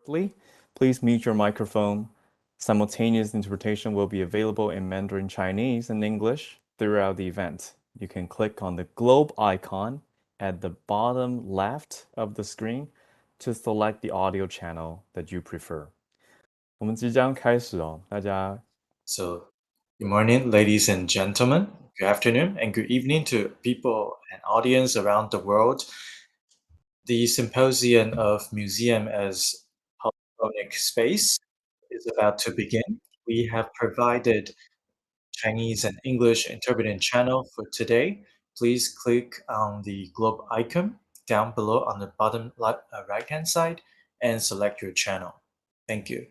Please mute your microphone. Simultaneous interpretation will be available in Mandarin Chinese and English throughout the event. You can click on the globe icon at the bottom left of the screen to select the audio channel that you prefer. 我们即将开始哦，大家 So, good morning, ladies and gentlemen. Good afternoon and good evening to people and audience around the world. The Symposium of Museum as Polyphonic Space is about to begin. We have provided Chinese and English interpreting channel for today. Please click on the globe icon down below on the bottom right-hand side and select your channel. Thank you.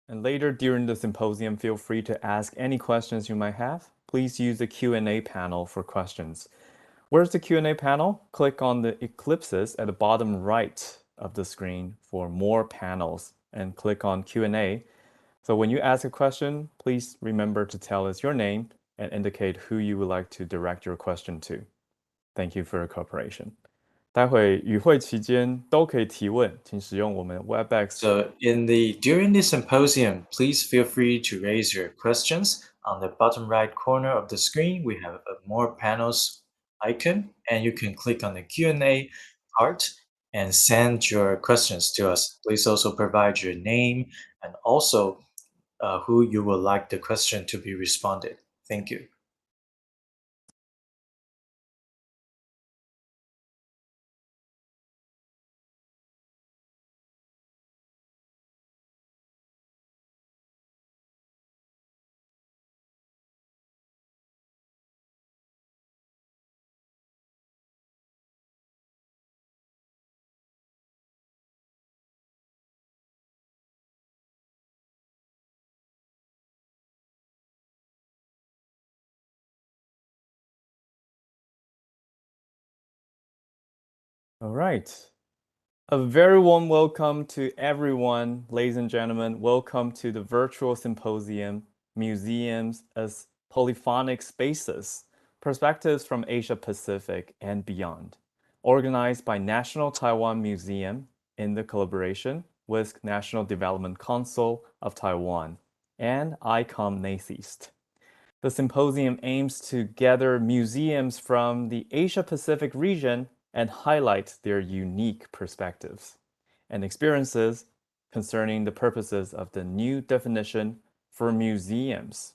And later during the symposium, feel free to ask any questions you might have. Please use the Q&A panel for questions. Where's the Q&A panel? Click on the ellipses at the bottom right of the screen for more panels and click on Q&A. So when you ask a question, please remember to tell us your name and indicate who you would like to direct your question to. Thank you for your cooperation. 待会与会期间都可以提问，请使用我们 Webex So during the symposium, please feel free to raise your questions. On the bottom right corner of the screen, we have a more panels icon, and you can click on the Q&A part and send your questions to us. Please also provide your name and also who you would like the question to be responded. Thank you. All right. A very warm welcome to everyone, ladies and gentlemen. Welcome to the virtual symposium, Museums as Polyphonic Spaces, Perspectives from Asia Pacific and Beyond, organized by National Taiwan Museum in the collaboration with National Development Council of Taiwan and ICOM NATHIST. The symposium aims to gather museums from the Asia Pacific region and highlight their unique perspectives and experiences concerning the purposes of the new definition for museums.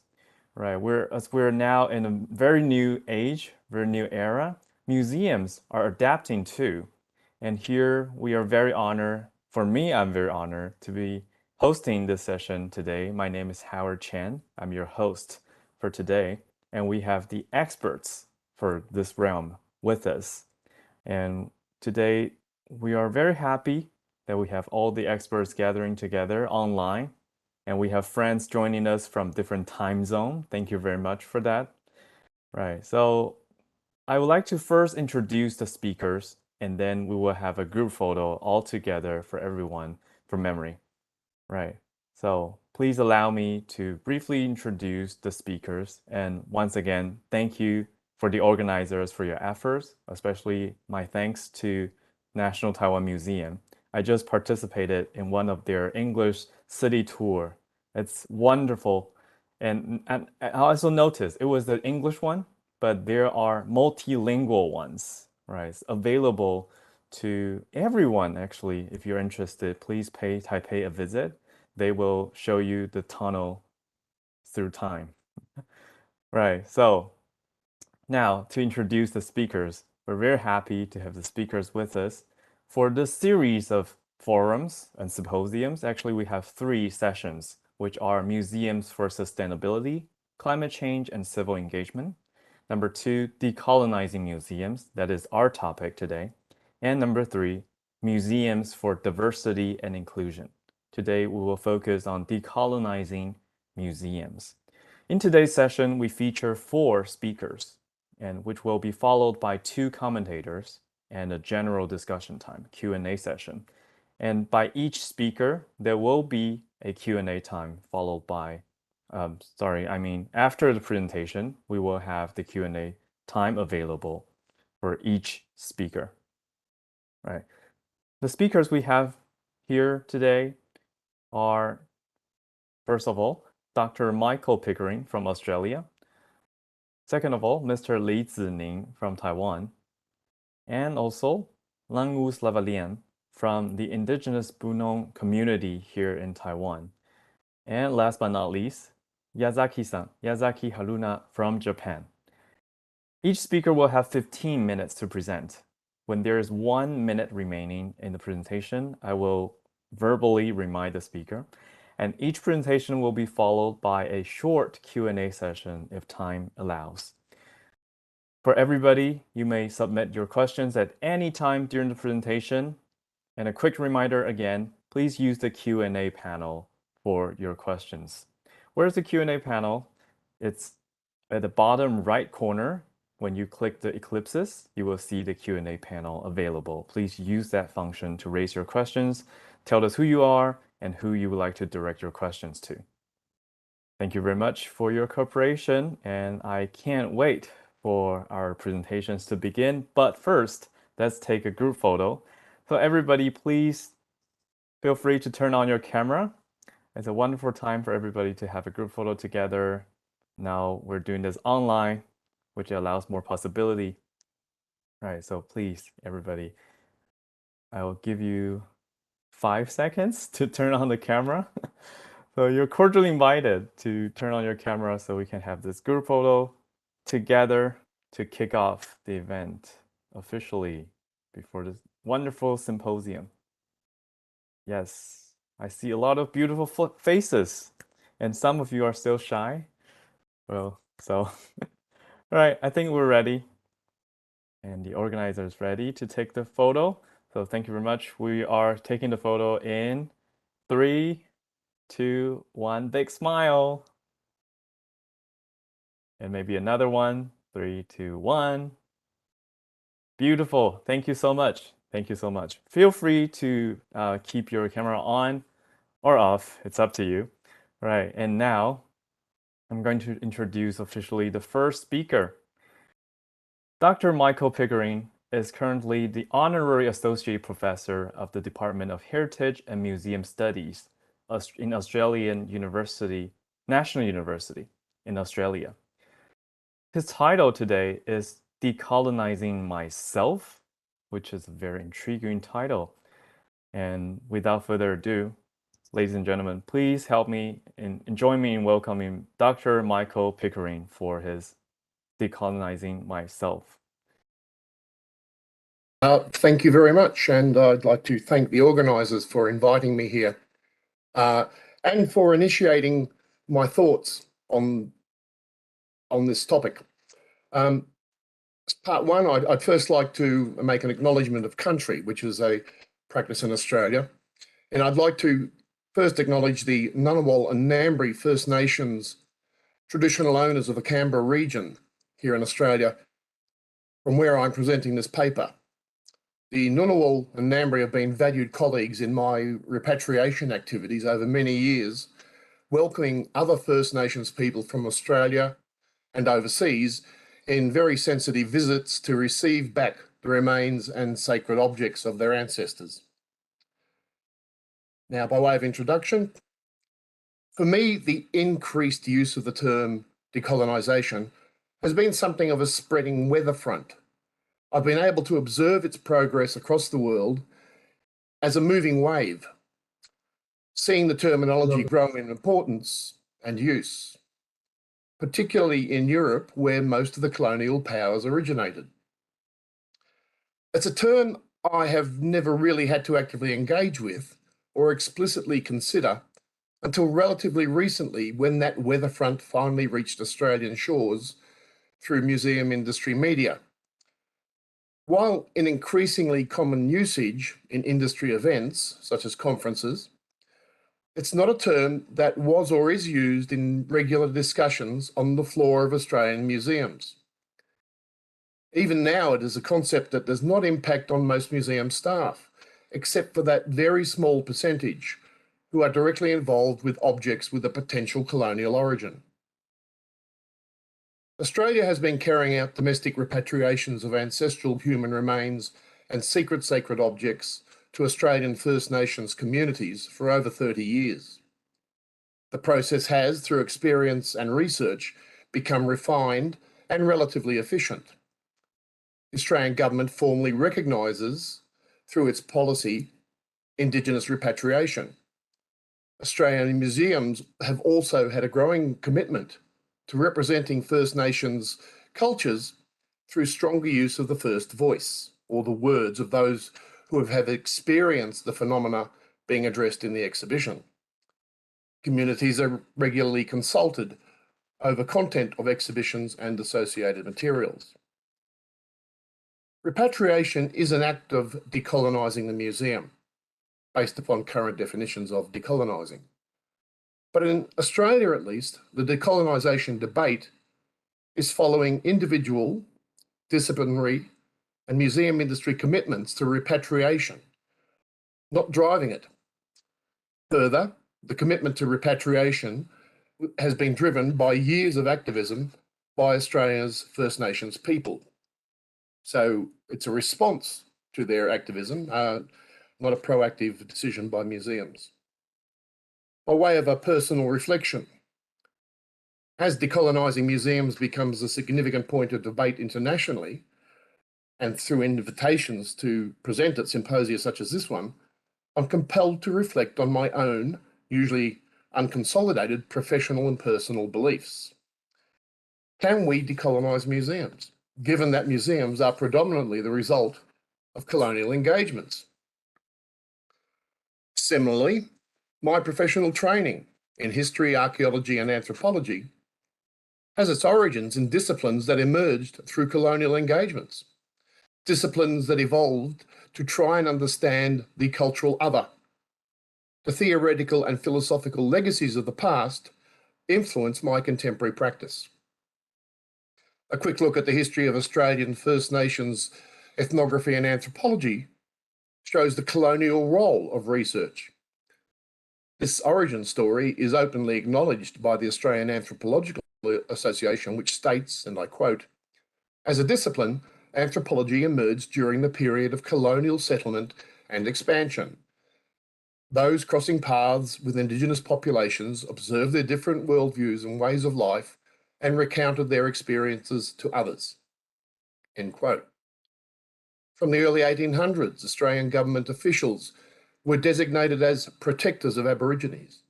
Right, we're now in a very new age, very new era. Museums are adapting too, and here we are very honored. For me, I'm very honored to be hosting this session today. My name is Howard Chan. I'm your host for today, and we have the experts for this realm with us. And today, we are very happy that we have all the experts gathering together online, and we have friends joining us from different time zone. Thank you very much for that. Right, so I would like to first introduce the speakers, and then we will have a group photo all together for everyone for memory. Right, so please allow me to briefly introduce the speakers. And once again, thank you for the organizers for your efforts, especially my thanks to National Taiwan Museum. I just participated in one of their English city tour. It's wonderful. And I also noticed it was the English one, but there are multilingual ones, right? Available to everyone, actually. If you're interested, please pay Taipei a visit. They will show you the tunnel through time. Right, so now to introduce the speakers, we're very happy to have the speakers with us for this series of forums and symposiums. Actually, we have 3 sessions, which are Museums for Sustainability, Climate Change, and Civil Engagement. Number 2, Decolonizing Museums. That is our topic today. And number 3, Museums for Diversity and Inclusion. Today, we will focus on decolonizing museums. In today's session, we feature 4 speakers, and which will be followed by 2 commentators and a general discussion time, Q&A session. And by each speaker, there will be a Q&A time followed by, after the presentation, we will have the Q&A time available for each speaker. Right. The speakers we have here today are, first of all, Dr. Michael Pickering from Australia. Second of all, Mr. Li Zining from Taiwan. And also Langus Lavalian from the indigenous Bunong community here in Taiwan. And last but not least, Yazaki-san, Yazaki Haruna from Japan. Each speaker will have 15 minutes to present. When there is 1 minute remaining in the presentation, I will verbally remind the speaker, and each presentation will be followed by a short Q&A session if time allows. For everybody, you may submit your questions at any time during the presentation. And a quick reminder again, please use the Q&A panel for your questions. Where's the Q&A panel? It's at the bottom right corner. When you click the ellipsis, you will see the Q&A panel available. Please use that function to raise your questions, tell us who you are, and who you would like to direct your questions to. Thank you very much for your cooperation, and I can't wait for our presentations to begin. But first, let's take a group photo. So everybody, please feel free to turn on your camera. It's a wonderful time for everybody to have a group photo together. Now we're doing this online, which allows more possibility. All right, so please, everybody, I will give you 5 seconds to turn on the camera. So you're cordially invited to turn on your camera so we can have this group photo together to kick off the event officially before this wonderful symposium. Yes, I see a lot of beautiful faces, and some of you are still shy. Well, so, all right, I think we're ready. And the organizer is ready to take the photo. So thank you very much. We are taking the photo in 3, 2, 1, big smile. And maybe another one, 3, 2, 1. Beautiful, thank you so much. Thank you so much. Feel free to keep your camera on or off, it's up to you. All right, and now I'm going to introduce officially the first speaker. Dr. Michael Pickering is currently the Honorary Associate Professor of the Department of Heritage and Museum Studies in Australian University, National University in Australia. His title today is Decolonizing Myself, which is a very intriguing title. And without further ado, ladies and gentlemen, please help me and join me in welcoming Dr. Michael Pickering for his Decolonizing Myself. Thank you very much, and I'd like to thank the organisers for inviting me here and for initiating my thoughts on this topic. As part one, I'd first like to make an acknowledgement of country, which is a practice in Australia, and I'd like to first acknowledge the Ngunnawal and Ngambri First Nations traditional owners of the Canberra region here in Australia, from where I'm presenting this paper. The Ngunnawal and Ngambri have been valued colleagues in my repatriation activities over many years, welcoming other First Nations people from Australia and overseas in very sensitive visits to receive back the remains and sacred objects of their ancestors. Now, by way of introduction, for me, the increased use of the term decolonisation has been something of a spreading weather front. I've been able to observe its progress across the world as a moving wave, seeing the terminology grow in importance and use, particularly in Europe, where most of the colonial powers originated. It's a term I have never really had to actively engage with or explicitly consider until relatively recently, when that weather front finally reached Australian shores through museum industry media. While in increasingly common usage in industry events, such as conferences, it's not a term that was or is used in regular discussions on the floor of Australian museums. Even now, it is a concept that does not impact on most museum staff, except for that very small percentage who are directly involved with objects with a potential colonial origin. Australia has been carrying out domestic repatriations of ancestral human remains and secret sacred objects to Australian First Nations communities for over 30 years. The process has, through experience and research, become refined and relatively efficient. The Australian government formally recognises, through its policy, Indigenous repatriation. Australian museums have also had a growing commitment to representing First Nations cultures through stronger use of the first voice, or the words of those who have experienced the phenomena being addressed in the exhibition. Communities are regularly consulted over content of exhibitions and associated materials. Repatriation is an act of decolonising the museum, based upon current definitions of decolonising. But in Australia, at least, the decolonisation debate is following individual, disciplinary, and museum industry commitments to repatriation, not driving it. Further, the commitment to repatriation has been driven by years of activism by Australia's First Nations people. So it's a response to their activism, not a proactive decision by museums. By way of a personal reflection, as decolonising museums becomes a significant point of debate internationally, and through invitations to present at symposia such as this one, I'm compelled to reflect on my own, usually unconsolidated, professional and personal beliefs. Can we decolonise museums, given that museums are predominantly the result of colonial engagements? Similarly, my professional training in history, archaeology and anthropology has its origins in disciplines that emerged through colonial engagements, disciplines that evolved to try and understand the cultural other. The theoretical and philosophical legacies of the past influence my contemporary practice. A quick look at the history of Australian First Nations ethnography and anthropology shows the colonial role of research. This origin story is openly acknowledged by the Australian Anthropological Association, which states, and I quote, "As a discipline, anthropology emerged during the period of colonial settlement and expansion. Those crossing paths with Indigenous populations observed their different worldviews and ways of life and recounted their experiences to others." End quote. From the early 1800s, Australian government officials were designated as protectors of Aborigines,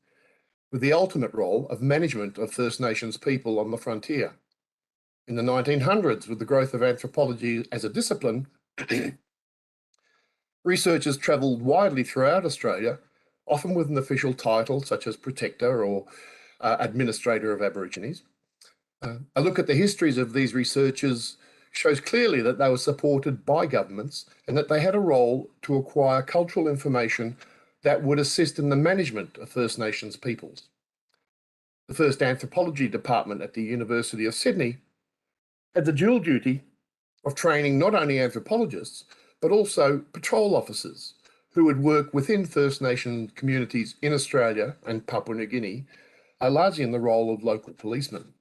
with the ultimate role of management of First Nations people on the frontier. In the 1900s, with the growth of anthropology as a discipline, researchers travelled widely throughout Australia, often with an official title such as protector or administrator of Aborigines. A look at the histories of these researchers shows clearly that they were supported by governments and that they had a role to acquire cultural information that would assist in the management of First Nations peoples. The first anthropology department at the University of Sydney had the dual duty of training not only anthropologists, but also patrol officers who would work within First Nation communities in Australia and Papua New Guinea, largely in the role of local policemen.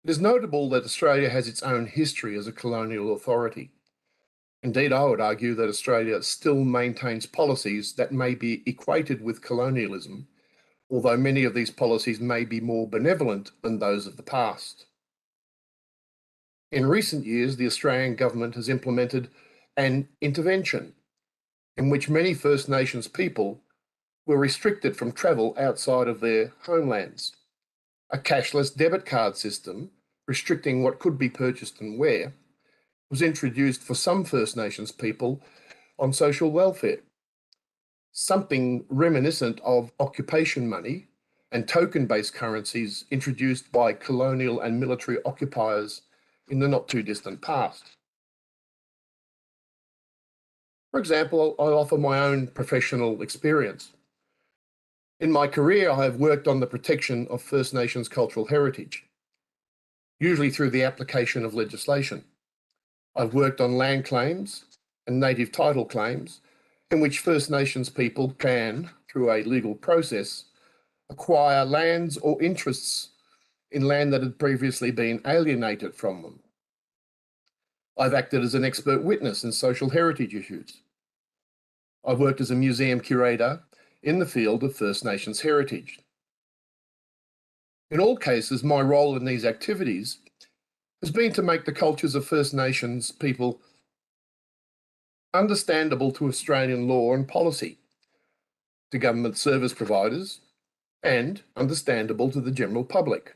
It is notable that Australia has its own history as a colonial authority. Indeed, I would argue that Australia still maintains policies that may be equated with colonialism, although many of these policies may be more benevolent than those of the past. In recent years, the Australian government has implemented an intervention in which many First Nations people were restricted from travel outside of their homelands. A cashless debit card system restricting what could be purchased and where was introduced for some First Nations people on social welfare, something reminiscent of occupation money and token-based currencies introduced by colonial and military occupiers in the not-too-distant past. For example, I'll offer my own professional experience. In my career, I have worked on the protection of First Nations cultural heritage, usually through the application of legislation. I've worked on land claims and native title claims in which First Nations people can, through a legal process, acquire lands or interests in land that had previously been alienated from them. I've acted as an expert witness in social heritage issues. I've worked as a museum curator in the field of First Nations heritage. In all cases, my role in these activities has been to make the cultures of First Nations people understandable to Australian law and policy, to government service providers, and understandable to the general public.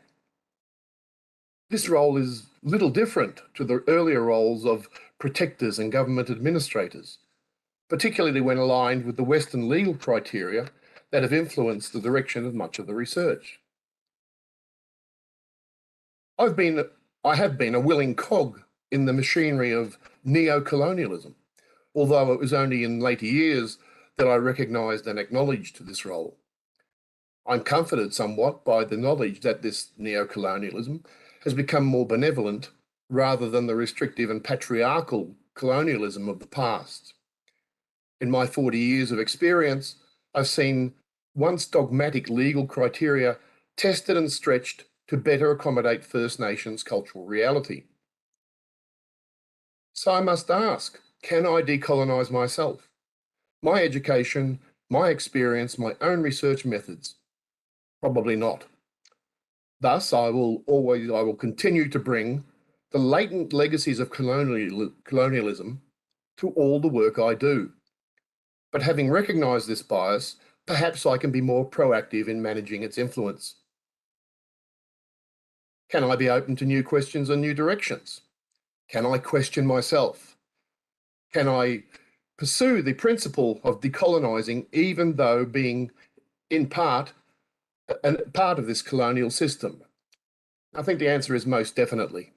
This role is little different to the earlier roles of protectors and government administrators, particularly when aligned with the Western legal criteria that have influenced the direction of much of the research. I have been a willing cog in the machinery of neo-colonialism, although it was only in later years that I recognised and acknowledged this role. I'm comforted somewhat by the knowledge that this neo-colonialism has become more benevolent rather than the restrictive and patriarchal colonialism of the past. In my 40 years of experience, I've seen once dogmatic legal criteria tested and stretched to better accommodate First Nations cultural reality. So I must ask, can I decolonise myself? My education, my experience, my own research methods? Probably not. Thus, I will continue to bring the latent legacies of colonialism to all the work I do. But having recognised this bias, perhaps I can be more proactive in managing its influence. Can I be open to new questions and new directions? Can I question myself? Can I pursue the principle of decolonising even though being in part of this colonial system? I think the answer is most definitely.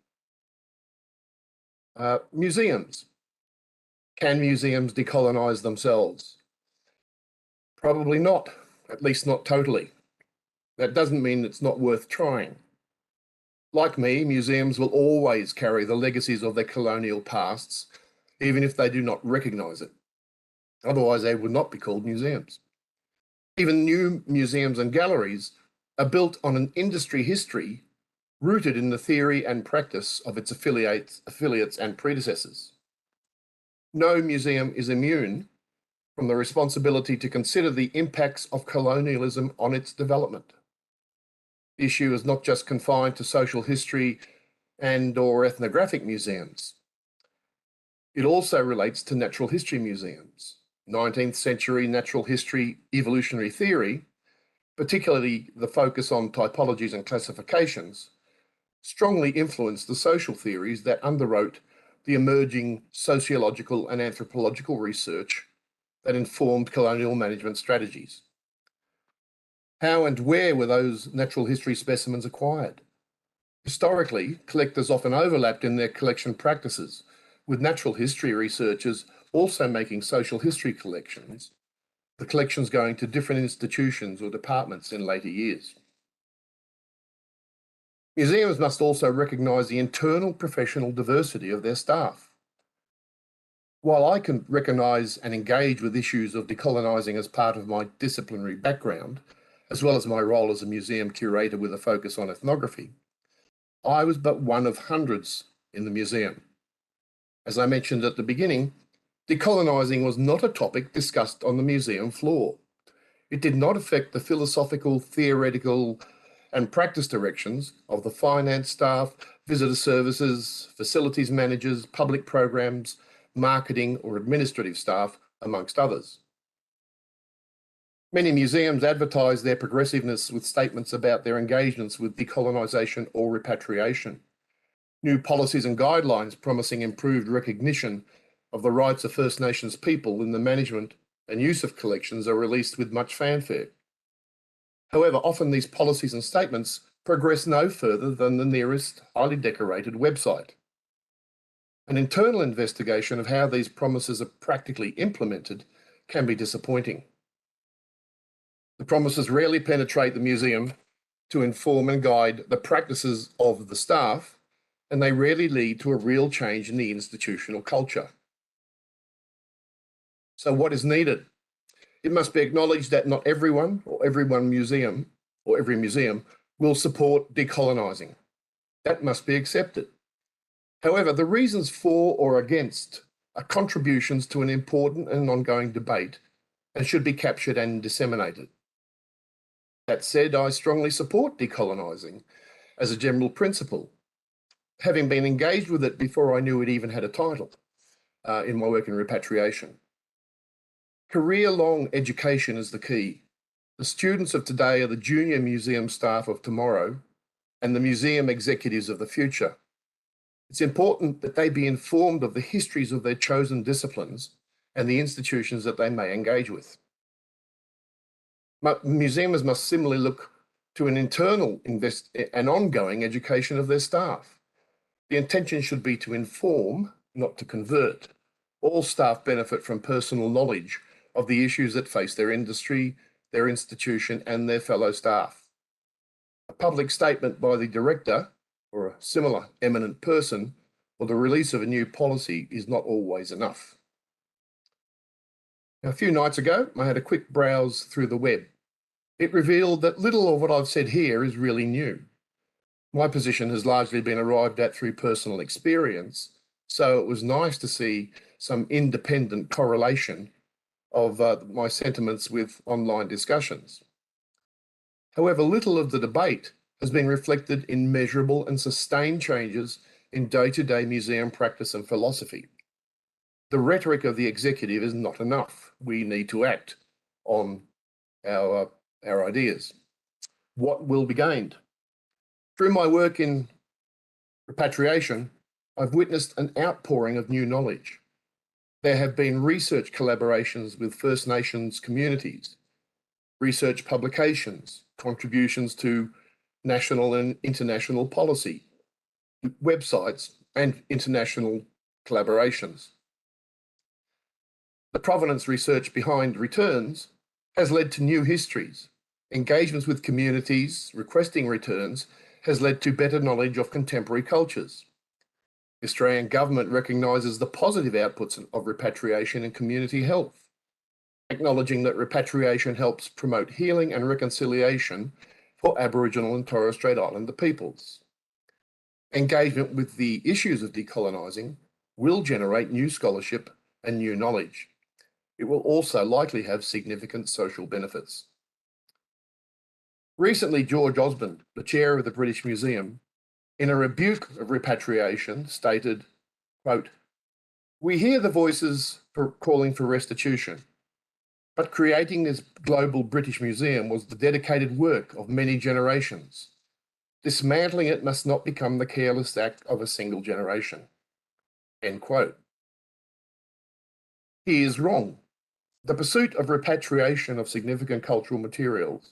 Museums. Can museums decolonise themselves? Probably not, at least not totally. That doesn't mean it's not worth trying. Like me, museums will always carry the legacies of their colonial pasts, even if they do not recognise it. Otherwise, they would not be called museums. Even new museums and galleries are built on an industry history rooted in the theory and practice of its affiliates and predecessors. No museum is immune from the responsibility to consider the impacts of colonialism on its development. The issue is not just confined to social history and/or ethnographic museums. It also relates to natural history museums. 19th century natural history evolutionary theory, particularly the focus on typologies and classifications, strongly influenced the social theories that underwrote the emerging sociological and anthropological research that informed colonial management strategies. How and where were those natural history specimens acquired? Historically, collectors often overlapped in their collection practices, with natural history researchers also making social history collections, the collections going to different institutions or departments in later years. Museums must also recognise the internal professional diversity of their staff. While I can recognise and engage with issues of decolonising as part of my disciplinary background, as well as my role as a museum curator with a focus on ethnography, I was but one of hundreds in the museum. As I mentioned at the beginning, decolonising was not a topic discussed on the museum floor. It did not affect the philosophical, theoretical, and practice directions of the finance staff, visitor services, facilities managers, public programs, marketing, or administrative staff, amongst others. Many museums advertise their progressiveness with statements about their engagements with decolonisation or repatriation. New policies and guidelines promising improved recognition of the rights of First Nations people in the management and use of collections are released with much fanfare. However, often these policies and statements progress no further than the nearest highly decorated website. An internal investigation of how these promises are practically implemented can be disappointing. The promises rarely penetrate the museum to inform and guide the practices of the staff, and they rarely lead to a real change in the institutional culture. So what is needed? It must be acknowledged that not everyone or every museum will support decolonising. That must be accepted. However, the reasons for or against are contributions to an important and ongoing debate and should be captured and disseminated. That said, I strongly support decolonising as a general principle, having been engaged with it before I knew it even had a title in my work in repatriation. Career-long education is the key. The students of today are the junior museum staff of tomorrow and the museum executives of the future. It's important that they be informed of the histories of their chosen disciplines and the institutions that they may engage with. Museums must similarly look to an internal and ongoing education of their staff. The intention should be to inform, not to convert. All staff benefit from personal knowledge of the issues that face their industry, their institution, and their fellow staff. A public statement by the director or a similar eminent person or the release of a new policy is not always enough. Now, a few nights ago, I had a quick browse through the web. It revealed that little of what I've said here is really new. My position has largely been arrived at through personal experience, so it was nice to see some independent correlation of my sentiments with online discussions. However, little of the debate has been reflected in measurable and sustained changes in day-to-day museum practice and philosophy. The rhetoric of the executive is not enough. We need to act on our ideas. What will be gained? Through my work in repatriation, I've witnessed an outpouring of new knowledge. There have been research collaborations with First Nations communities, research publications, contributions to national and international policy, websites, and international collaborations. The provenance research behind returns has led to new histories. Engagements with communities requesting returns has led to better knowledge of contemporary cultures. The Australian government recognises the positive outputs of repatriation in community health, acknowledging that repatriation helps promote healing and reconciliation for Aboriginal and Torres Strait Islander peoples. Engagement with the issues of decolonising will generate new scholarship and new knowledge. It will also likely have significant social benefits. Recently, George Osborne, the chair of the British Museum, in a rebuke of repatriation, stated, quote, "We hear the voices for calling for restitution, but creating this global British Museum was the dedicated work of many generations. Dismantling it must not become the careless act of a single generation." End quote. He is wrong. The pursuit of repatriation of significant cultural materials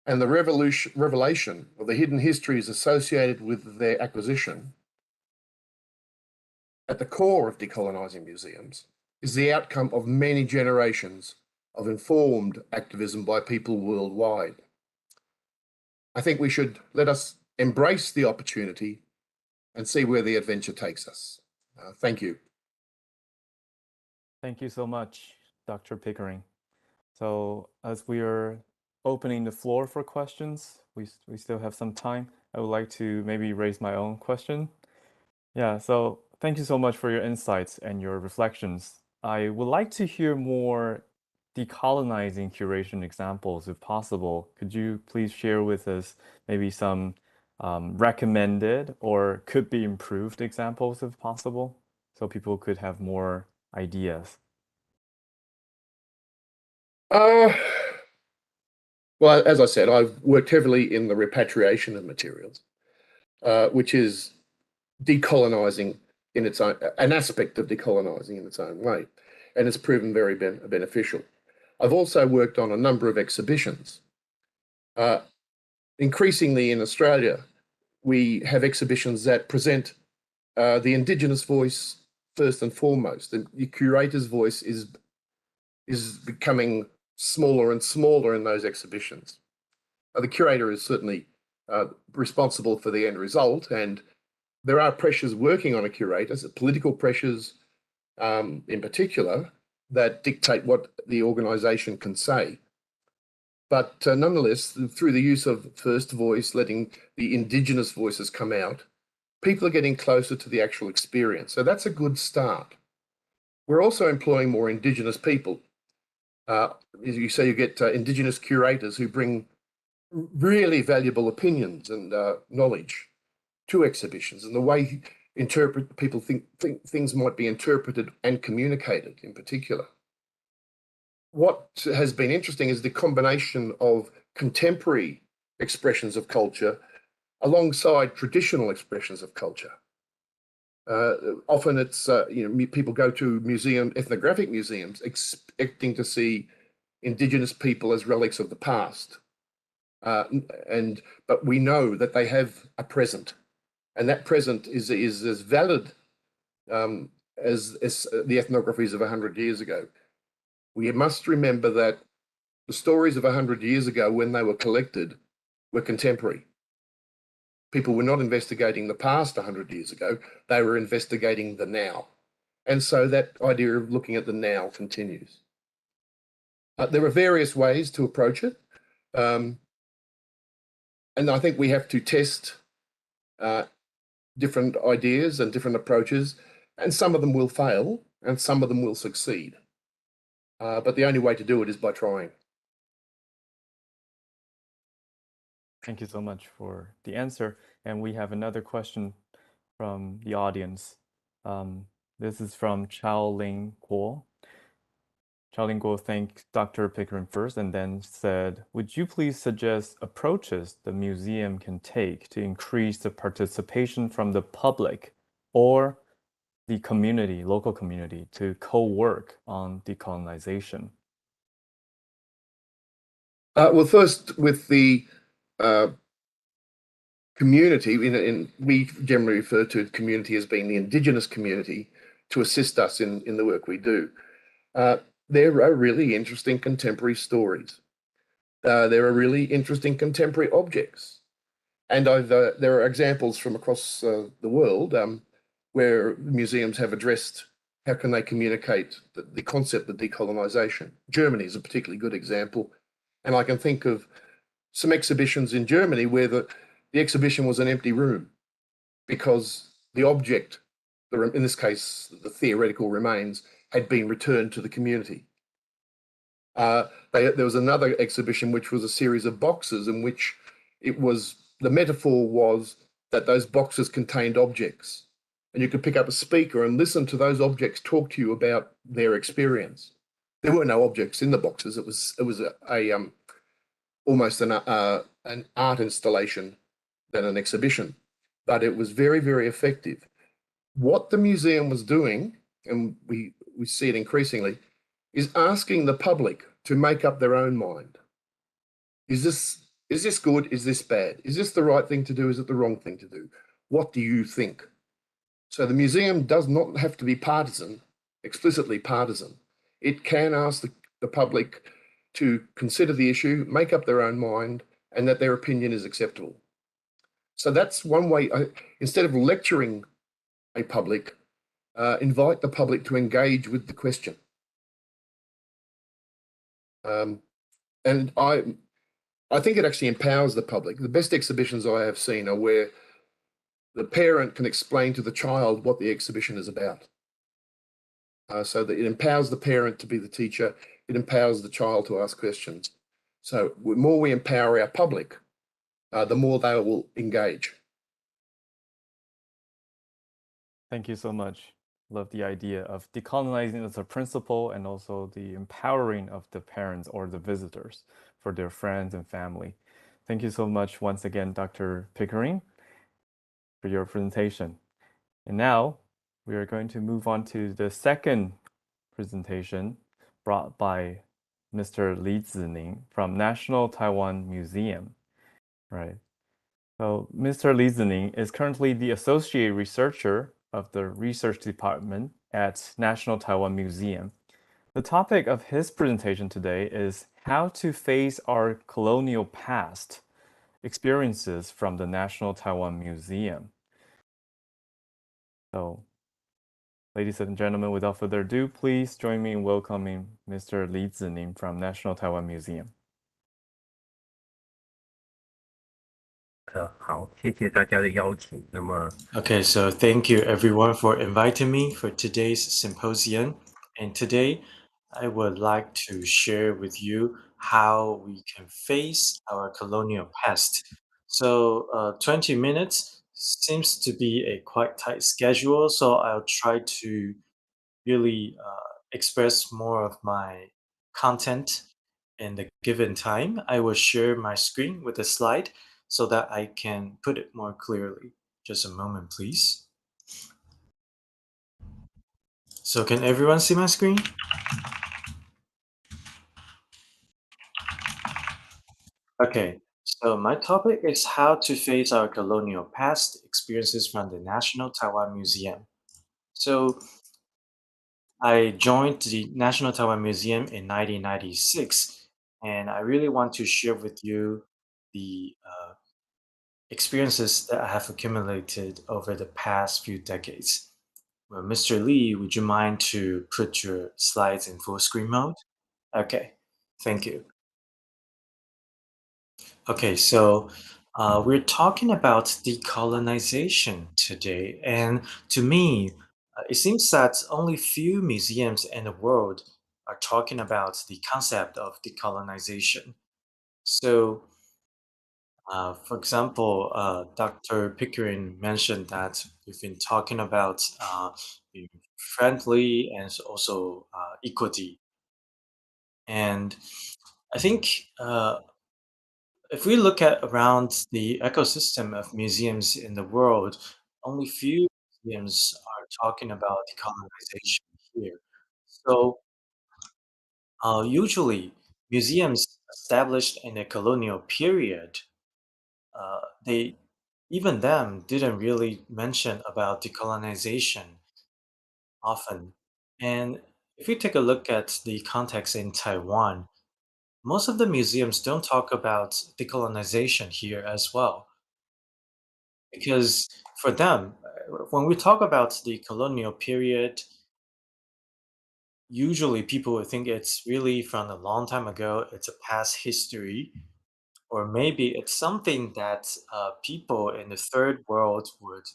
and the revelation of the hidden histories associated with their acquisition at the core of decolonising museums is the outcome of many generations of informed activism by people worldwide. I think we should let us embrace the opportunity and see where the adventure takes us. Thank you. Thank you so much, Dr. Pickering. So as we are opening the floor for questions, we still have some time. I would like to maybe raise my own question. Yeah, so thank you so much for your insights and your reflections. I would like to hear more decolonizing curation examples if possible. Could you please share with us maybe some recommended or could be improved examples if possible, so people could have more ideas? Well, as I said, I've worked heavily in the repatriation of materials, which is decolonising in its own, an aspect of decolonising in its own way, and it's proven very beneficial. I've also worked on a number of exhibitions. Increasingly in Australia, we have exhibitions that present the Indigenous voice first and foremost. The curator's voice is becoming smaller and smaller in those exhibitions. The curator is certainly responsible for the end result, and there are pressures working on a curator, so political pressures in particular, that dictate what the organisation can say. But nonetheless, through the use of first voice, letting the Indigenous voices come out, people are getting closer to the actual experience. So that's a good start. We're also employing more Indigenous people. As you say, you get Indigenous curators who bring really valuable opinions and knowledge to exhibitions, and the way people think things might be interpreted and communicated in particular. What has been interesting is the combination of contemporary expressions of culture alongside traditional expressions of culture. Often it's, people go to ethnographic museums expecting to see Indigenous people as relics of the past. But we know that they have a present, and that present is as valid as the ethnographies of 100 years ago. We must remember that the stories of 100 years ago, when they were collected, were contemporary. People were not investigating the past 100 years ago, they were investigating the now. And so that idea of looking at the now continues. There are various ways to approach it. And I think we have to test different ideas and different approaches, and some of them will fail and some of them will succeed. But the only way to do it is by trying. Thank you so much for the answer. And we have another question from the audience. This is from Chao Ling Guo. Chao Ling Guo thanked Dr. Pickering first and then said, would you please suggest approaches the museum can take to increase the participation from the public or the community, local community, to co-work on decolonization? Well, first, with the community, we generally refer to community as being the Indigenous community to assist us in the work we do. There are really interesting contemporary stories. There are really interesting contemporary objects. And there are examples from across the world where museums have addressed how can they communicate the concept of decolonization. Germany is a particularly good example. And I can think of some exhibitions in Germany where the exhibition was an empty room because the object, in this case, the theoretical remains, had been returned to the community. There was another exhibition which was a series of boxes in which the metaphor was that those boxes contained objects, and you could pick up a speaker and listen to those objects talk to you about their experience. There were no objects in the boxes. It was almost an art installation than an exhibition, but it was very, very effective. What the museum was doing, and we see it increasingly, is asking the public to make up their own mind. Is this good? Is this bad? Is this the right thing to do? Is it the wrong thing to do? What do you think? So the museum does not have to be partisan, explicitly partisan. It can ask the public to consider the issue, make up their own mind, and that their opinion is acceptable. So that's one way. Instead of lecturing a public, invite the public to engage with the question. And I think it actually empowers the public. The best exhibitions I have seen are where the parent can explain to the child what the exhibition is about. So that it empowers the parent to be the teacher, it empowers the child to ask questions. So the more we empower our public, the more they will engage. Thank you so much. Love the idea of decolonizing as a principle and also the empowering of the parents or the visitors for their friends and family. Thank you so much once again, Dr. Pickering, for your presentation. And now we are going to move on to the second presentation brought by Mr. Li Zining from National Taiwan Museum. Right. So Mr. Li Zining is currently the Associate Researcher of the Research Department at National Taiwan Museum. The topic of his presentation today is how to face our colonial past experiences from the National Taiwan Museum. So, ladies and gentlemen, without further ado, please join me in welcoming Mr. Li Zining from National Taiwan Museum. 好，谢谢大家的邀请。那么 Okay, so thank you everyone for inviting me for today's symposium. And today I would like to share with you how we can face our colonial past. So 20 minutes seems to be a quite tight schedule, so I'll try to really express more of my content in the given time. I will share my screen with a slide so that I can put it more clearly. Just a moment, please. So can everyone see my screen? Okay, so my topic is how to face our colonial past experiences from the National Taiwan Museum. So I joined the National Taiwan Museum in 1996, and I really want to share with you the experiences that I have accumulated over the past few decades. Well, Mr. Lee, would you mind to put your slides in full screen mode? Okay, thank you. Okay, so we're talking about decolonization today, and to me, it seems that only few museums in the world are talking about the concept of decolonization. So, for example, Dr. Pickering mentioned that we've been talking about being friendly and also equity, and I think if we look at around the ecosystem of museums in the world, only few museums are talking about decolonization here. So usually museums established in the colonial period, they even them didn't really mention about decolonization often. And if you take a look at the context in Taiwan, most of the museums don't talk about decolonization here as well. Because for them, when we talk about the colonial period, usually people would think it's really from a long time ago, it's a past history, or maybe it's something that people in the third world would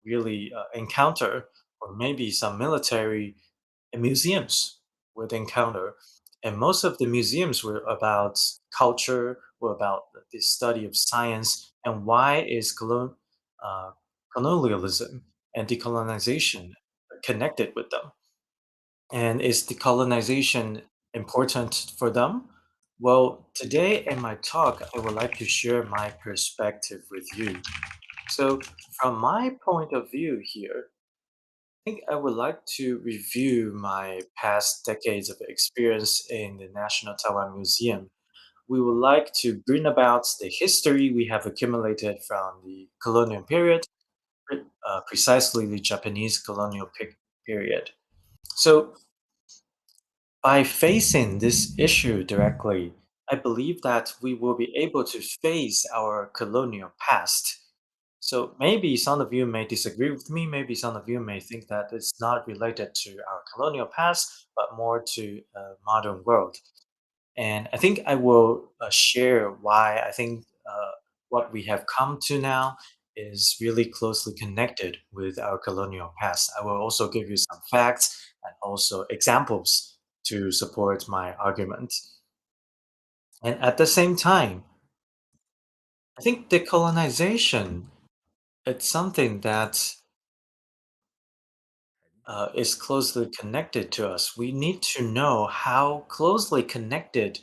really encounter, or maybe some military and museums would encounter. And most of the museums were about culture, were about the study of science, and why is uh, colonialism and decolonization connected with them. And is decolonization important for them? Well, today in my talk, I would like to share my perspective with you. So, from my point of view here, I think I would like to review my past decades of experience in the National Taiwan Museum. We would like to bring about the history we have accumulated from the colonial period, precisely the Japanese colonial period. So, by facing this issue directly, I believe that we will be able to face our colonial past. So maybe some of you may disagree with me. Maybe some of you may think that it's not related to our colonial past, but more to modern world. And I think I will share why I think what we have come to now is really closely connected with our colonial past. I will also give you some facts and also examples to support my argument. And at the same time, I think decolonization, it's something that is closely connected to us. We need to know how closely connected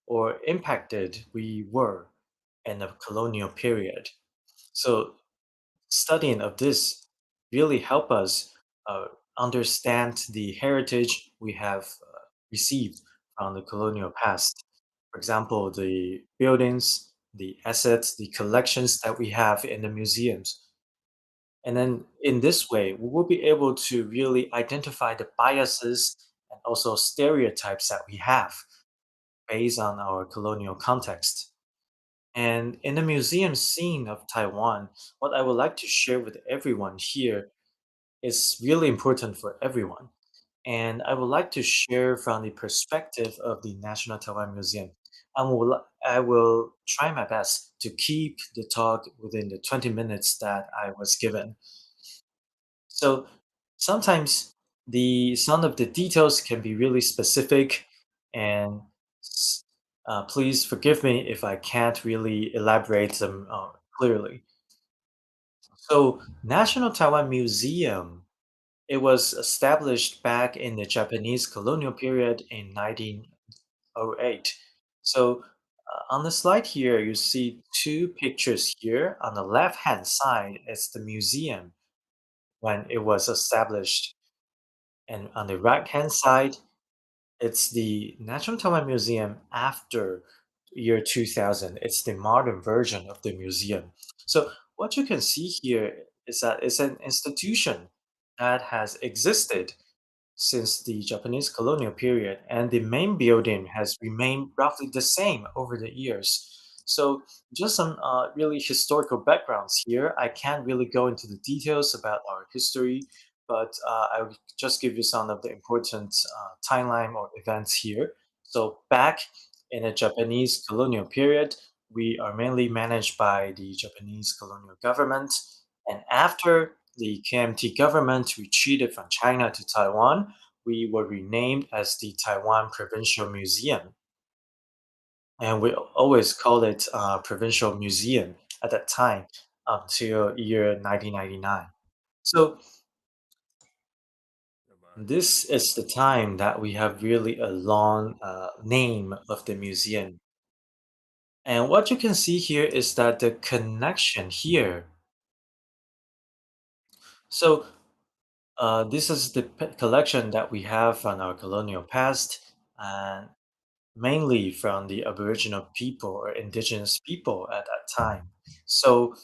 or impacted we were in the colonial period. So studying of this really help us uh, understand the heritage we have received from the colonial past. For example, the buildings, the assets, the collections that we have in the museums. And then in this way, we will be able to really identify the biases and also stereotypes that we have based on our colonial context. And in the museum scene of Taiwan, what I would like to share with everyone here is really important for everyone. And I would like to share from the perspective of the National Taiwan Museum. I will try my best to keep the talk within the 20 minutes that I was given. So sometimes some of the details can be really specific, and please forgive me if I can't really elaborate them clearly. So, National Taiwan Museum, it was established back in the Japanese colonial period in 1908. So, on the slide here, you see two pictures here. On the left-hand side, it's the museum when it was established. And on the right-hand side, it's the National Taiwan Museum after year 2000. It's the modern version of the museum. So what you can see here is that it's an institution that has existed since the Japanese colonial period, and the main building has remained roughly the same over the years. So just some really historical backgrounds here. I can't really go into the details about our history, but I will just give you some of the important timeline or events here. So back in the Japanese colonial period, we are mainly managed by the Japanese colonial government. And after the KMT government retreated from China to Taiwan, we were renamed as the Taiwan Provincial Museum. And we always called it Provincial Museum at that time until year 1999. So this is the time that we have really a long name of the museum. And what you can see here is that the connection here. So this is the collection that we have from our colonial past, and mainly from the Aboriginal people or indigenous people at that time. So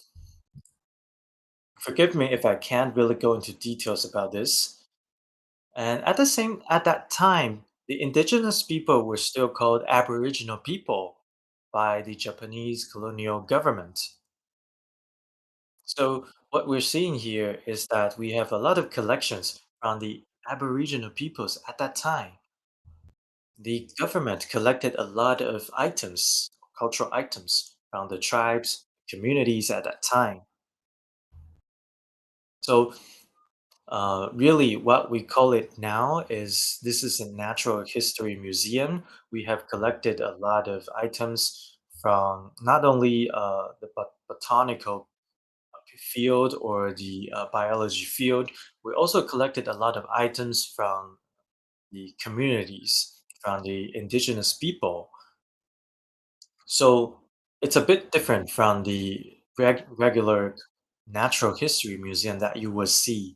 forgive me if I can't really go into details about this. And at that time, the indigenous people were still called Aboriginal people by the Japanese colonial government. So what we're seeing here is that we have a lot of collections from the Aboriginal peoples at that time. The government collected a lot of items, cultural items from the tribes, communities at that time. So really what we call it now is this is a natural history museum. We have collected a lot of items from not only the botanical field or the biology field, we also collected a lot of items from the communities, from the indigenous people. So it's a bit different from the regular natural history museum that you will see.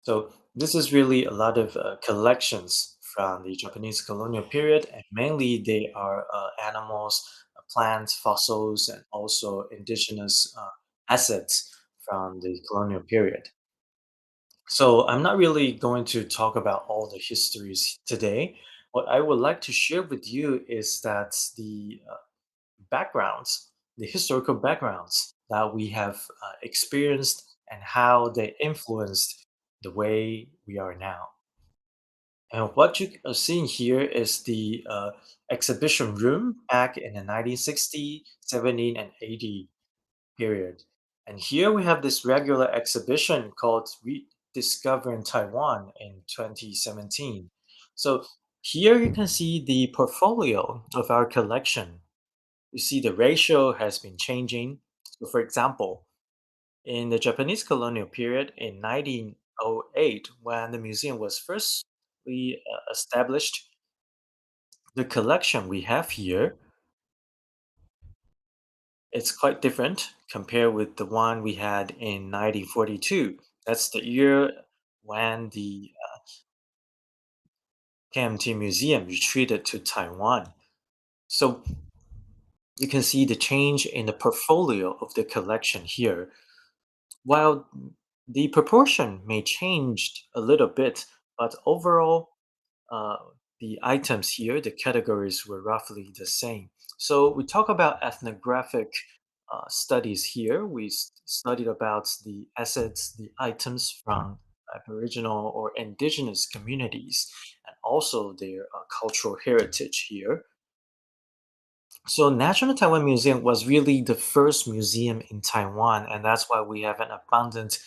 So this is really a lot of collections from the Japanese colonial period, and mainly they are animals, plants, fossils, and also indigenous assets from the colonial period. So I'm not really going to talk about all the histories today. What I would like to share with you is that the backgrounds, the historical backgrounds that we have experienced and how they influenced the way we are now. And what you are seeing here is the exhibition room back in the 1960, 70, and 80 period. And here we have this regular exhibition called Rediscovering Taiwan in 2017. So here you can see the portfolio of our collection. You see the ratio has been changing. So for example, in the Japanese colonial period in 1908, when the museum was firstly established, the collection we have here, it's quite different compared with the one we had in 1942. That's the year when the KMT Museum retreated to Taiwan. So you can see the change in the portfolio of the collection here. While the proportion may change a little bit, but overall, uh, the items here, the categories were roughly the same. So we talk about ethnographic studies here. We studied about the assets, the items from Aboriginal or indigenous communities, and also their cultural heritage here. So National Taiwan Museum was really the first museum in Taiwan, and that's why we have an abundant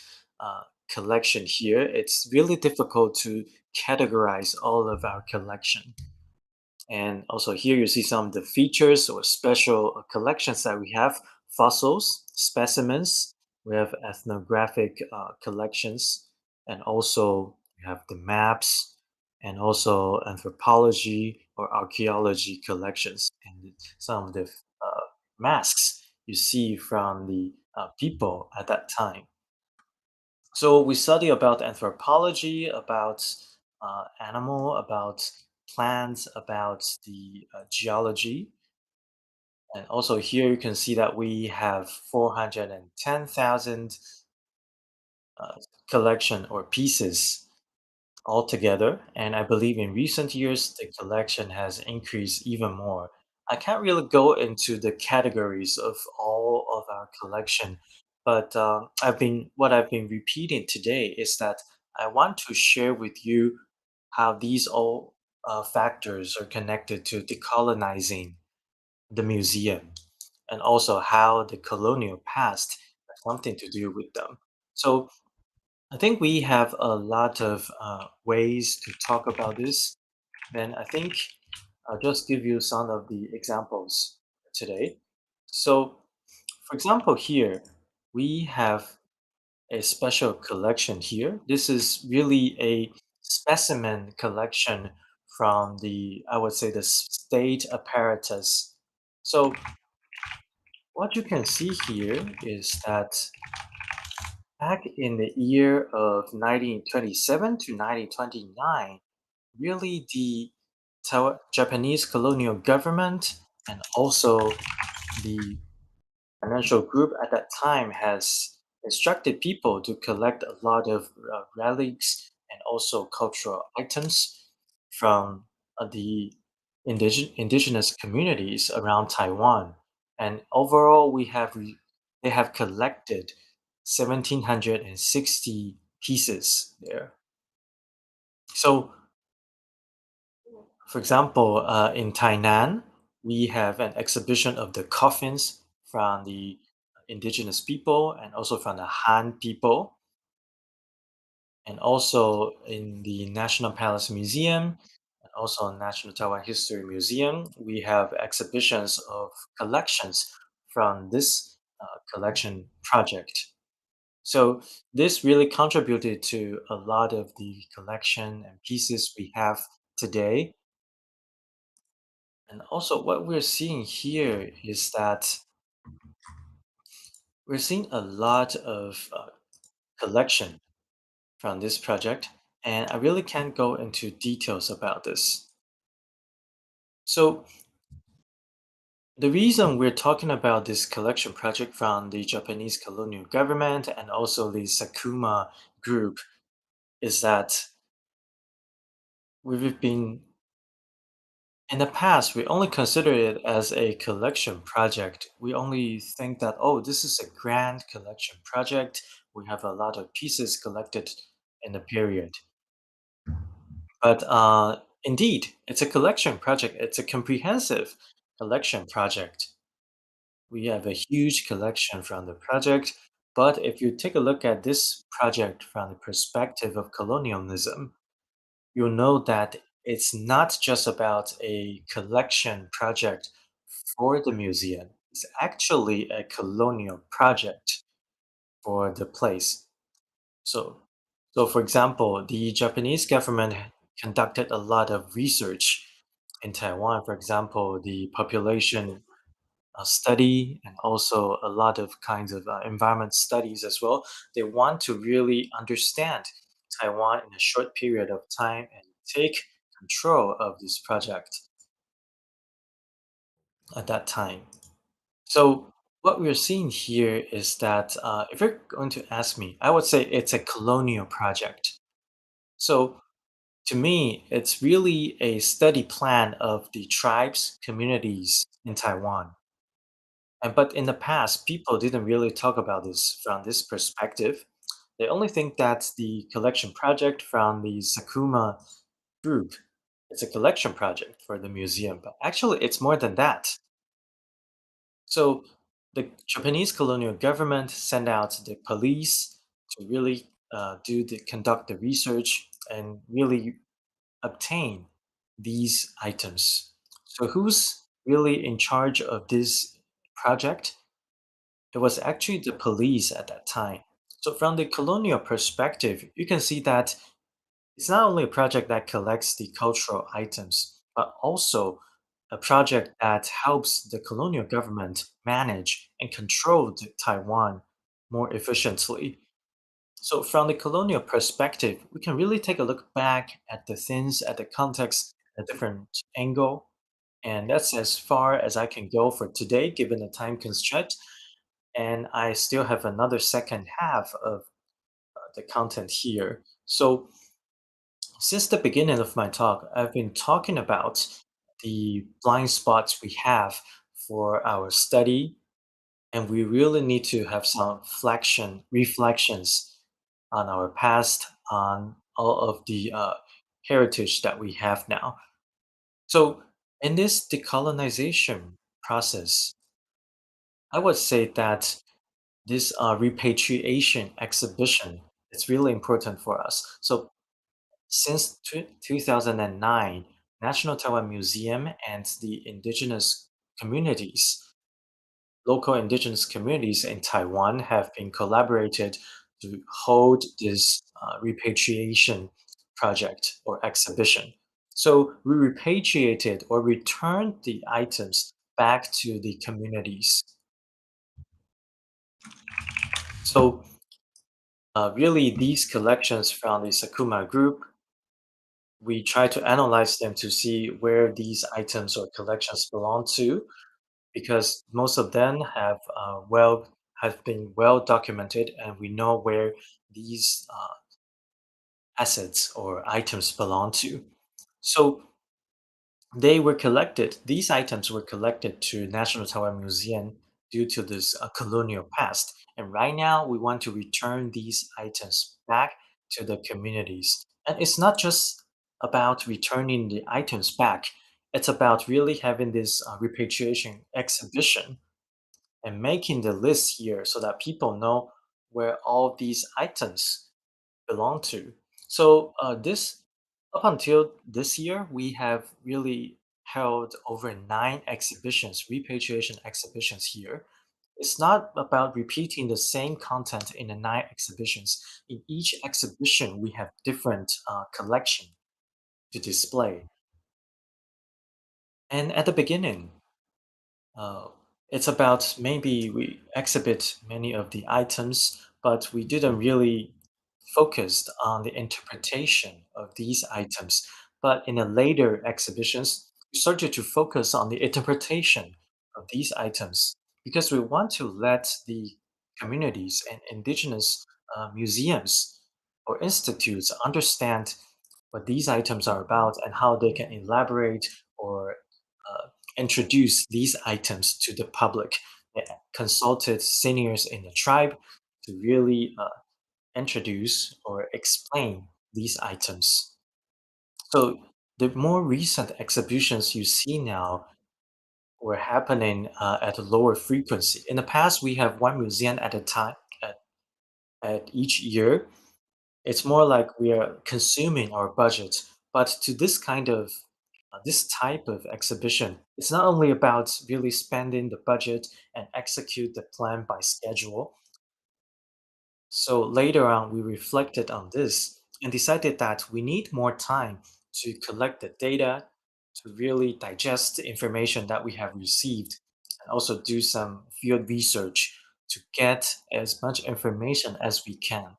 collection here, it's really difficult to categorize all of our collection. And also here you see some of the features or special collections that we have: fossils, specimens, we have ethnographic collections, and also we have the maps, and also anthropology or archaeology collections, and some of the masks you see from the people at that time. So we study about anthropology, about animal, about plants, about the geology. And also here you can see that we have 410,000 collection or pieces altogether. And I believe in recent years, the collection has increased even more. I can't really go into the categories of all of our collection, but what I've been repeating today is that I want to share with you how these all factors are connected to decolonizing the museum, and also how the colonial past has something to do with them. So I think we have a lot of ways to talk about this. Then I think I'll just give you some of the examples today. So, for example, here we have a special collection here. This is really a specimen collection from the, I would say, the state apparatus. So, what you can see here is that back in the year of 1927 to 1929, really the Japanese colonial government and also the financial group at that time has instructed people to collect a lot of relics and also cultural items from the indigenous communities around Taiwan. And overall, they have collected 1,760 pieces there. So, for example, in Tainan, we have an exhibition of the coffins from the indigenous people and also from the Han people. And also in the National Palace Museum and also National Taiwan History Museum, we have exhibitions of collections from this collection project. So this really contributed to a lot of the collection and pieces we have today. And also what we're seeing here is that we're seeing a lot of collection from this project, and I really can't go into details about this. So the reason we're talking about this collection project from the Japanese colonial government and also the Sakuma group is that we've been in the past, we only consider it as a collection project. We only think that, oh, this is a grand collection project. We have a lot of pieces collected in the period. But indeed, it's a collection project. It's a comprehensive collection project. We have a huge collection from the project. But if you take a look at this project from the perspective of colonialism, you'll know that it's not just about a collection project for the museum. It's actually a colonial project for the place. So for example, the Japanese government conducted a lot of research in Taiwan. For example, the population study and also a lot of kinds of environment studies as well. They want to really understand Taiwan in a short period of time and take control of this project at that time. So what we're seeing here is that if you're going to ask me, I would say it's a colonial project. So to me, it's really a study plan of the tribes, communities in Taiwan. But in the past, people didn't really talk about this from this perspective. They only think that the collection project from the Sakuma group is a collection project for the museum, but actually it's more than that. So the Japanese colonial government sent out the police to really conduct the research and really obtain these items. So who's really in charge of this project? It was actually the police at that time. So from the colonial perspective, you can see that it's not only a project that collects the cultural items, but also a project that helps the colonial government manage and control Taiwan more efficiently. So from the colonial perspective, we can really take a look back at the things, at the context, a different angle. And that's as far as I can go for today, given the time constraint. And I still have another second half of the content here. So since the beginning of my talk, I've been talking about the blind spots we have for our study, and we really need to have some reflections on our past, on all of the heritage that we have now. So, in this decolonization process, I would say that this repatriation exhibition is really important for us. So, since 2009, National Taiwan Museum and the local indigenous communities in Taiwan have been collaborated to hold this repatriation project or exhibition. So we repatriated or returned the items back to the communities. So really these collections from the Sakuma group, we try to analyze them to see where these items or collections belong to, because most of them have been well documented, and we know where these assets or items belong to. So these items were collected to National Taiwan Museum due to this colonial past. And right now, we want to return these items back to the communities. And it's not just about returning the items back, it's about really having this repatriation exhibition and making the list here so that people know where all these items belong to. So up until this year, we have really held over 9 repatriation exhibitions here. It's not about repeating the same content in the 9 exhibitions. In each exhibition, we have different collection to display. And at the beginning, uh, it's about maybe we exhibit many of the items, but we didn't really focus on the interpretation of these items. But in the later exhibitions, we started to focus on the interpretation of these items because we want to let the communities and indigenous museums or institutes understand what these items are about and how they can elaborate or uh, introduce these items to the public. They consulted seniors in the tribe to really introduce or explain these items. So the more recent exhibitions you see now were happening at a lower frequency. In the past, we have one museum at a time at each year. It's more like we are consuming our budget. But to this type of exhibition, it's not only about really spending the budget and execute the plan by schedule. So later on, we reflected on this and decided that we need more time to collect the data, to really digest the information that we have received, and also do some field research to get as much information as we can.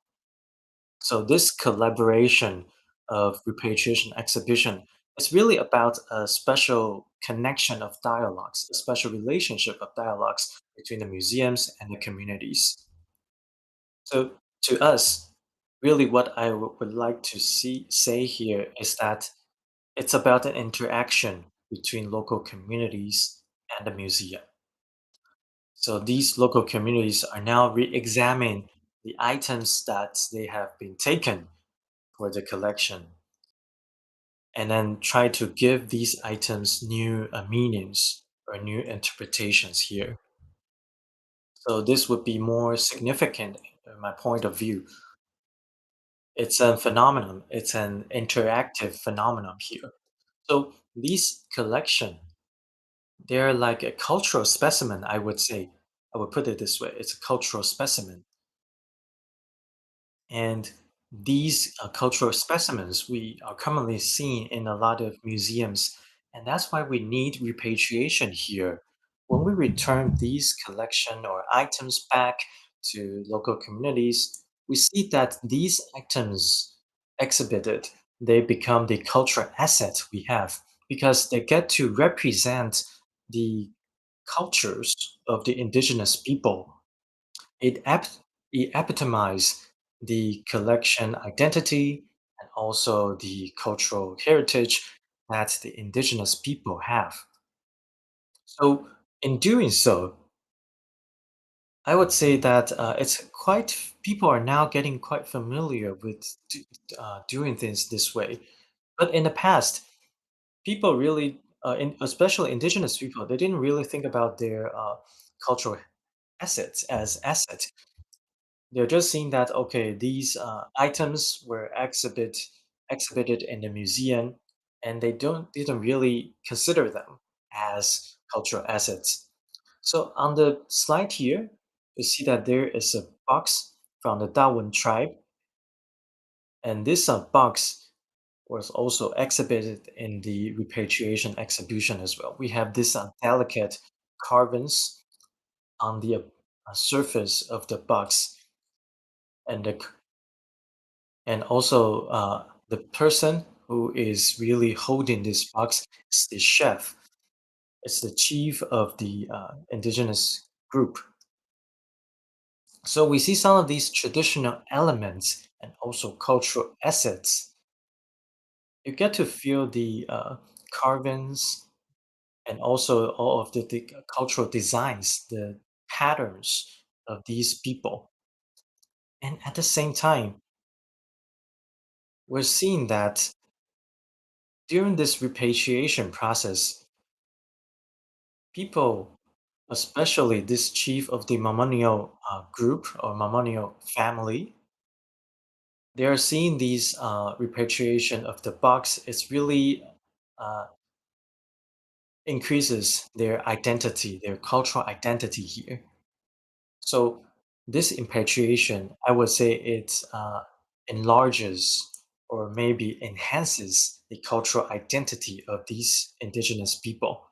So this collaboration of repatriation exhibition is really about a special connection of dialogues, a special relationship of dialogues between the museums and the communities. So to us, really what I would like to say here is that it's about an interaction between local communities and the museum. So these local communities are now re-examining the items that they have been taken for the collection and then try to give these items new meanings or new interpretations here. So this would be more significant in my point of view. It's a phenomenon. It's an interactive phenomenon here. So these collection, they're like a cultural specimen, I would say. I would put it this way. It's a cultural specimen. And these cultural specimens we are commonly seen in a lot of museums, and that's why we need repatriation here. When we return these collection or items back to local communities, we see that these items exhibited, they become the cultural asset we have because they get to represent the cultures of the indigenous people. It, it epitomizes the collection identity and also the cultural heritage that the indigenous people have. So, in doing so, I would say that it's quite people are now getting quite familiar with doing things this way. But in the past, people really, especially indigenous people, they didn't really think about their cultural assets as assets. They're just seeing that, okay, these items were exhibited in the museum, and they didn't really consider them as cultural assets. So on the slide here, you see that there is a box from the Darwin tribe, and this box was also exhibited in the repatriation exhibition as well. We have this delicate carvings on the surface of the box, and also the person who is really holding this box is the chef. It's the chief of the indigenous group. So we see some of these traditional elements and also cultural assets. You get to feel the carvings and also all of the cultural designs, the patterns of these people. And at the same time, we're seeing that during this repatriation process, people, especially this chief of the Mamonio group or Mamonio family, they are seeing these repatriation of the box. It's really uh, increases their identity, their cultural identity here. So this repatriation, I would say it enlarges or maybe enhances the cultural identity of these indigenous people.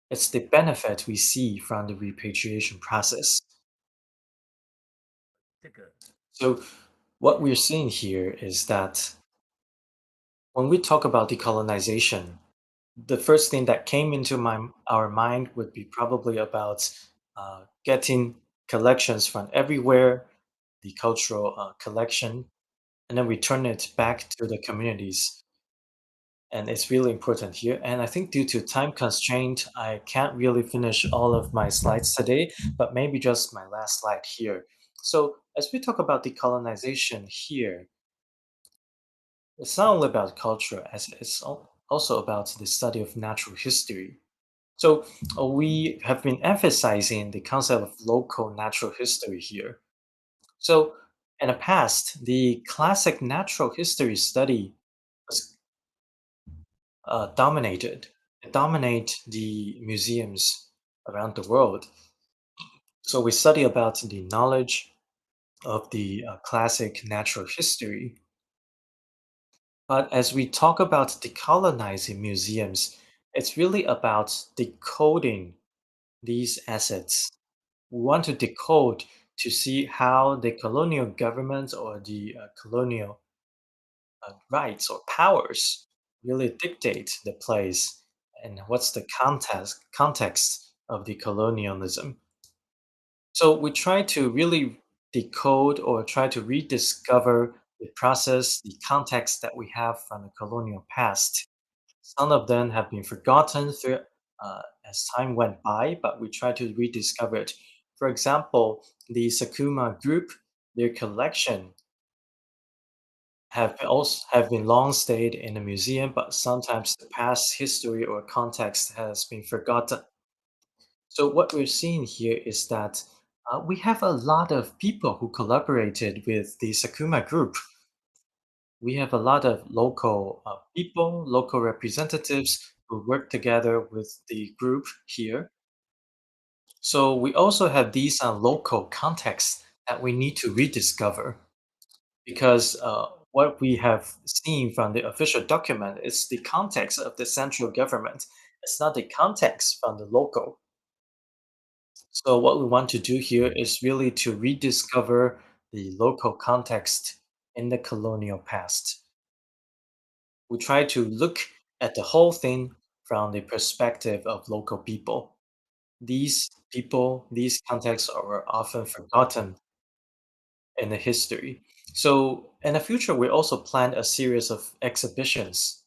It's the benefit we see from the repatriation process. 这个 So, what we're seeing here is that when we talk about decolonization, the first thing that came into our mind would be probably about getting collections from everywhere, the cultural collection, and then return it back to the communities. And it's really important here. And I think due to time constraint, I can't really finish all of my slides today, but maybe just my last slide here. So as we talk about decolonization here, it's not only about culture, as it's also about the study of natural history. So we have been emphasizing the concept of local natural history here. So in the past, the classic natural history study was dominate the museums around the world. So we study about the knowledge of the classic natural history. But as we talk about decolonizing museums, it's really about decoding these assets. We want to decode to see how the colonial government or the colonial rights or powers really dictate the place and what's the context of the colonialism. So we try to really decode or try to rediscover the process, the context that we have from the colonial past. Some of them have been forgotten through, as time went by, but we try to rediscover it. For example, the Sakuma group, their collection have been long stayed in a museum, but sometimes the past history or context has been forgotten. So what we're seeing here is that we have a lot of people who collaborated with the Sakuma group. we have a lot of local people, local representatives who work together with the group here. So we also have these local contexts that we need to rediscover, because what we have seen from the official document is the context of the central government. It's not the context from the local. So what we want to do here is really to rediscover the local context in the colonial past. We try to look at the whole thing from the perspective of local people. These people, these contexts are often forgotten in the history. So in the future, we also plan a series of exhibitions.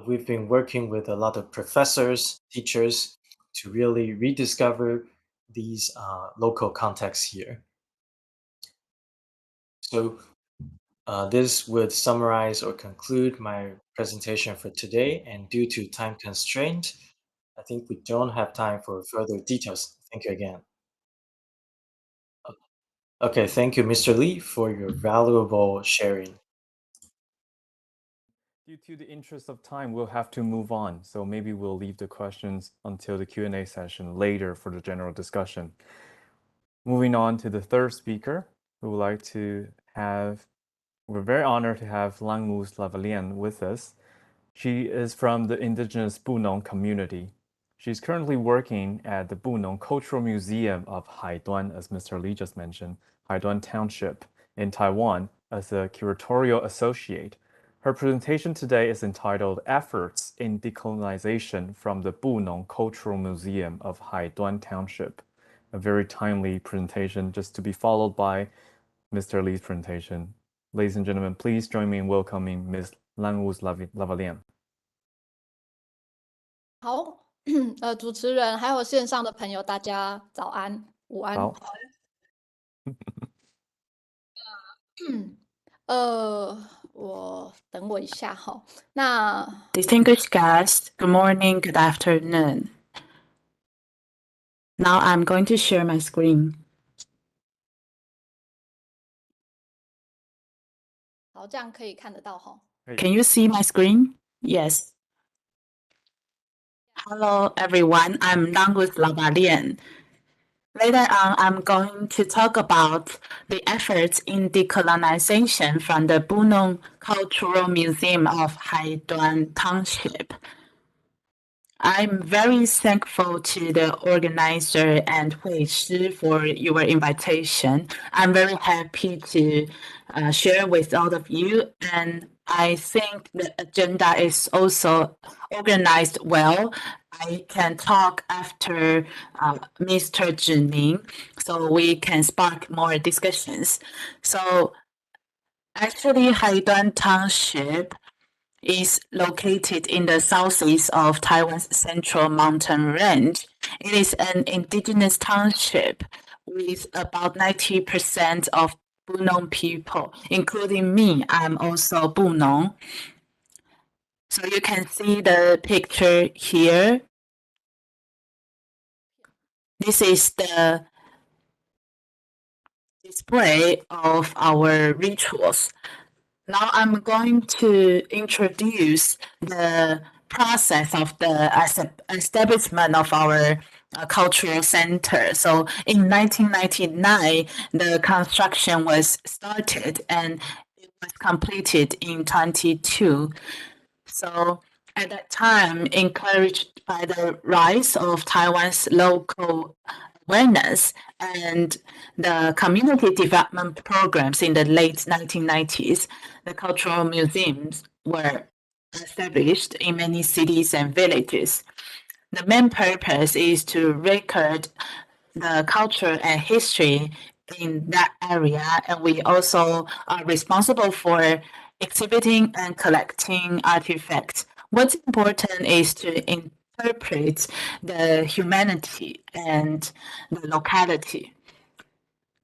We've been working with a lot of professors, teachers to really rediscover these local contexts here. So this would summarize or conclude my presentation for today, and due to time constraint, I think we don't have time for further details. Thank you again. Okay, thank you, Mr. Lee, for your valuable sharing. Due to the interest of time, we'll have to move on. So maybe we'll leave the questions until the Q&A session later for the general discussion. Moving on to the third speaker, we would like to have, we're very honored to have Langmus Lavalian with us. She is from the indigenous Bunong community. She's currently working at the Bunong Cultural Museum of Haiduan, as Mr. Lee just mentioned, Haiduan Township in Taiwan, as a curatorial associate. Her presentation today is entitled Efforts in Decolonization from the Bunong Cultural Museum of Haiduan Township. A very timely presentation, just to be followed by Mr. Lee's presentation. Ladies and gentlemen, please join me in welcoming Ms. Langmus Lavalian. 好，主持人还有线上的朋友，大家早安、午安。好。等我一下哈。那 Distinguished guests, good morning, good afternoon. Now I'm going to share my screen. 好，这样可以看得到哈。Can you see my screen? Yes. Hello, everyone. I'm Langmus Lavalian. Later on, I'm going to talk about the efforts in decolonization from the Bunong Cultural Museum of Haiduan Township. I'm very thankful to the organizer and Hui Shi for your invitation. I'm very happy to share with all of you, and I think the agenda is also organized well. I can talk after Mr. Zhining, so we can spark more discussions. So actually, Haiduan Township is located in the southeast of Taiwan's Central Mountain Range. It is an indigenous township with about 90% of Bunong people, including me. I'm also Bunong. So you can see the picture here. This is the display of our rituals. Now I'm going to introduce the process of the establishment of our cultural center. So in 1999, the construction was started and it was completed in 2022. So at that time, encouraged by the rise of Taiwan's local awareness and the community development programs in the late 1990s, the cultural museums were established in many cities and villages. The main purpose is to record the culture and history in that area, and we also are responsible for exhibiting and collecting artifacts. What's important is to interpret the humanity and the locality.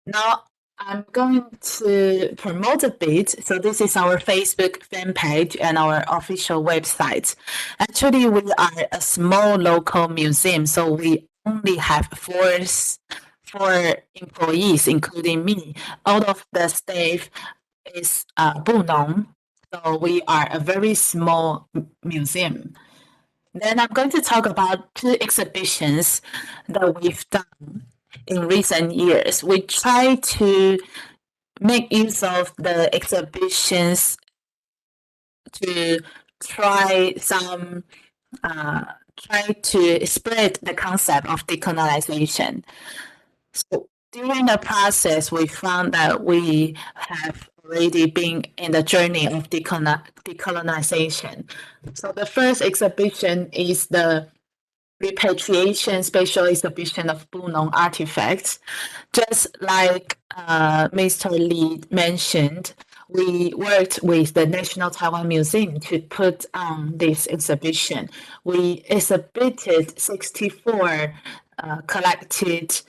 Now, I'm going to promote a bit. So this is our Facebook fan page and our official website. Actually, we are a small local museum, so we only have four employees, including me. All of the staff is Bunong. So we are a very small museum. Then I'm going to talk about 2 exhibitions that we've done in recent years. We try to make use of the exhibitions to try to spread the concept of decolonization. So during the process, we found that we have already been in the journey of decolonization. So the first exhibition is the repatriation special exhibition of Bunong artifacts. Just like Mr. Lee mentioned, we worked with the National Taiwan Museum to put on this exhibition. We exhibited 64 collected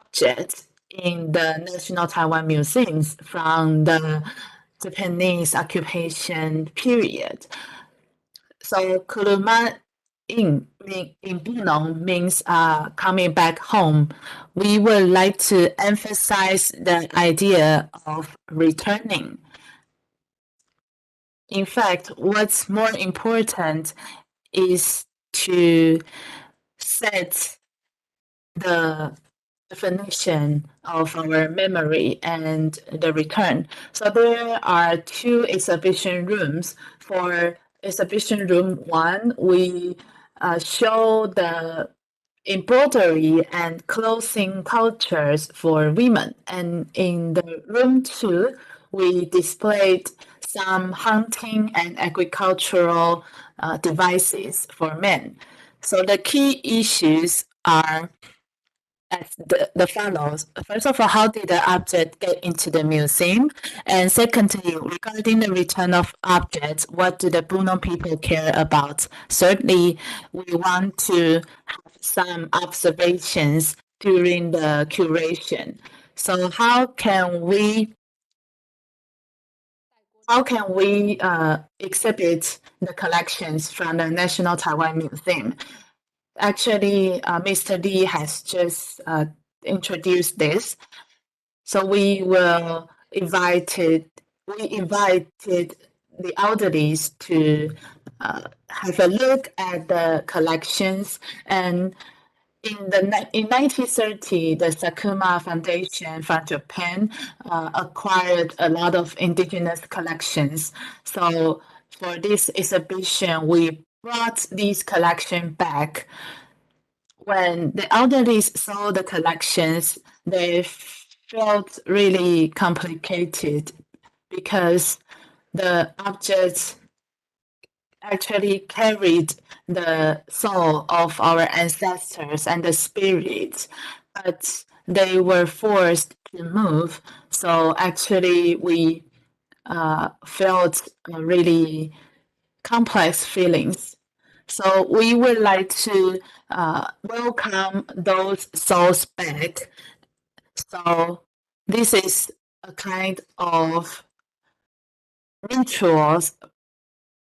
objects in the National Taiwan Museums from the Japanese occupation period. So Kuruma in Bunong means coming back home. We would like to emphasize the idea of returning. In fact, what's more important is to set the definition of our memory and the return. So there are 2 exhibition rooms. For exhibition room 1, we show the embroidery and clothing cultures for women. And in the room 2, we displayed some hunting and agricultural devices for men. So the key issues are as the follows. First of all, how did the object get into the museum? And secondly, regarding the return of objects, what do the Bunong people care about? Certainly, we want to have some observations during the curation. So how can we exhibit the collections from the National Taiwan Museum? Actually, Mr. Lee has just introduced this. So we invited the elderlies to have a look at the collections. And in 1930, the Sakuma Foundation from Japan acquired a lot of indigenous collections. So for this exhibition, we brought these collections back. When the elderly saw the collections, they felt really complicated because the objects actually carried the soul of our ancestors and the spirits, but they were forced to move. So actually, we felt really complex feelings. So we would like to welcome those souls back. So this is a kind of rituals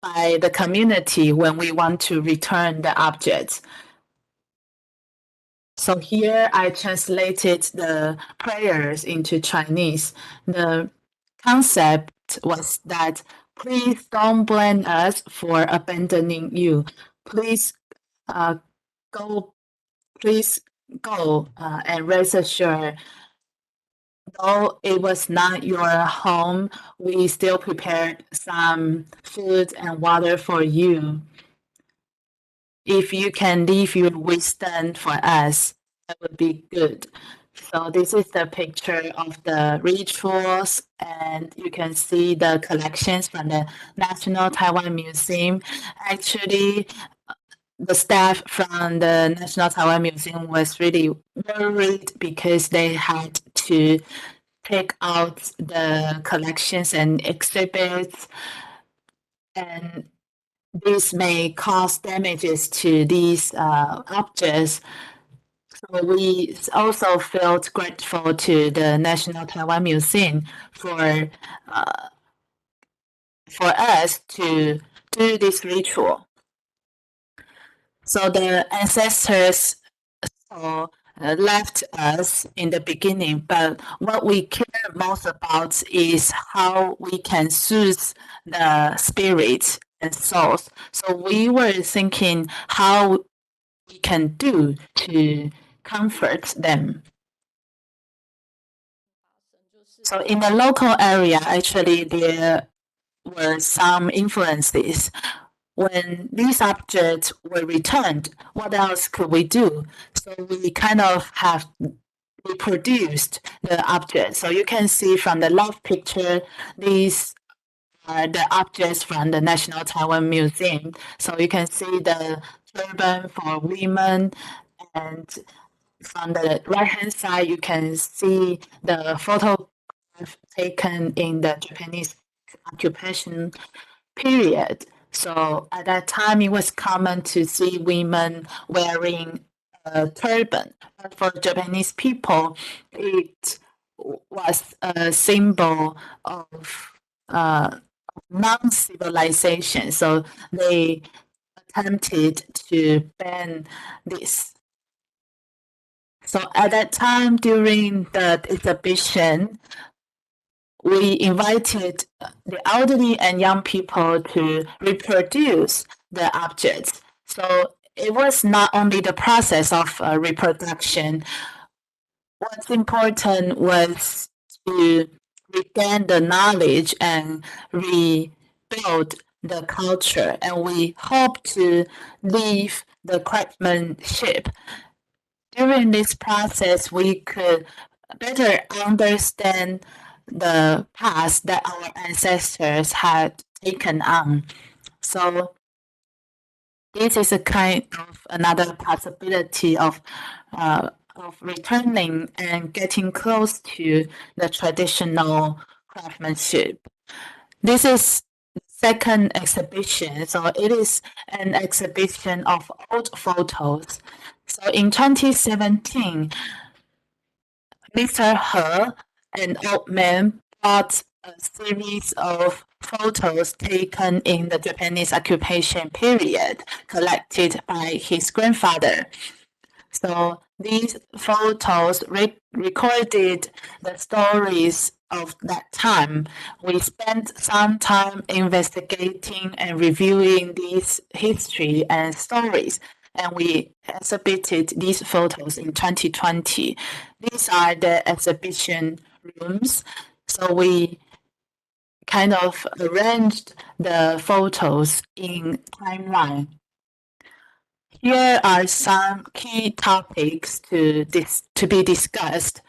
by the community when we want to return the objects. So here I translated the prayers into Chinese. The concept was that please don't blame us for abandoning you. Please go and rest assured, though it was not your home, we still prepared some food and water for you. If you can leave your wisdom for us, that would be good. So this is the picture of the rituals, and you can see the collections from the National Taiwan Museum. Actually, the staff from the National Taiwan Museum was really worried because they had to take out the collections and exhibits, and this may cause damages to these objects. So we also felt grateful to the National Taiwan Museum for us to do this ritual. So the ancestors saw left us in the beginning, but what we care most about is how we can soothe the spirits and souls. So we were thinking how we can do to comfort them. So in the local area, actually, there were some influences. When these objects were returned, what else could we do? So we kind of have reproduced the objects. So you can see from the left picture, these are the objects from the National Taiwan Museum. So you can see the turban for women, and from the right-hand side, you can see the photograph taken in the Japanese occupation period. So at that time, it was common to see women wearing a turban. But for Japanese people, it was a symbol of non-civilization. So they attempted to ban this. So at that time, during the exhibition, we invited the elderly and young people to reproduce the objects. So it was not only the process of reproduction. What's important was to regain the knowledge and rebuild the culture. And we hope to leave the craftsmanship. During this process, we could better understand the path that our ancestors had taken on. So this is a kind of another possibility of returning and getting close to the traditional craftsmanship. This is the second exhibition. So it is an exhibition of old photos. So in 2017, Mr. He, an old man, brought a series of photos taken in the Japanese occupation period, collected by his grandfather. So these photos recorded the stories of that time. We spent some time investigating and reviewing these history and stories, and we exhibited these photos in 2020. These are the exhibition rooms. So we kind of arranged the photos in timeline. Here are some key topics to be discussed.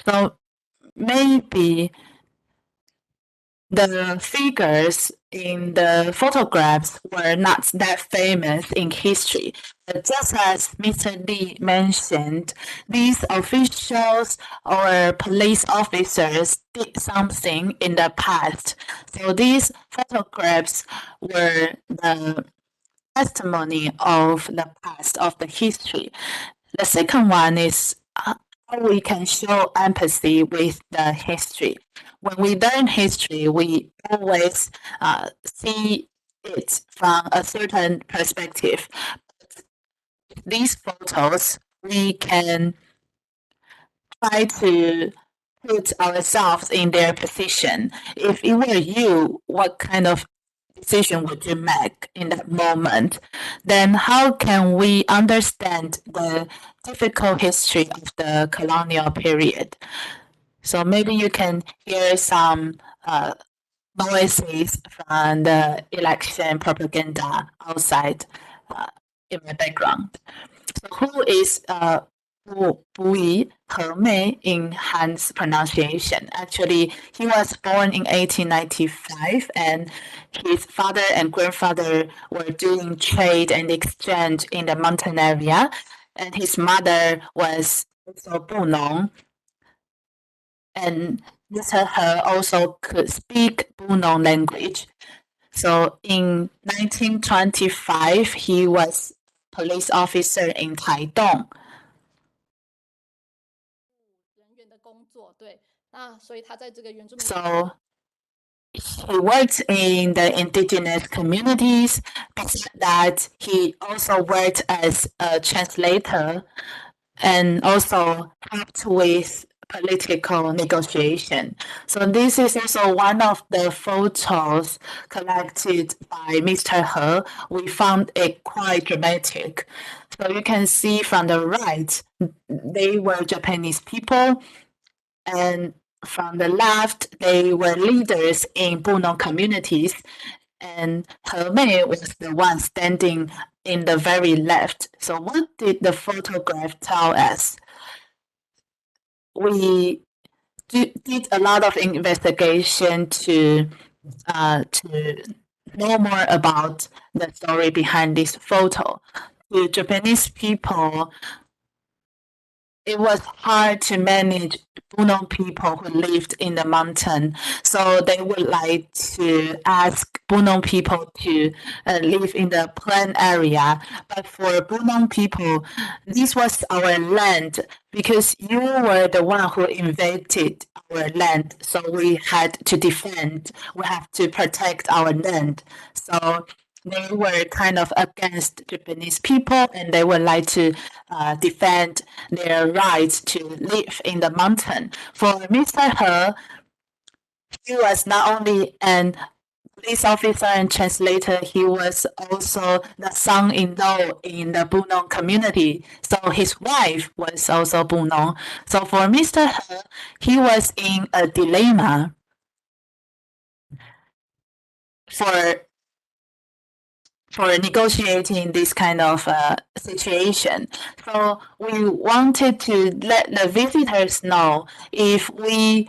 So maybe the figures in the photographs were not that famous in history. But just as Mr. Lee mentioned, these officials or police officers did something in the past. So these photographs were the testimony of the past, of the history. The second one is how we can show empathy with the history. When we learn history, we always see it from a certain perspective. These photos, we can try to put ourselves in their position. If it were you, what kind of decision would you make in that moment? Then how can we understand the difficult history of the colonial period? So maybe you can hear some noises from the election propaganda outside in my background. So who is Bui He in Han's pronunciation? Actually, he was born in 1895, and his father and grandfather were doing trade and exchange in the mountain area, and his mother was also Bunong. And Mr. He also could speak Bunong language. So in 1925, he was police officer in Taitung. So he worked in the indigenous communities. Besides that, he also worked as a translator and also helped with political negotiation. So this is also one of the photos collected by Mr. He. We found it quite dramatic. So you can see from the right, they were Japanese people, and from the left, they were leaders in Bunong communities, and He Mei was the one standing in the very left. So what did the photograph tell us? We did a lot of investigation to know more about the story behind this photo. To Japanese people, it was hard to manage Bunong people who lived in the mountain. So they would like to ask Bunong people to live in the plain area. But for Bunong people, this was our land because you were the one who invaded our land. So we had to defend, we have to protect our land. So they were kind of against Japanese people, and they would like to defend their rights to live in the mountain. For Mr. He was not only an police officer and translator, he was also the son-in-law in the Bunong community. So his wife was also Bunong. So for Mr. He was in a dilemma for negotiating this kind of situation. So we wanted to let the visitors know if we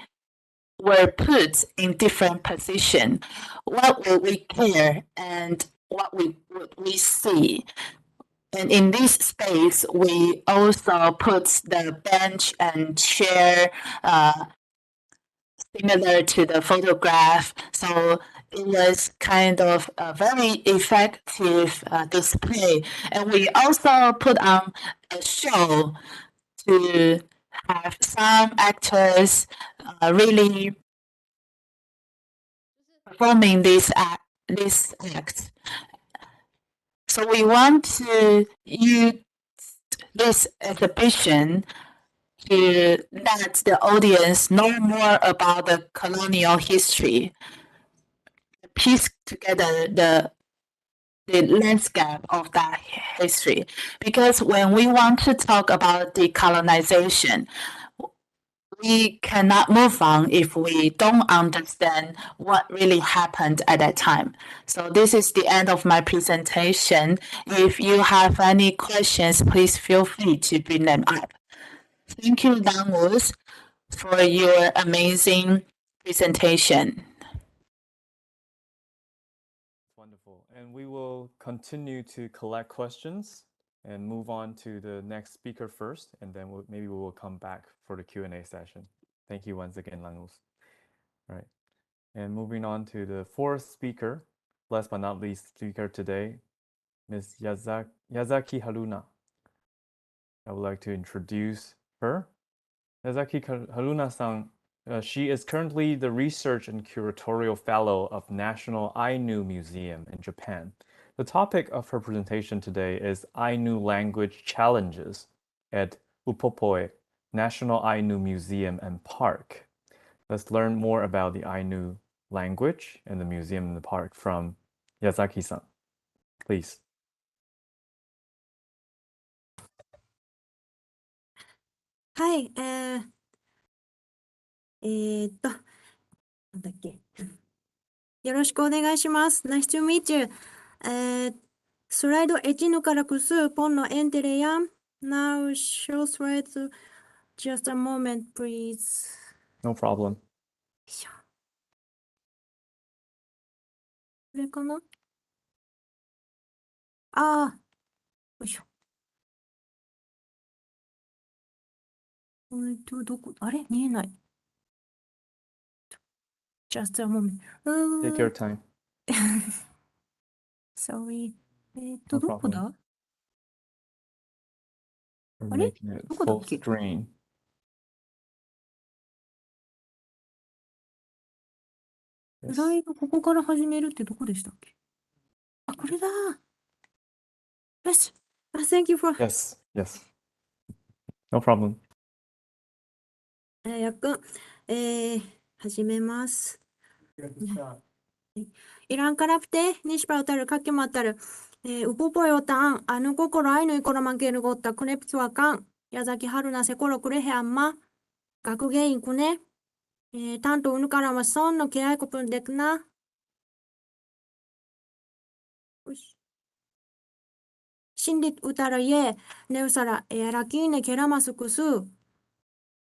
were put in different position, what would we care and what would we see? And in this space, we also put the bench and chair similar to the photograph. So it was kind of a very effective display. And we also put on a show to have some actors really performing this act. So we want to use this exhibition to let the audience know more about the colonial history, piece together the landscape of that history. Because when we want to talk about decolonization, we cannot move on if we don't understand what really happened at that time. So this is the end of my presentation. If you have any questions, please feel free to bring them up. Thank you, Dangus, for your amazing presentation. Wonderful. And we will continue to collect questions and move on to the next speaker first, and then maybe we will come back for the Q&A session. Thank you once again, Langus. All right. And moving on to the fourth speaker, last but not least speaker today, Ms. Yazaki Haruna. I would like to introduce her. Yazaki Haruna-san, she is currently the Research and Curatorial Fellow of National Ainu Museum in Japan. The topic of her presentation today is Ainu language challenges at Upopoe National Ainu Museum and Park. Let's learn more about the Ainu language and the museum and the park from Yazaki-san. Please. はい、なんだっけ。よろしくお願いします。Nice to meet you. 슬라이드 에지누 카라쿠스 본노 엔테레얌. Now show slides. Just a moment, please. No problem. これかなああ、よいしょ。どこあれ見えない。Just a moment. Take your time. Sorry. No どこだ We're あれ making it どこだっ full け screen. スライド、ここから始めるってどこでしたっけ？あ、これだ。よし。Thank you for. Yes, yes. No problem. やっくん、始めます。Ilang karapte, nispautar kakematar, upupoyotan, anu kokoro ainu ikoromankeru gotta kunepsuakan, Yazaki haruna sekoro kurehe amma, gakugein kune, tanto unukara wa son no keai kopun dekna. Shindit utara ye, neusara, rakine keramasukusu,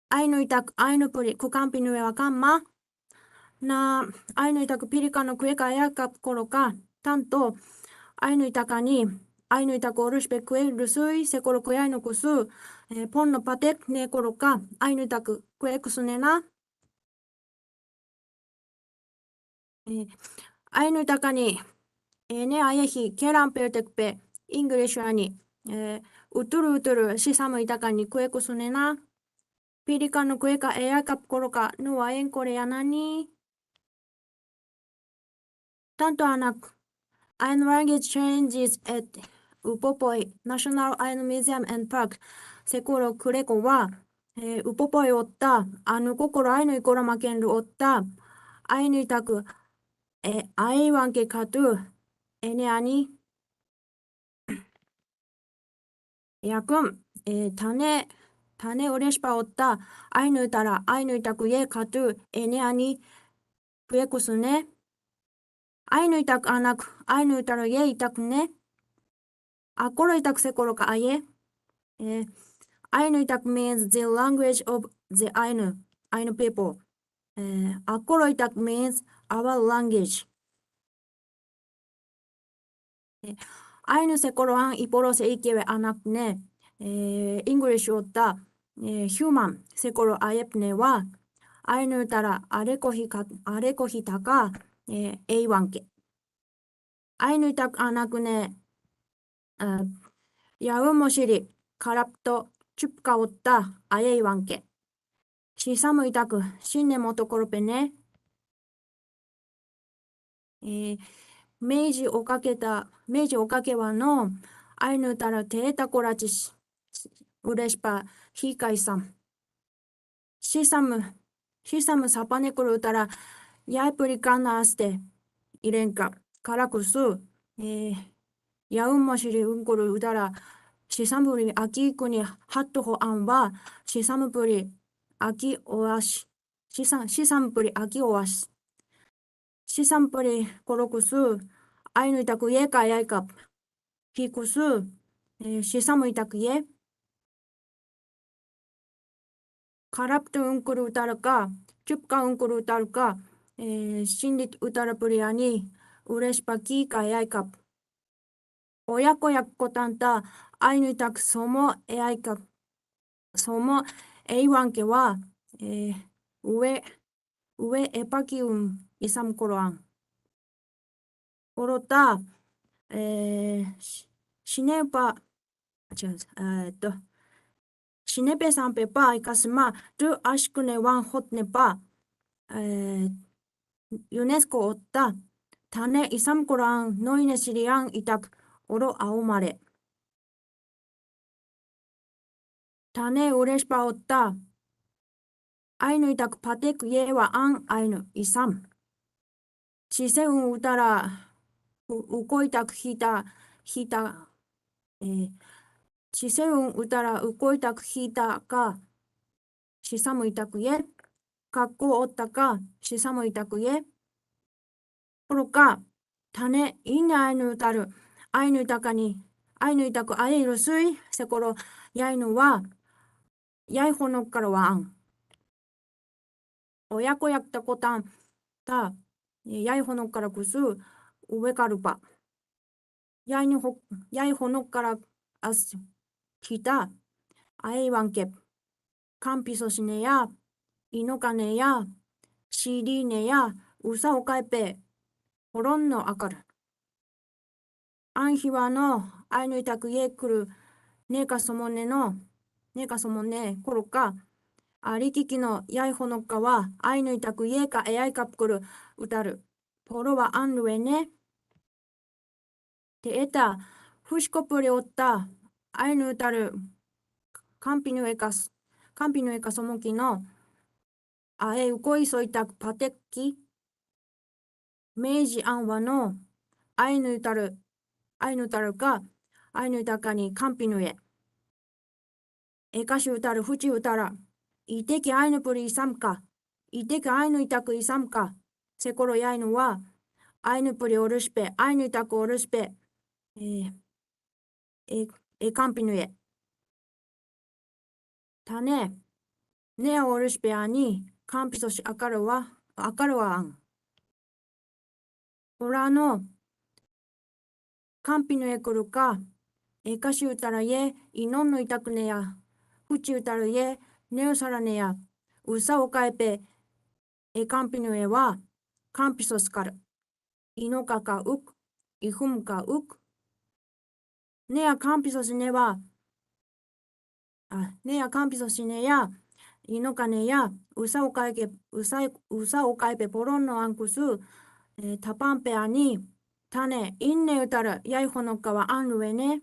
ainu itak ainu puri kukampinue wakamma, na ainu itak pirika no kueka yakap koroka, tanto ainu itaka ni ainu itaka orushpe kue rusui sekoro kue no kusu pon no patek ne koroka ainu itaku kue kusunena ainu itaka ni ne ayehi keran pertekpe English ani uturu uturu shisamu itaka ni kue kusunena pirika no kue ka yakap koroka no wa en koreana ni tanto anak Ainu language changes at Upopoi National Ainu Museum and Park. Sekoro kureko wa Upopoi otta anu kokoro ainu ikoromakenru otta ainu itaku aiwanke katu ene ani yakun tane orespa otta ainu utara ainu itaku ye katu ene ani kuekusu ne ainu itaku anak ainu utara ye itaku ne Akoro itak sekoro ka aye. Ainu itak means the language of the Ainu people. Akoro itak means our language. Ainu sekoro an iporo se ikewe anak ne. English otta human sekoro ayepne wa. Ainu tara arekohi taka eiwanke. Ainu itak anak ne. Yaumosiri karapto chupka otta ayeiwanke. Shisamu itaku shinne motokorope ne. Meiji okakewa no ainu tara teeta korachi urespa hikai-san. Shisamu sapanekoro utara yaipurikana aste irenka karakusu. Yaumosiri unkoro utara Shisamupuri aki kuni hatto an wa shisamupuri aki oashi. Shisamupuri aki oashi. Shisamupuri korokusu ainu itaku ye ka yaikap. Hikusu shisamu itaku ye. Karapto unkuru utaruka, chupka unkuru utaruka, shindit utarapuri ani urespa ki ka yaikap. Oyakoyak kotanta ainu itaku somo eaikap. Somo eiwanke wa ue epakiun isam koroan. Korota Shinepe sampe pa ikasma tu ashkune wan hotne pa UNESCO otta tane isam koroan noine sirian itak oro aomare. Tane urespa otta ainu itak patek ye wa an ainu isam. Chiseun utara uko itak hita Chiseun utara uko itak hita ka shisamu itaku ye. Kakko otta ka shisamu itaku ye. Koroka tane ine ainu utaru ainu itaku airu sui sekoro yainu wa yai honokara wa an. Oyakoyak takotan ta yai honokara kusu uwekarupa. Yai honokara as hita aiwanke. Kampiso shine ya, inokane ya, shirine ya, usa okaipe, horon no akaru. Anhiwa no ainu itaku ye kuru neka somone koroka 아리키키노 야이호노카와 아이누이타쿠 예가 에아이카프쿠르 우타르 포로와 안루에네 데에타 후시코프리 오타 아이누타르 캄피누에카 소모키노 아에 우코이소이타쿠 파테키 메이지 안와노 아이누타르 가 아이누타카に 캄피누에 에카시 우타르 후치 우타라 이테키 아이누プリ 이삼카 이테키 아이누 이타쿠 이삼카 세코로 야이누와 아이누プリ 오르시페 아이누 이타쿠 오르시페 캄피누에 타네 네아 오르시페 아니 캄피소시 아카르와 안 오라노 캄피누에 쿠르카 에카시 우타라 예 이논노 이타쿠네야 후치 우타라 예 네오사라네야 우사 오카에페 캄피누에 와 캄피소스카르 이노카카 욱 이훔카 욱 네아 캄피소시네와 네아 캄피소시네야 이노카네야 우사 오카에페 보론노 안쿠스 타판페 아니 타네 인네 우타라 야이호노카와 안루에네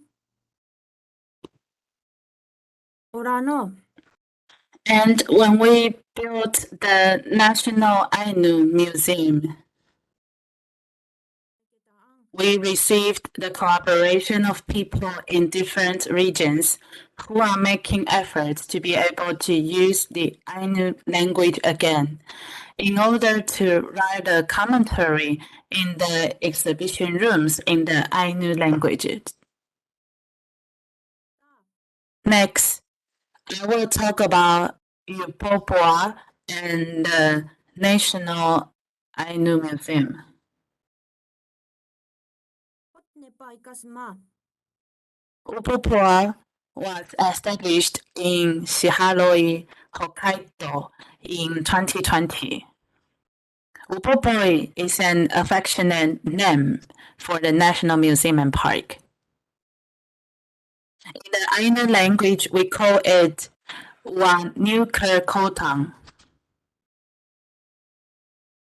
오라노. And when we built the National Ainu Museum, we received the collaboration of people in different regions who are making efforts to be able to use the Ainu language again in order to write a commentary in the exhibition rooms in the Ainu languages. Next, I will talk about Upopua and the National Ainu Museum. Upopua was established in Shiharoi, Hokkaido in 2020. Upopoi is an affectionate name for the National Museum and Park. In the Ainu language, we call it Wanuker-Kotang.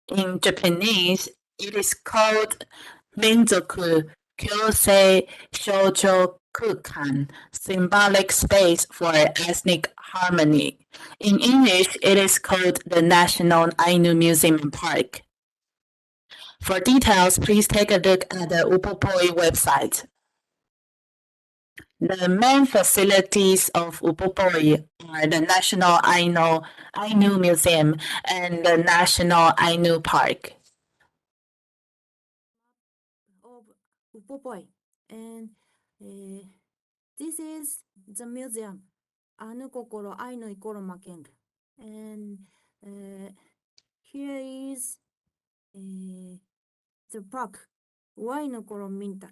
In Japanese, it is called Minzoku Kyosei Shoujo Kukan, symbolic space for ethnic harmony. In English, it is called the National Ainu Museum and Park. For details, please take a look at the Upopoi website. The main facilities of Upopoi are the National Ainu Museum and the National Ainu Park. Upopoi, and this is the museum, Anu Kokoro Ainu Ikoro Makeng, and here is the park, Wainu Koro Mintar.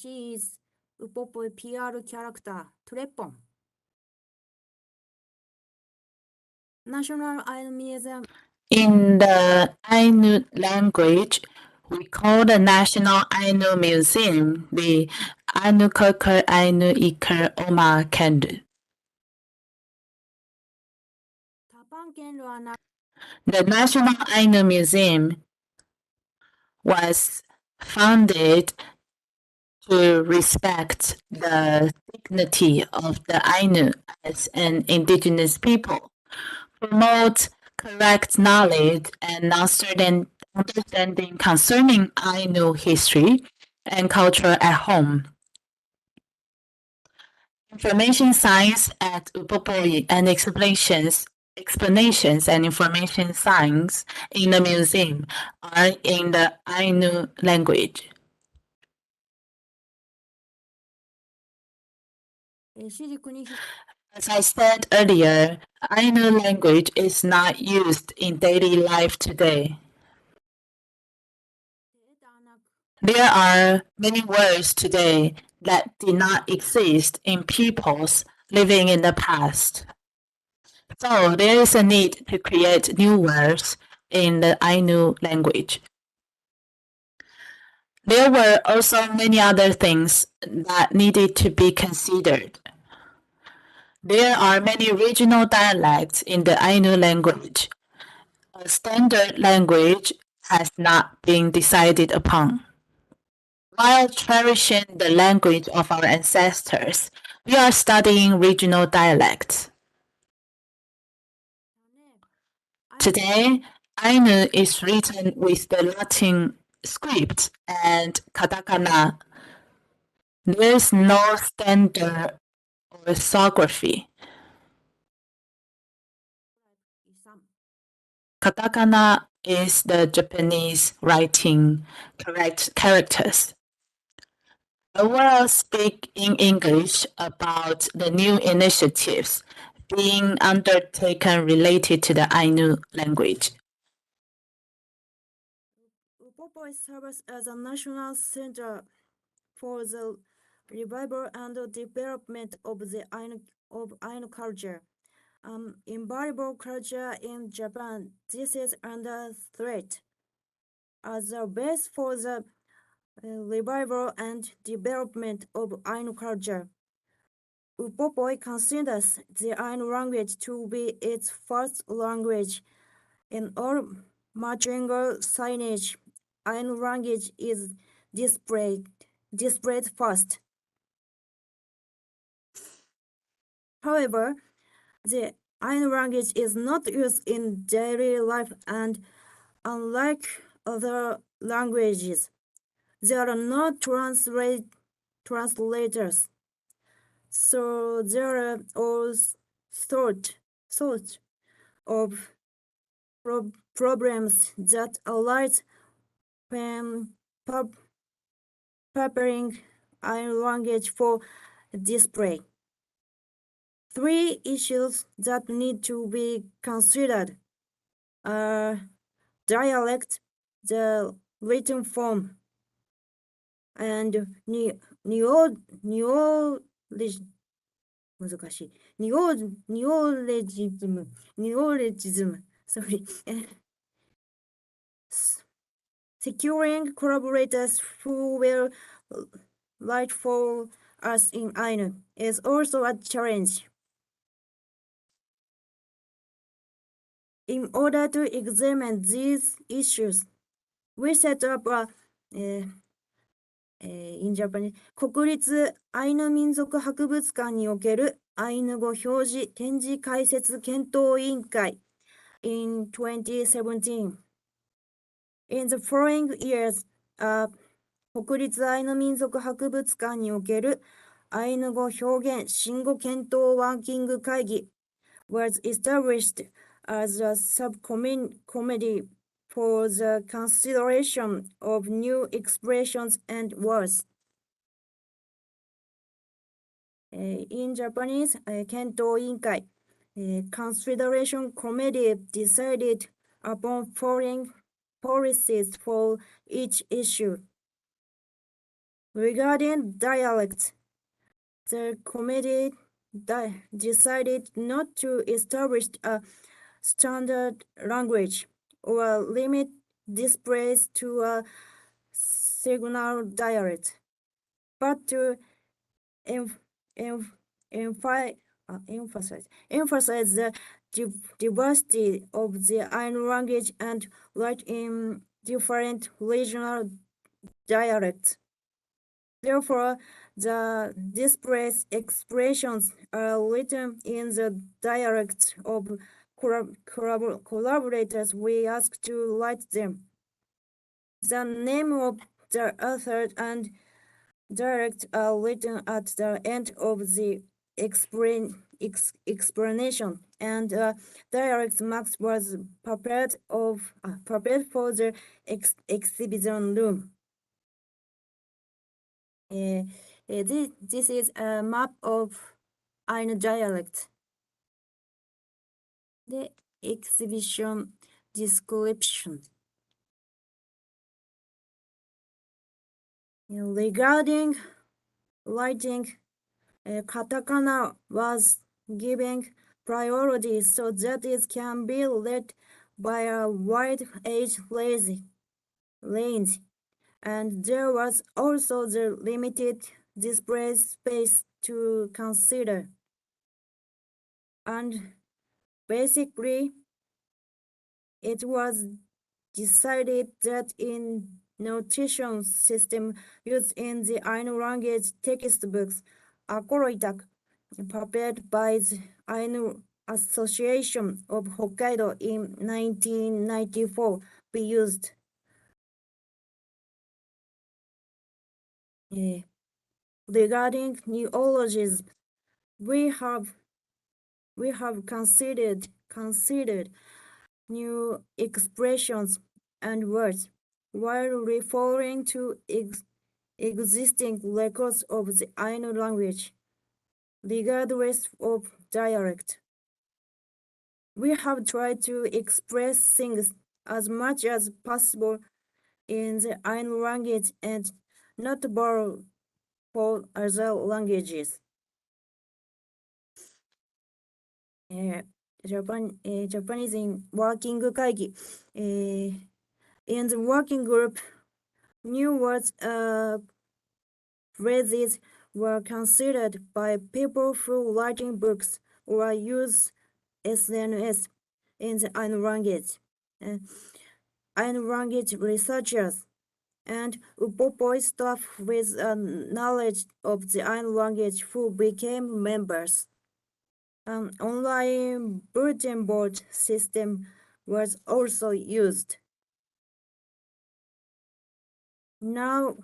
She is Upopoi PR character, Trepon. National Ainu Museum. In the Ainu language, we call the National Ainu Museum the Anu Koker Ainu Iker Oma Kendu. The National Ainu Museum was founded to respect the dignity of the Ainu as an indigenous people, promote correct knowledge and understanding concerning Ainu history and culture at home. Information science at Upopoi and explanations and information science in the museum are in the Ainu language. As I said earlier, Ainu language is not used in daily life today. There are many words today that did not exist in peoples living in the past. So there is a need to create new words in the Ainu language. There were also many other things that needed to be considered. There are many regional dialects in the Ainu language. A standard language has not been decided upon. While cherishing the language of our ancestors, we are studying regional dialects. Today, Ainu is written with the Latin script and katakana. There is no standard orthography. Katakana is the Japanese writing correct characters. I will speak in English about the new initiatives being undertaken related to the Ainu language. Upopo serves as a national center for the revival and development of the Ainu culture. Invaluable culture in Japan, this is under threat. As a base for the revival and development of Ainu culture, Upopoi considers the Ainu language to be its first language. In all multilingual signage, Ainu language is displayed first. However, the Ainu language is not used in daily life, and unlike other languages, there are no translators. So there are all sorts of problems that arise when preparing Ainu language for display. 3 issues that need to be considered are dialect, the written form, and neologism. Sorry. Securing collaborators who will write for us in Ainu is also a challenge. In order to examine these issues, we set up a in Japanese 国立アイヌ民族博物館におけるアイヌ語表示展示解説検討委員会 in 2017. In the following years, 国立アイヌ民族博物館におけるアイヌ語表現新語検討ワーキング会議 was established as a subcommittee for the consideration of new expressions and words. In Japanese, 検討委員会 consideration committee decided upon foreign policies for each issue. Regarding dialects, the committee decided not to establish a standard language or limit displays to a signal dialect, but to emphasize the diversity of the Ainu language and write in different regional dialects. Therefore, the displays expressions are written in the dialects of collaborators we ask to write them. The name of the author and dialect are written at the end of the explanation, and dialect max was prepared for the exhibition room. This is a map of Ainu dialect. The exhibition description. Regarding writing, katakana was given priority so that it can be read by a wide age range, and there was also the limited display space to consider. And basically, it was decided that in notation system used in the Ainu language textbooks, Akoroitak, prepared by the Ainu Association of Hokkaido in 1994, be used. Regarding neologisms, we have considered new expressions and words while referring to existing records of the Ainu language, regardless of dialect. We have tried to express things as much as possible in the Ainu language and not borrow for other languages. Japanese in working 会議。In the working group, new words, phrases were considered by people who writing books or use SNS in the Ainu language. Ainu language researchers and Upopoi staff with knowledge of the Ainu language who became members. An online bulletin board system was also used. Now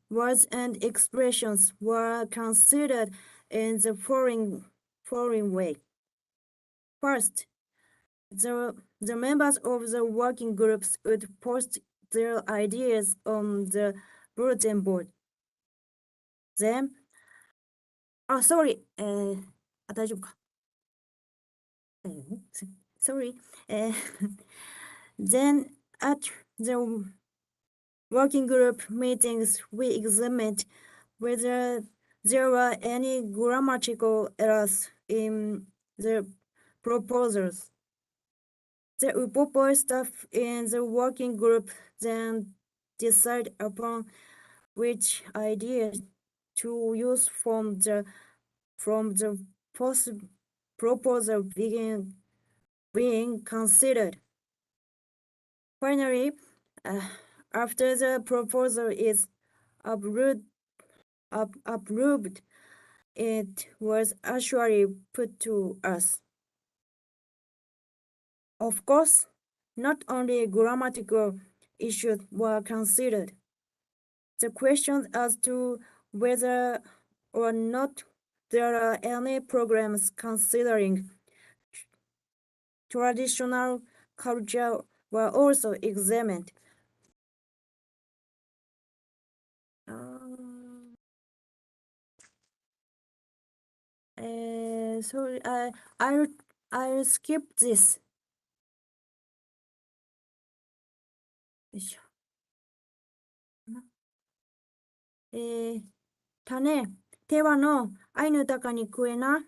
words and expressions were considered in the following way. First, the members of the working groups would post their ideas on the bulletin board. Then, sorry, 大丈夫か。Sorry. Then at the working group meetings, we examined whether there were any grammatical errors in the proposals. The Upopoi staff in the working group then decide upon which ideas to use from the proposal being considered. Finally, after the proposal is approved, it was actually put to us. Of course, not only grammatical issues were considered. The question as to whether or not there are any programs considering traditional culture were also examined. Sorry, I'll skip this. よいしょ。種、手話のアイヌ豊かに食えな。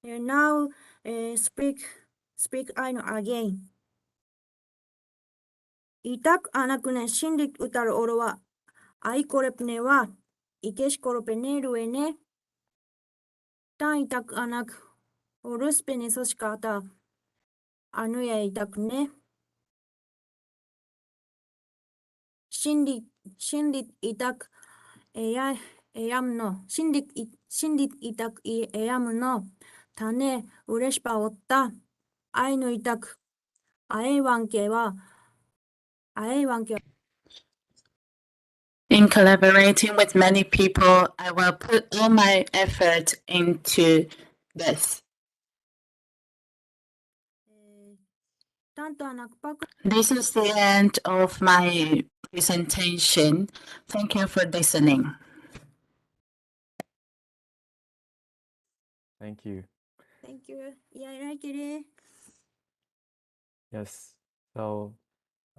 Now speak Ainu again. Itak anakune shindik utar orowa. Aikorepnewa. Ikeshkoropene ruene. Tan itak anak. Oruspene soshikata. Anuya itak ne. Shindik itak eyam no. Shindik itak eyam no. Tane ureshpa otta. Ainu itak aewanke wa. In collaborating with many people, I will put all my effort into this. This is the end of my presentation. Thank you for listening. Thank you. Thank you. Yeah, I like it. Yes. So,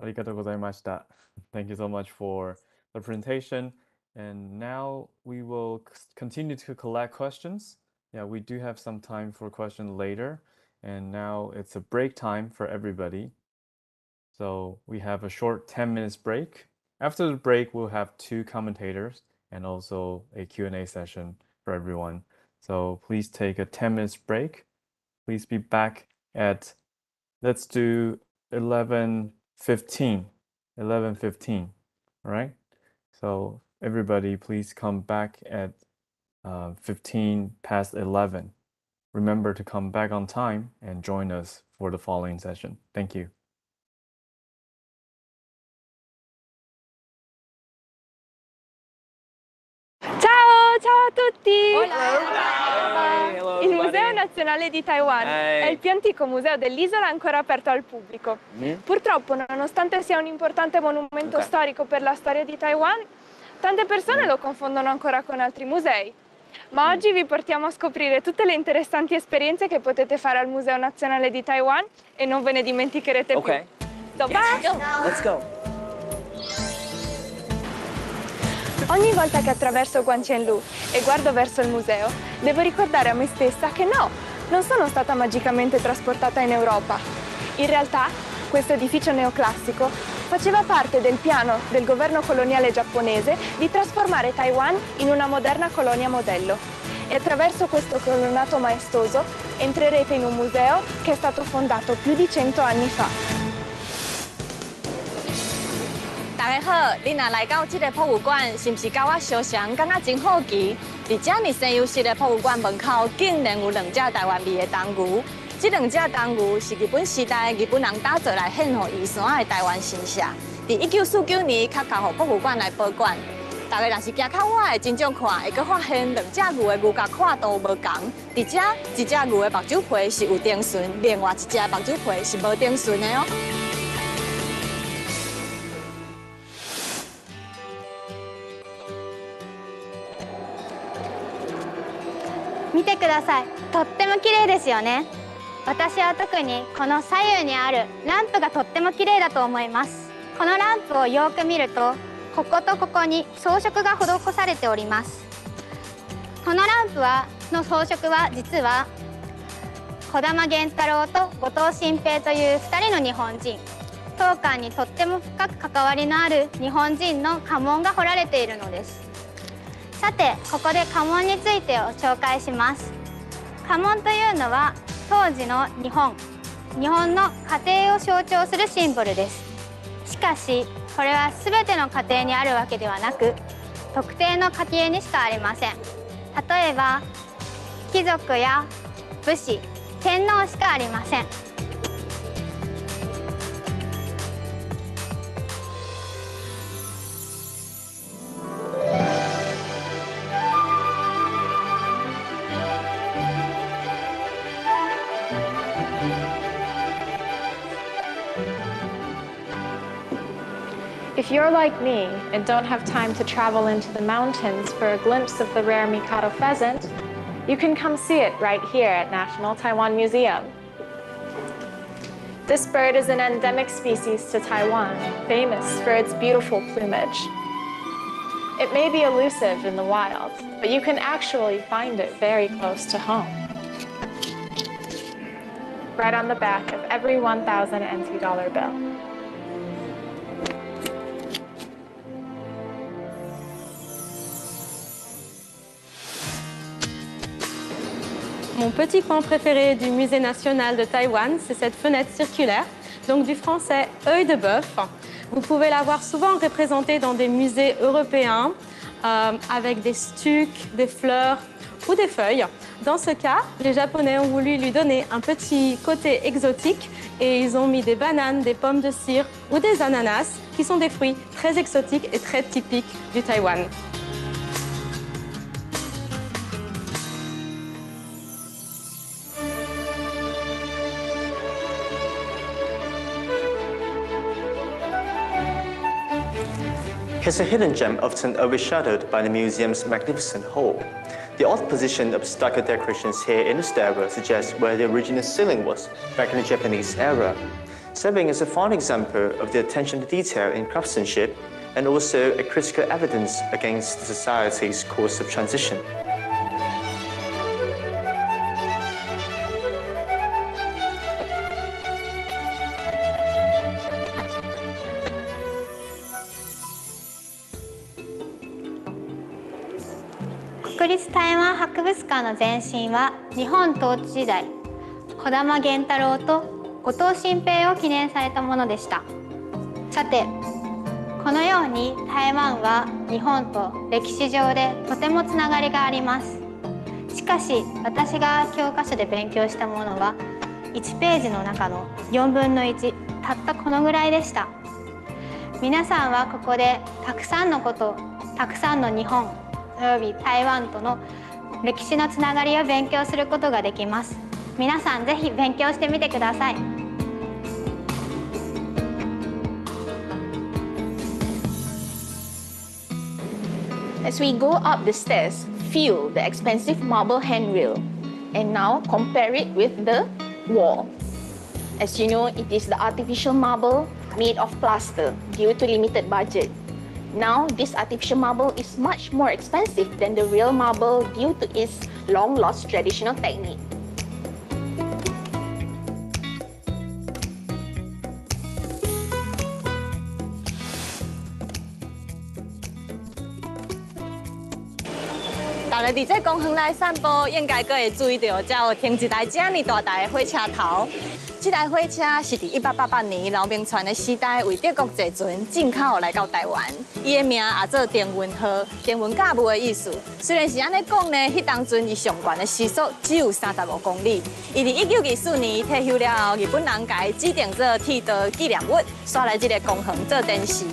ありがとうございました. Thank you so much for the presentation. And now we will continue to collect questions. Yeah, we do have some time for questions later. And now it's a break time for everybody. So we have a short 10 minutes break. After the break, we'll have 2 commentators and also a Q&A session for everyone. So please take a 10 minutes break. Please be back at, let's do 11:15. 11:15, all right? So everybody, please come back at 15 past 11. Remember to come back on time and join us for the following session. Thank you. Ciao a tutti! Hello, Il Museo Nazionale di Taiwan è il più antico museo dell'isola ancora aperto al pubblico. Purtroppo, nonostante sia un importante monumento storico per la storia di Taiwan, tante persone lo confondono ancora con altri musei. Ma oggi vi portiamo a scoprire tutte le interessanti esperienze che potete fare al Museo Nazionale di Taiwan e non ve ne dimenticherete più. So, Let's go. Ogni volta che attraverso Guangqianlu e guardo verso il museo, devo ricordare a me stessa che no, non sono stata magicamente trasportata in Europa. In realtà, questo edificio neoclassico faceva parte del piano del governo coloniale giapponese di trasformare Taiwan in una moderna colonia modello. E attraverso questo colonnato maestoso entrerete in un museo che è stato fondato più di 100 anni fa. 大家好，你若来到这个博物馆，是不是跟我相像，感觉真好奇？在这么西洋式的博物馆门口，竟然有2只台湾味的动物。这2只动物是日本时代日本人打造来献予移山的台湾神社，在1949年较交予博物馆来保管。大家若是行较晚的真正看，会阁发现2只牛的牛角看度无同。伫这一只牛的目睭皮是有钉唇，另外一只目睭皮是无钉唇的哦。 見てください。とっても綺麗ですよね。私は特にこの左右にあるランプがとっても綺麗だと思います。このランプをよく見ると、こことここに装飾が施されております。このランプの装飾は実は児玉源太郎と後藤新平という2人の日本人、当館にとっても深く関わりのある日本人の家紋が彫られているのです。 さて、ここで家紋についてを紹介します。家紋というのは当時の日本の家庭を象徴するシンボルです。しかし、これは全ての家庭にあるわけではなく、特定の家系にしかありません。例えば、貴族や武士、天皇しかありません。 If you're like me and don't have time to travel into the mountains for a glimpse of the rare Mikado pheasant, you can come see it right here at National Taiwan Museum. This bird is an endemic species to Taiwan, famous for its beautiful plumage. It may be elusive in the wild, but you can actually find it very close to home. Right on the back of every 1,000 NT dollar bill. Mon petit coin préféré du Musée national de Taïwan, c'est cette fenêtre circulaire, donc du français œil de bœuf. Vous pouvez la voir souvent représentée dans des musées européens avec des stucs, des fleurs ou des feuilles. Dans ce cas, les Japonais ont voulu lui donner un petit côté exotique et ils ont mis des bananes, des pommes de cire ou des ananas qui sont des fruits très exotiques et très typiques du Taïwan. Here's a hidden gem often overshadowed by the museum's magnificent hall. The odd position of stucco decorations here in the stairwell suggests where the original ceiling was back in the Japanese era, serving as a fine example of the attention to detail in craftsmanship and also a critical evidence against the society's course of transition. 国立台湾博物館の前身は日本統治時代、児玉源太郎と後藤新平を記念されたものでした。さて、このように台湾は日本と歴史上でとてもつながりがあります。しかし私が教科書で勉強したものは1ページの中の4分の1、たったこのぐらいでした。皆さんはここでたくさんのこと、たくさんの日本および台湾との歴史のつながりを勉強することができます。皆さんぜひ勉強してみてください。As we go up the stairs, feel the expensive marble handrail, and now compare it with the wall. As you know, it is the artificial marble made of plaster due to limited budget. Now, this artificial marble is much more expensive than the real marble due to its long-lost traditional technique. 大家伫这公园内散步，应该阁会注意到，才有停一台这么大台的火车头。这台火车是伫1888年刘铭传的时代为德国坐船进口来到台湾，伊的名也做电运号，电运甲务的意思。虽然是安尼讲呢，迄当阵伊上悬的时速只有35公里。伊伫1924年退休了后，日本人甲伊指定做铁道纪念物，刷来这个公园做电视。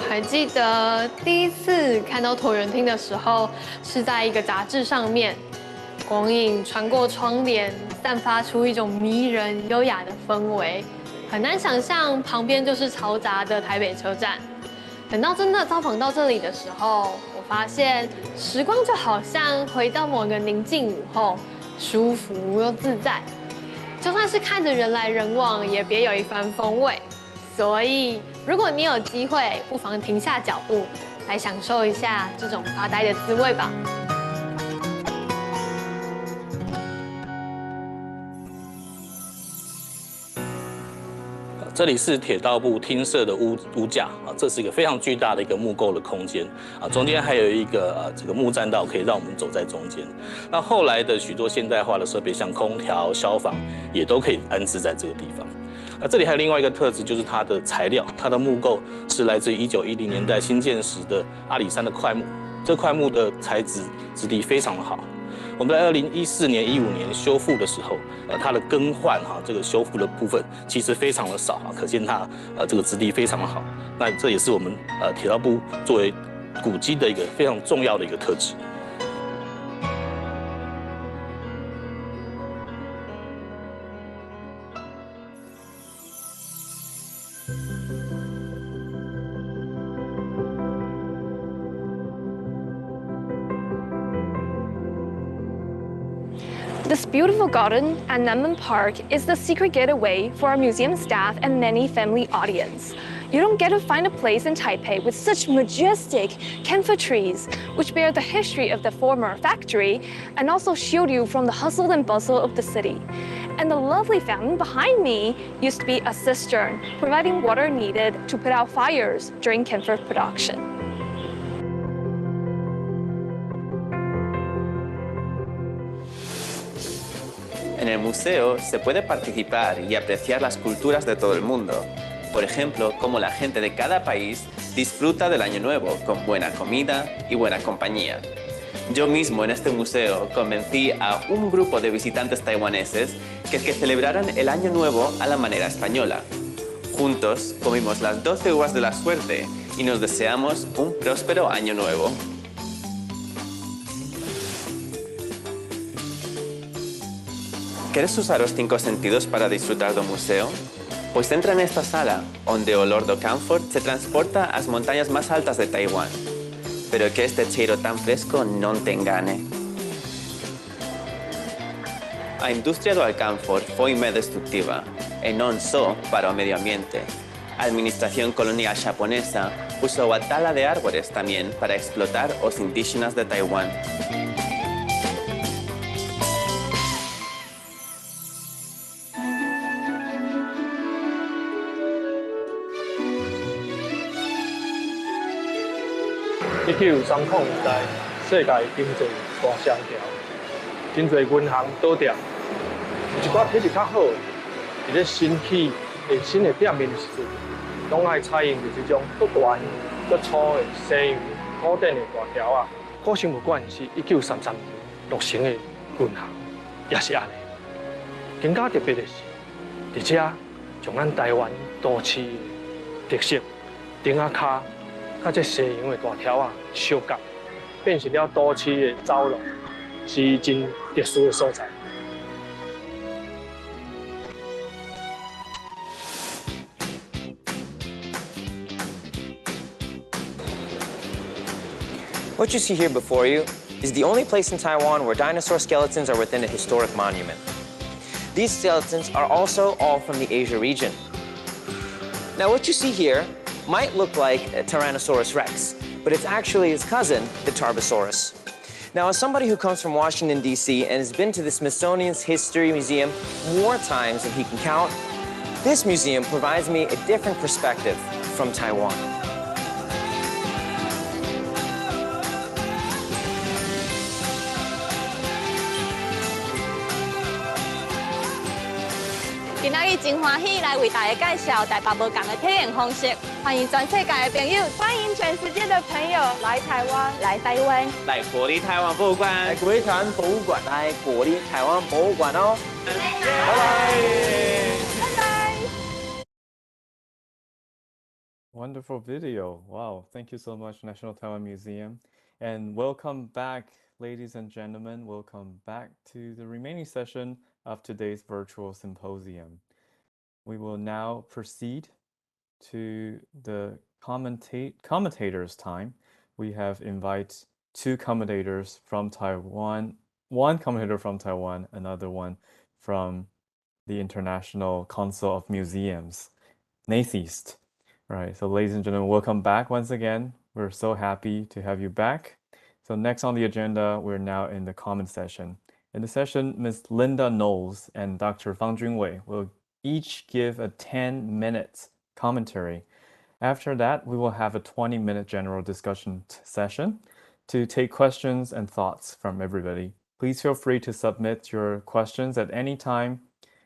还记得第一次看到椭圆厅的时候，是在一个杂志上面，光影穿过窗帘，散发出一种迷人、优雅的氛围，很难想象旁边就是嘈杂的台北车站。等到真的造访到这里的时候，我发现时光就好像回到某个宁静午后，舒服又自在。就算是看着人来人往，也别有一番风味。所以，如果你有机会，不妨停下脚步，来享受一下这种发呆的滋味吧。这里是铁道部厅舍的屋架啊，这是一个非常巨大的一个木构的空间啊，中间还有一个这个木栈道可以让我们走在中间。那后来的许多现代化的设备，像空调、消防，也都可以安置在这个地方。 这里还有另外一个特质，就是它的材料，它的木构是来自于1910年代新建时的阿里山的块木。这块木的材质质地非常的好。我们在2014年、15年修复的时候，它的更换这个修复的部分其实非常的少啊，可见它这个质地非常的好。那这也是我们铁道部作为古迹的一个非常重要的一个特质。 This beautiful garden at Nanmen Park is the secret getaway for our museum staff and many family audience. You don't get to find a place in Taipei with such majestic camphor trees, which bear the history of the former factory and also shield you from the hustle and bustle of the city. And the lovely fountain behind me used to be a cistern, providing water needed to put out fires during camphor production. En el museo se puede participar y apreciar las culturas de todo el mundo. Por ejemplo, cómo la gente de cada país disfruta del Año Nuevo con buena comida y buena compañía. Yo mismo en este museo convencí a un grupo de visitantes taiwaneses que celebraran el Año Nuevo a la manera española. Juntos comimos las 12 uvas de la suerte y nos deseamos un próspero Año Nuevo. ¿Queres usar os 5 sentidos para disfrutar do museo? Pues entra en esta sala, onde o olor do camphor se transporta ás montañas máis altas de Taiwán. Pero que este cheiro tan fresco non te engane. A industria do alcánfor foi moi destructiva, e non só para o medio ambiente. A administración colonial xaponesa usou a tala de árbores tamén para explotar os indígenas de Taiwán. 1930年代，世界经济大萧条，真侪银行倒掉，有一寡体质较好，伫咧兴起的新的店面的时阵，拢爱采用着这种足大、足粗的西洋古典的大条啊。古生物馆是1933年落成的银行，也是安尼。更加特别的是，而且将咱台湾都市的特色顶仔骹，甲这西洋的大条啊相结，变成了都市的走廊，是真特殊的所在。What you see here before you is the only place in Taiwan where dinosaur skeletons are within a historic monument. These skeletons are also all from the Asia region. Now what you see here might look like a Tyrannosaurus rex, but it's actually its cousin, the Tarbosaurus. Now as somebody who comes from Washington, D.C. and has been to the Smithsonian's History Museum more times than he can count, this museum provides me a different perspective from Taiwan.今仔日真欢喜来为大家介绍台北无同的体验方式，欢迎全世界的朋友，欢迎全世界的朋友来台湾，来台湾，来国立台湾博物馆，来国立台湾博物馆，来国立台湾博物馆哦。拜拜。Wonderful video. Wow. Thank you so much, National Taiwan Museum. And welcome back, ladies and gentlemen. Welcome back to the remaining session of today's virtual symposium. We will now proceed to the commentators time. We have invited two commentators from Taiwan, one commentator from Taiwan, another one from the International Council of Museums, NATHIST. Right, so ladies and gentlemen, welcome back once again. We're so happy to have you back. So next on the agenda, we're now in the comment session. In the session, Ms. Linda Knowles and Dr. Fang Junwei will each give a 10-minute commentary. After that, we will have a 20-minute general discussion session to take questions and thoughts from everybody. Please feel free to submit your questions at any time.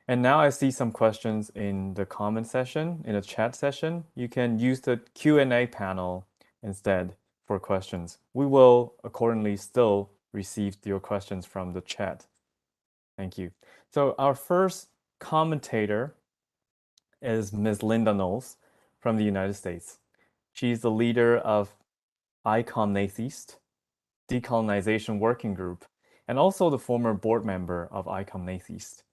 And now I see some questions in the comment session, in the chat session. You can use the Q&A panel instead for questions. We will accordingly still receive your questions from the chat. Thank you. So our first commentator is Ms. Linda Knowles from the United States. She's the leader of ICOM NATHIST, Decolonization Working Group, and also the former board member of ICOM NATHIST.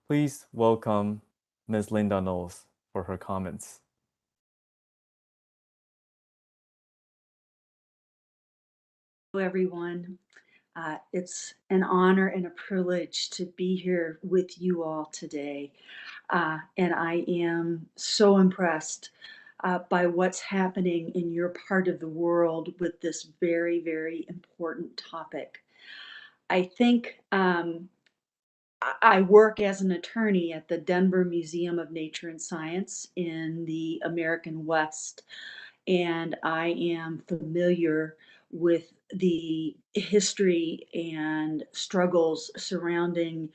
Please welcome Ms. Linda Knowles for her comments. Hello, everyone. It's an honor and a privilege to be here with you all today. And I am so impressed by what's happening in your part of the world with this very, very important topic. I think I work as an attorney at the Denver Museum of Nature and Science in the American West, and I am familiar with the history and struggles surrounding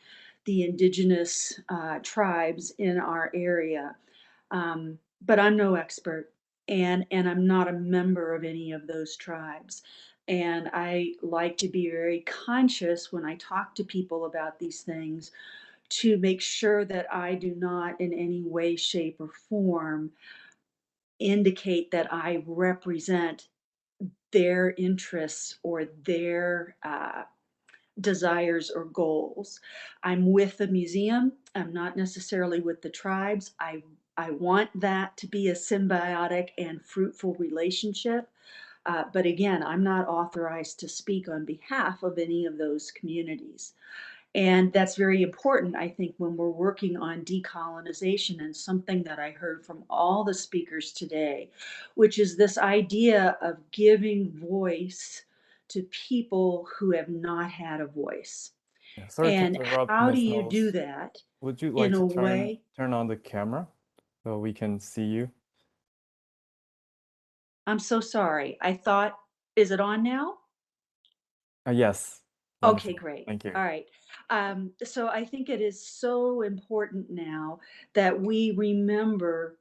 the indigenous tribes in our area. But I'm no expert, and I'm not a member of any of those tribes. And I like to be very conscious when I talk to people about these things to make sure that I do not in any way, shape, or form indicate that I represent their interests or their desires or goals. I'm with the museum. I'm not necessarily with the tribes. I want that to be a symbiotic and fruitful relationship. But again, I'm not authorized to speak on behalf of any of those communities. And that's very important, I think, when we're working on decolonization, and something that I heard from all the speakers today, which is this idea of giving voice to people who have not had a voice. Yeah, sorry and to interrupt, how Ms. do you Knowles. do that Would you like in a to way? turn on the camera so we can see you? I'm so sorry. I thought Is it on now? Yes. Okay, Wonderful. great. Thank you. All right. So I think it is so important now that we remember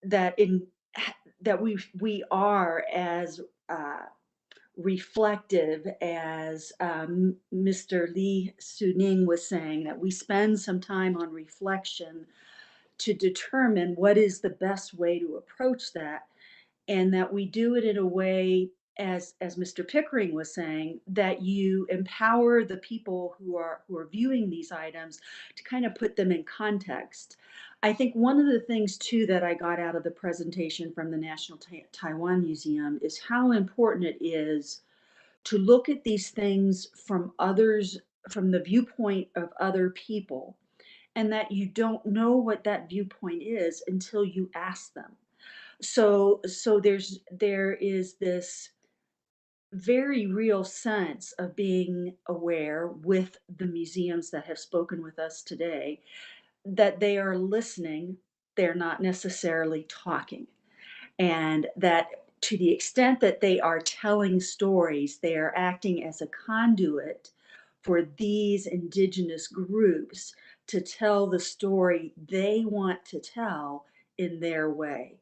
that we are as reflective as Mr. Lee Suning was saying, that we spend some time on reflection to determine what is the best way to approach that, and that we do it in a way, as Mr. Pickering was saying, that you empower the people who are viewing these items to kind of put them in context. I think one of the things too that I got out of the presentation from the National Taiwan Museum is how important it is to look at these things from the viewpoint of other people, and that you don't know what that viewpoint is until you ask them. So there is this very real sense of being aware with the museums that have spoken with us today, that they are listening, they're not necessarily talking. And that to the extent that they are telling stories, they are acting as a conduit for these indigenous groups to tell the story they want to tell in their way.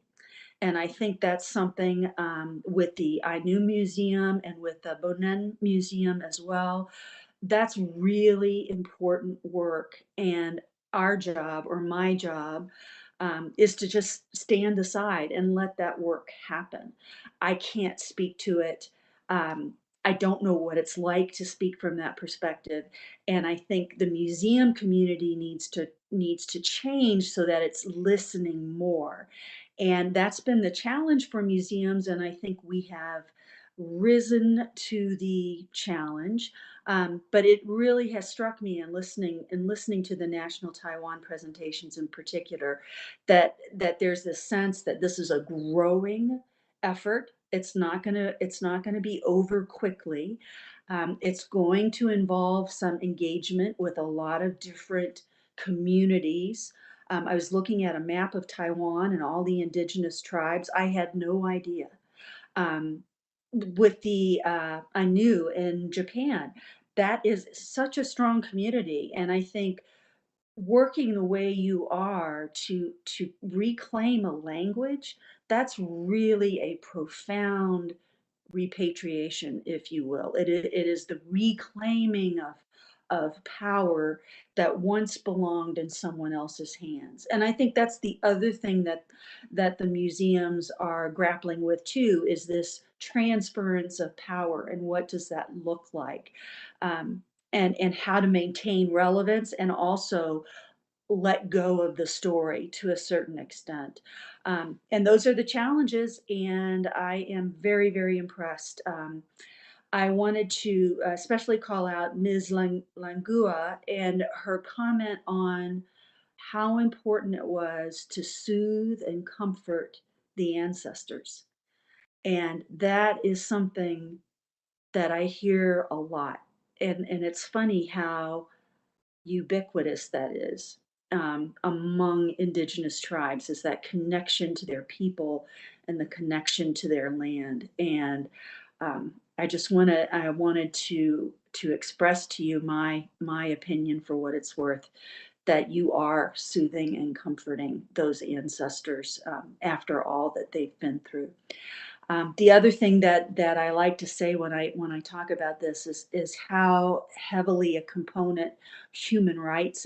And I think that's something with the Ainu Museum and with the Bonin Museum as well. That's really important work. And our job, or my job, is to just stand aside and let that work happen. I can't speak to it. I don't know what it's like to speak from that perspective. And I think the museum community needs to change so that it's listening more. And that's been the challenge for museums, and I think we have risen to the challenge. But it really has struck me in listening to the National Taiwan presentations in particular, that there's this sense that this is a growing effort. It's not gonna be over quickly. It's going to involve some engagement with a lot of different communities. I was looking at a map of Taiwan and all the indigenous tribes. I had no idea. With the Ainu in Japan, that is such a strong community, and I think working the way you are to reclaim a language, that's really a profound repatriation, if you will. It is the reclaiming of power that once belonged in someone else's hands. And I think that's the other thing that the museums are grappling with too, is this transference of power, and what does that look like, and how to maintain relevance and also let go of the story to a certain extent. And those are the challenges, and I am very, very impressed. I wanted to especially call out Ms. Langua and her comment on how important it was to soothe and comfort the ancestors. And that is something that I hear a lot. And it's funny how ubiquitous that is among indigenous tribes, is that connection to their people and the connection to their land. And I wanted to express to you my opinion, for what it's worth, that you are soothing and comforting those ancestors after all that they've been through. The other thing that I like to say when I talk about this is how heavily a component human rights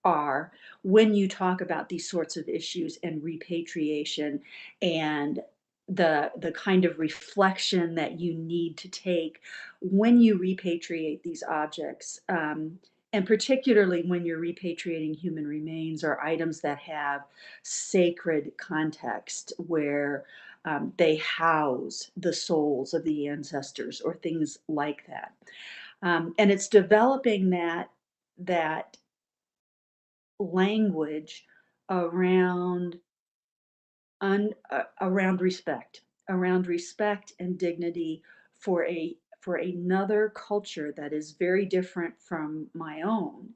are when you talk about these sorts of issues and repatriation, and the kind of reflection that you need to take when you repatriate these objects, and particularly when you're repatriating human remains or items that have sacred context, where they house the souls of the ancestors or things like that. And it's developing that language around respect and dignity for another culture that is very different from my own,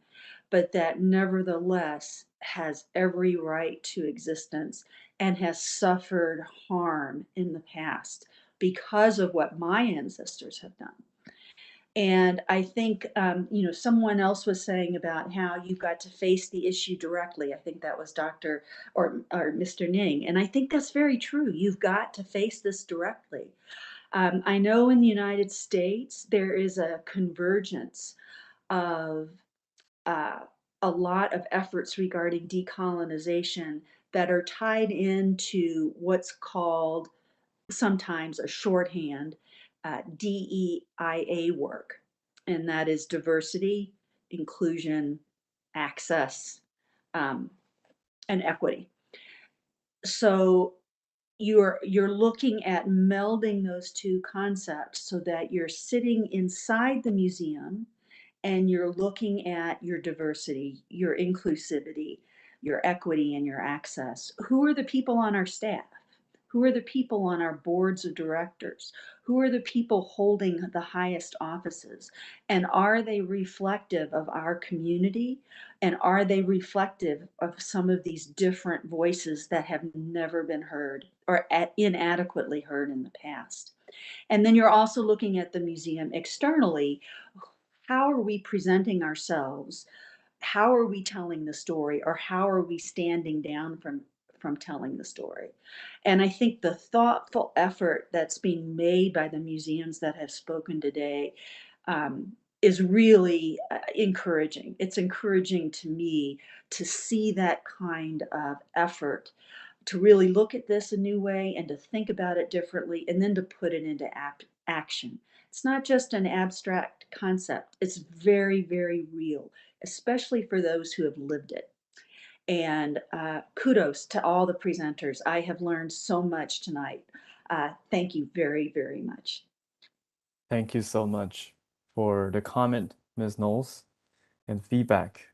but that nevertheless has every right to existence and has suffered harm in the past because of what my ancestors have done. And I think, someone else was saying about how you've got to face the issue directly. I think that was Dr. or Mr. Ning. And I think that's very true. You've got to face this directly. I know in the United States, there is a convergence of a lot of efforts regarding decolonization that are tied into what's called sometimes a shorthand DEIA work, and that is diversity, inclusion, access, and equity. So you're looking at melding those two concepts so that you're sitting inside the museum and you're looking at your diversity, your inclusivity, your equity, and your access. Who are the people on our staff? Who are the people on our boards of directors? Who are the people holding the highest offices? And are they reflective of our community? And are they reflective of some of these different voices that have never been heard or inadequately heard in the past? And then you're also looking at the museum externally. How are we presenting ourselves? How are we telling the story? Or how are we standing down from telling the story? And I think the thoughtful effort that's being made by the museums that have spoken today is really encouraging. It's encouraging to me to see that kind of effort to really look at this a new way and to think about it differently and then to put it into action. It's not just an abstract concept. It's very, very real, especially for those who have lived it. And kudos to all the presenters. I have learned so much tonight. Thank you very, very much. Thank you so much for the comment, Ms. Knowles, and feedback.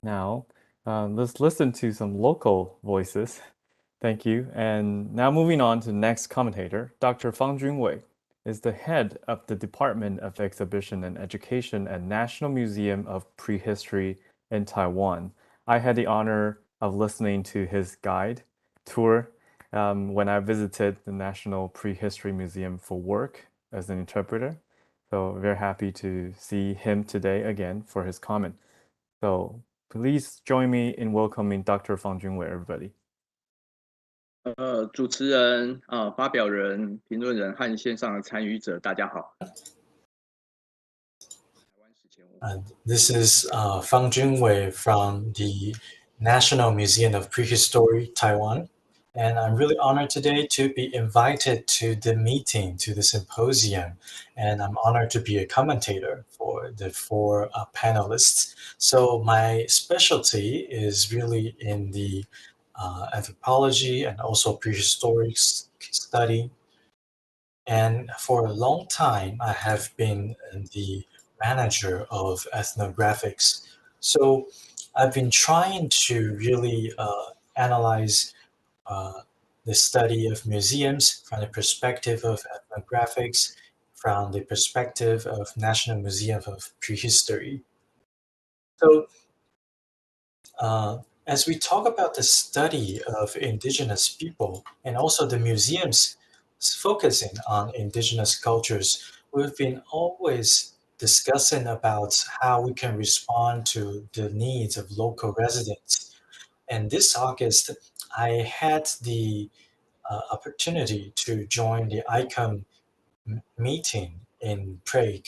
Now, let's listen to some local voices. Thank you. And now moving on to the next commentator, Dr. Fang Junwei is the head of the Department of Exhibition and Education at National Museum of Prehistory in Taiwan. I had the honor of listening to his guide tour when I visited the National Prehistory Museum for work as an interpreter. So very happy to see him today again for his comment. So please join me in welcoming Dr. Fang Junwei, everybody. 主持人、发表人、评论人和线上的参与者，大家好。This is Fang Junwei from the National Museum of Prehistory, Taiwan. And I'm really honored today to be invited to the meeting, to the symposium. And I'm honored to be a commentator for the four panelists. So my specialty is really in the anthropology and also prehistoric study. And for a long time, I have been the manager of ethnographics. So I've been trying to really analyze the study of museums from the perspective of ethnographics, from the perspective of National Museum of Prehistory. So as we talk about the study of indigenous people and also the museums focusing on indigenous cultures, we've been always discussing about how we can respond to the needs of local residents. And this August, I had the opportunity to join the ICOM meeting in Prague.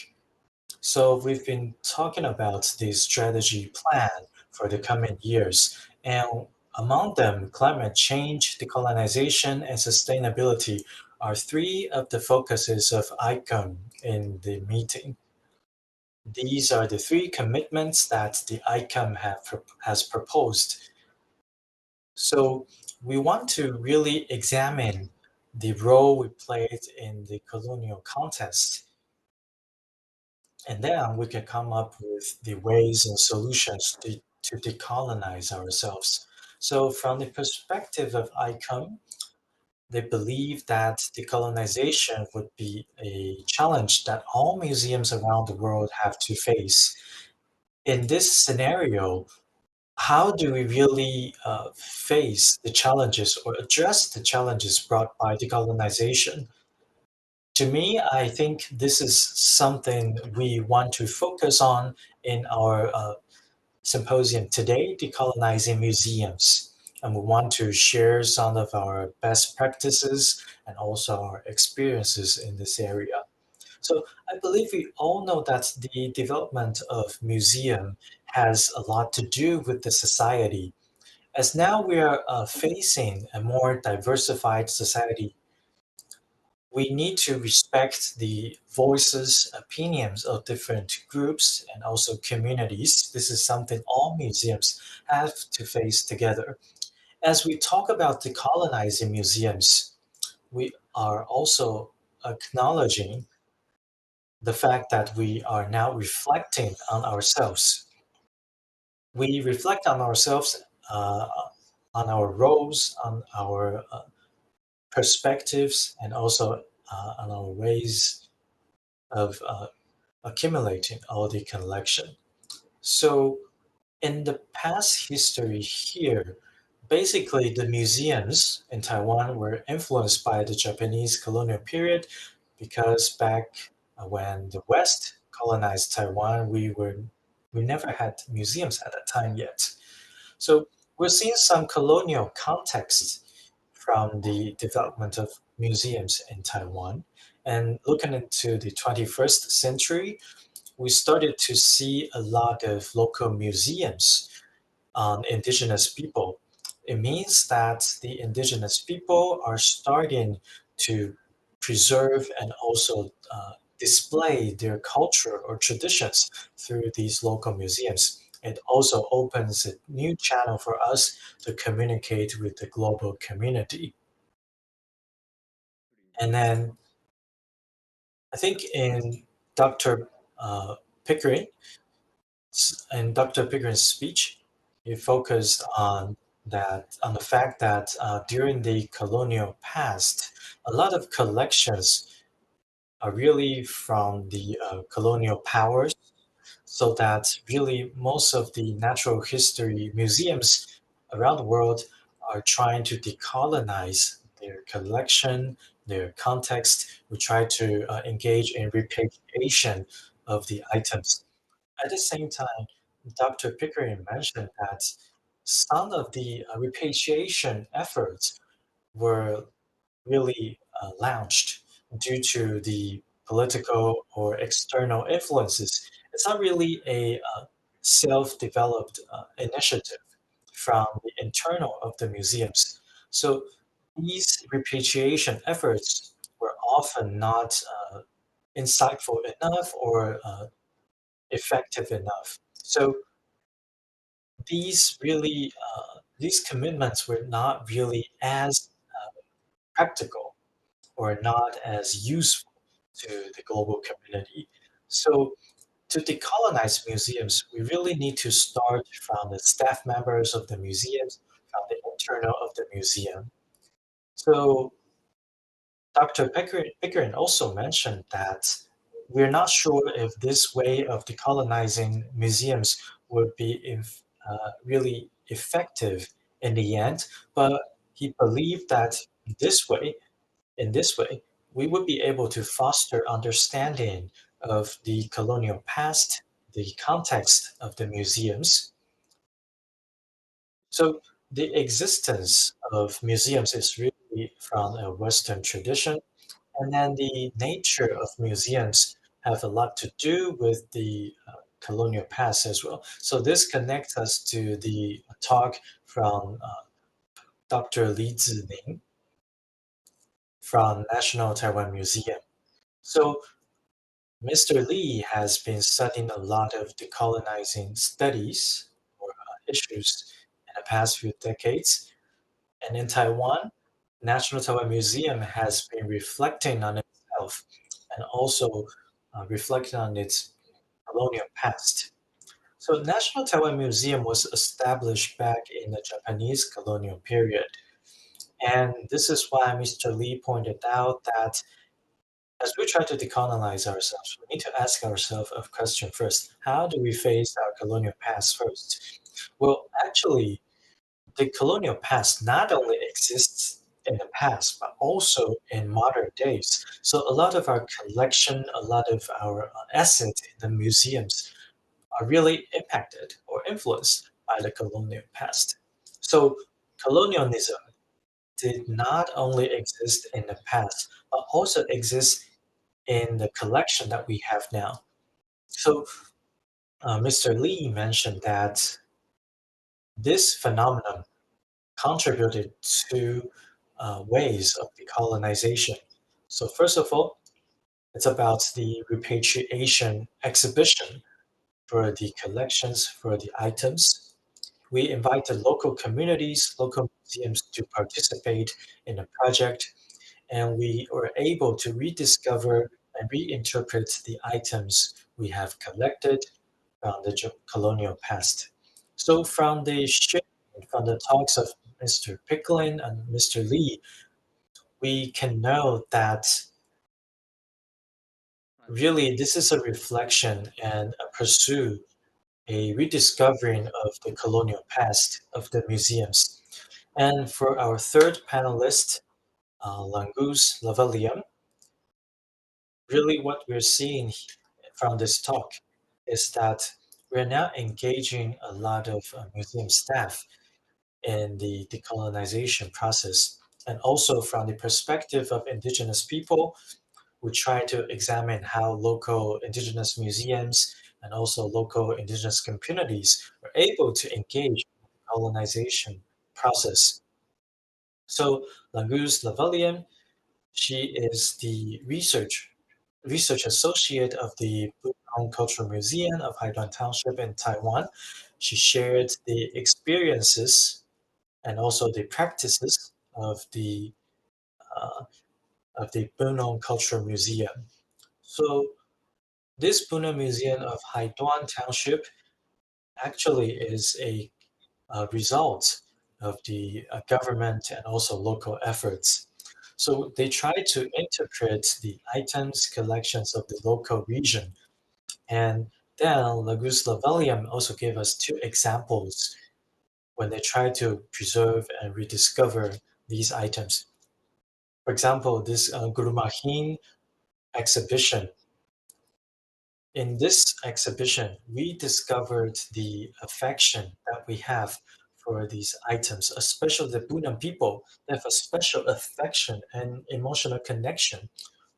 So we've been talking about the strategy plan for the coming years. And among them, climate change, decolonization, and sustainability are three of the focuses of ICOM in the meeting. These are the three commitments that the ICOM has proposed. So we want to really examine the role we played in the colonial context. And then we can come up with the ways and solutions to decolonize ourselves. So from the perspective of ICOM, they believe that decolonization would be a challenge that all museums around the world have to face. In this scenario, how do we really face the challenges or address the challenges brought by decolonization? To me, I think this is something we want to focus on in our symposium today, Decolonizing Museums. And we want to share some of our best practices and also our experiences in this area. So I believe we all know that the development of museum has a lot to do with the society. As now we are facing a more diversified society, we need to respect the voices, opinions of different groups and also communities. This is something all museums have to face together. As we talk about decolonizing museums, we are also acknowledging the fact that we are now reflecting on ourselves. We reflect on ourselves, on our roles, on our perspectives, and also on our ways of accumulating all the collection. So in the past history here, basically the museums in Taiwan were influenced by the Japanese colonial period because back when the West colonized Taiwan, we never had museums at that time yet. So we're seeing some colonial context from the development of museums in Taiwan. And looking into the 21st century, we started to see a lot of local museums on indigenous people. It means that the indigenous people are starting to preserve and also display their culture or traditions through these local museums. It also opens a new channel for us to communicate with the global community. And then I think in Dr. Pickering's speech, he focused on the fact that during the colonial past, a lot of collections are really from the colonial powers, so that really most of the natural history museums around the world are trying to decolonize their collection, their context. We try to engage in repatriation of the items. At the same time, Dr. Pickering mentioned that some of the repatriation efforts were really launched due to the political or external influences. It's not really a self-developed initiative from the internal of the museums. So these repatriation efforts were often not insightful enough or effective enough. So these commitments were not really as practical or not as useful to the global community. So to decolonize museums, we really need to start from the staff members of the museums, from the internal of the museum. So Dr. Pickering also mentioned that we're not sure if this way of decolonizing museums would be really effective in the end, but he believed that in this way, we would be able to foster understanding of the colonial past, the context of the museums. So the existence of museums is really from a Western tradition, and then the nature of museums have a lot to do with the colonial past as well. So this connects us to the talk from Dr. Li Zining from National Taiwan Museum. So Mr. Li has been studying a lot of decolonizing studies or issues in the past few decades. And in Taiwan, National Taiwan Museum has been reflecting on itself and also reflecting on its colonial past. So National Taiwan Museum was established back in the Japanese colonial period. And this is why Mr. Li pointed out that as we try to decolonize ourselves, we need to ask ourselves a question first. How do we face our colonial past first? Well, actually, the colonial past not only exists in the past, but also in modern days. So a lot of our collection, a lot of our assets in the museums are really impacted or influenced by the colonial past. So colonialism did not only exist in the past, but also exists in the collection that we have now. So Mr. Lee mentioned that this phenomenon contributed to ways of decolonization. So first of all, it's about the repatriation exhibition for the collections, for the items. We invited local communities, local museums to participate in the project, and we were able to rediscover and reinterpret the items we have collected from the colonial past. So from the talks of Mr. Pickling and Mr. Lee, we can know that really this is a reflection and a pursuit, a rediscovering of the colonial past of the museums. And for our third panelist, Langus Lavalium, really what we're seeing from this talk is that we're now engaging a lot of museum staff in the decolonization process. And also from the perspective of indigenous people, we try to examine how local indigenous museums and also local indigenous communities are able to engage in the colonization process. So Langus Lavalium, she is the research associate of the Pudong Cultural Museum of Haiduan Township in Taiwan. She shared the experiences and also the practices of the Pudong Cultural Museum. So this Pudong Museum of Haiduan Township actually is a result of the government and also local efforts. So they try to interpret the items, collections of the local region. And then Langus Lavalium also gave us two examples when they try to preserve and rediscover these items. For example, this Gurumahin exhibition. In this exhibition, we discovered the affection that we have for these items, especially the Bunam people. They have a special affection and emotional connection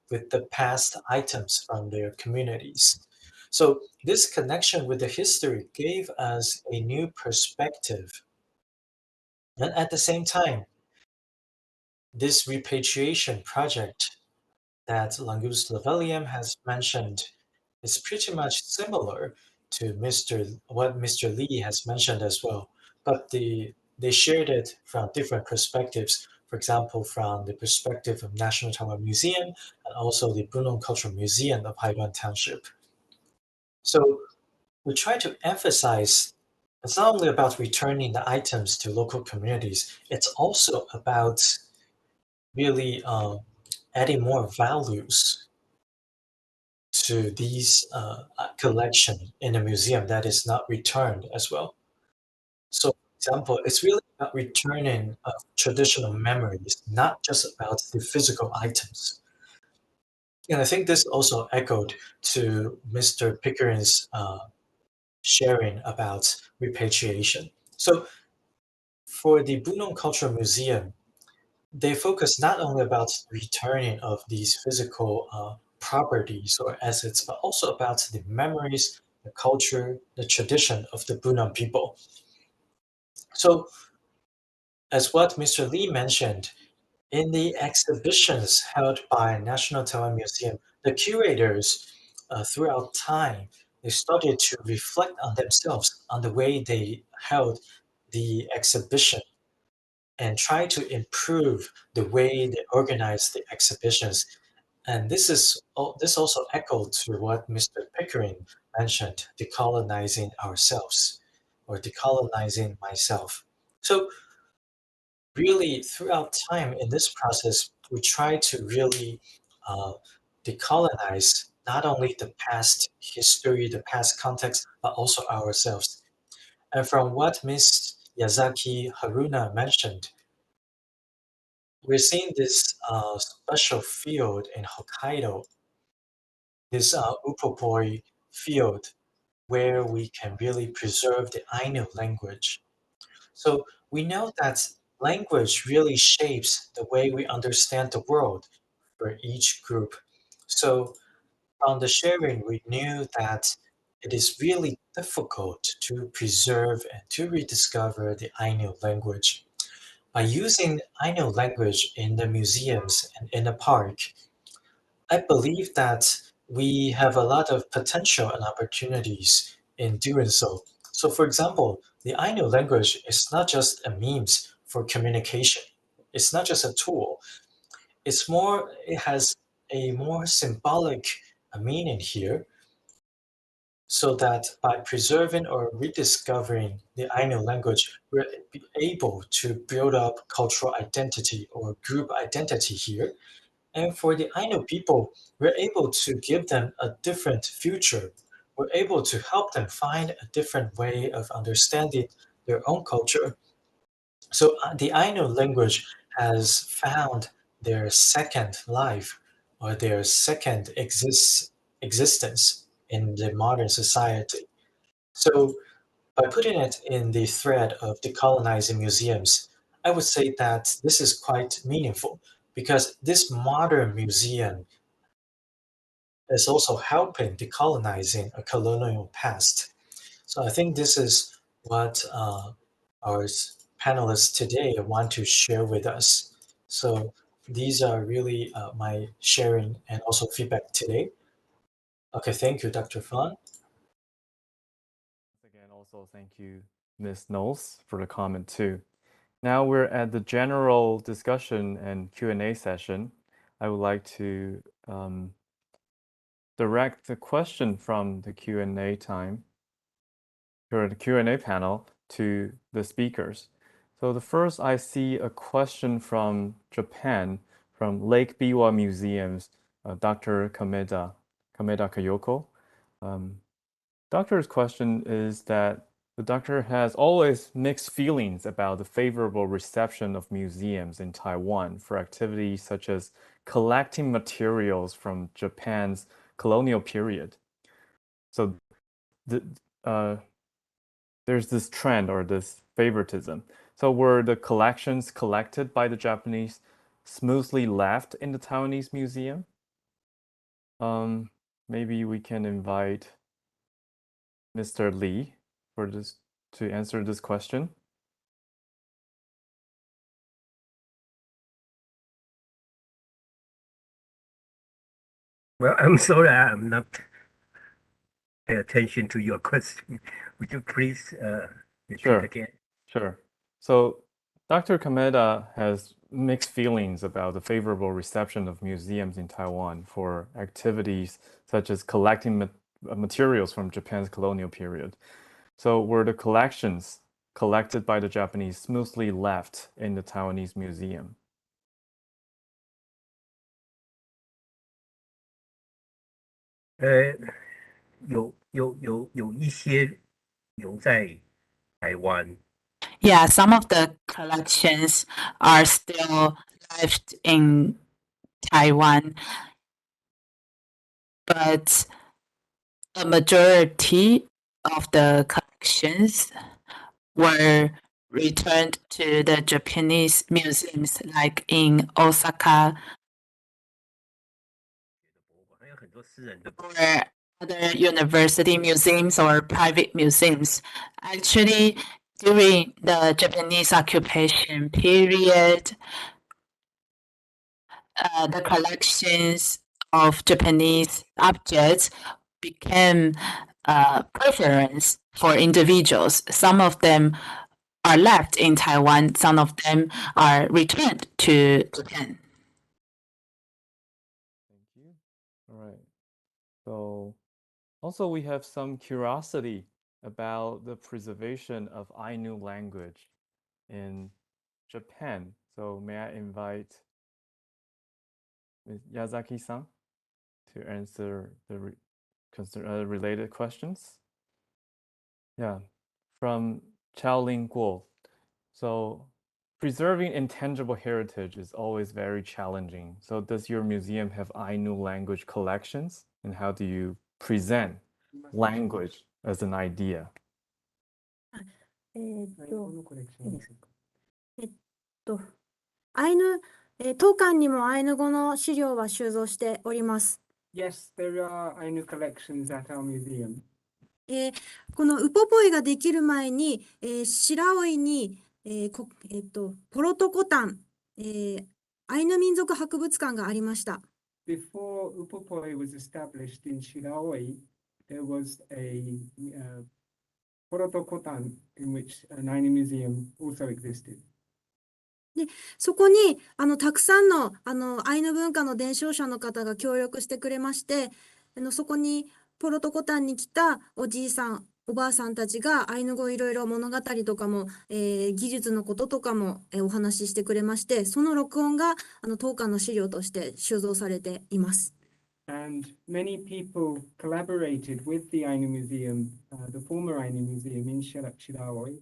with the past items from their communities. So this connection with the history gave us a new perspective. And at the same time, this repatriation project that Langus Lavalium has mentioned is pretty much similar to what Mr. Lee has mentioned as well, but they shared it from different perspectives. For example, from the perspective of National Taiwan Museum and also the Pudong Cultural Museum of Haiduan Township. So we try to emphasize it's not only about returning the items to local communities, it's also about really adding more values to these collection in a museum that is not returned as well. So, for example, it's really about returning traditional memories, not just about the physical items. And I think this also echoed to Mr. Pickering's sharing about repatriation. So, for the Pudong Cultural Museum, they focus not only about returning of these physical properties or assets, but also about the memories, the culture, the tradition of the Pudong people. So, as what Mr. Lee mentioned, in the exhibitions held by National Taiwan Museum, the curators throughout time, they started to reflect on themselves, on the way they held the exhibition, and try to improve the way they organize the exhibitions. And this also echoed to what Mr. Pickering mentioned, decolonizing ourselves or decolonizing myself. So really throughout time in this process, we try to really decolonize not only the past history, the past context, but also ourselves. And from what Ms. Yazaki Haruna mentioned, we're seeing this special field in Hokkaido, this Upopoi field, where we can really preserve the Ainu language. So we know that language really shapes the way we understand the world for each group. So from the sharing, we knew that it is really difficult to preserve and to rediscover the Ainu language. By using Ainu language in the museums and in the park, I believe that we have a lot of potential and opportunities in doing so. So for example, the Ainu language is not just a means for communication. It's not just a tool. It has a more symbolic meaning here, so that by preserving or rediscovering the Ainu language, we're able to build up cultural identity or group identity here. And for the Ainu people, we're able to give them a different future. We're able to help them find a different way of understanding their own culture. So the Ainu language has found their second life or their second existence in the modern society. So by putting it in the thread of decolonizing museums, I would say that this is quite meaningful because this modern museum is also helping decolonizing a colonial past. So I think this is what our panelists today want to share with us. So these are really my sharing and also feedback today. Okay, thank you, Dr. Fan. Again, also thank you, Ms. Knowles, for the comment too. Now we're at the general discussion and Q&A session. I would like to direct the question from the Q&A time, or the Q&A panel, to the speakers. So the first, I see a question from Japan, from Lake Biwa Museums, Dr. Kameda Kayoko. Doctor's question is that the doctor has always mixed feelings about the favorable reception of museums in Taiwan for activities such as collecting materials from Japan's colonial period. So there's this trend or this favoritism. So were the collections collected by the Japanese smoothly left in the Taiwanese museum? Maybe we can invite Mr. Lee for this to answer this question. Well, I'm sorry, I'm not paying attention to your question. Would you please repeat again? Sure. So Dr. Kameda has mixed feelings about the favorable reception of museums in Taiwan for activities such as collecting materials from Japan's colonial period. So were the collections collected by the Japanese smoothly left in the Taiwanese museum? Yeah, some of the collections are still left in Taiwan, but a majority of the collections were returned to the Japanese museums, like in Osaka or other university museums or private museums. Actually, during the Japanese occupation period, the collections of Japanese objects became preference for individuals. Some of them are left in Taiwan, some of them are returned to Japan. Thank you. All right. So also we have some curiosity about the preservation of Ainu language in Japan. So may I invite Ms. Yazaki-san to answer the related questions? Yeah, from Chaoling Guo. So preserving intangible heritage is always very challenging. So does your museum have Ainu language collections? And how do you present language as an idea? アイヌ、当館にもアイヌ語の資料は収蔵しております。Yes, there are Ainu collections at our museum. このウポポイができる前に、白老に、ポロトコタン、アイヌ民族博物館がありました。Before Upopoi was established in Shiraoi, there was a Porotokotan in which an Ainu museum also existed. で、そこにたくさんのアイヌ文化の伝承者の方が協力してくれまして、そこにポロトコタンに来たおじいさん、おばあさんたちがアイヌ語いろいろ物語とかも、技術のこととかも、お話ししてくれまして、その録音が当館の資料として収蔵されています。And many people collaborated with the Ainu Museum, the former Ainu Museum in Shiraoi.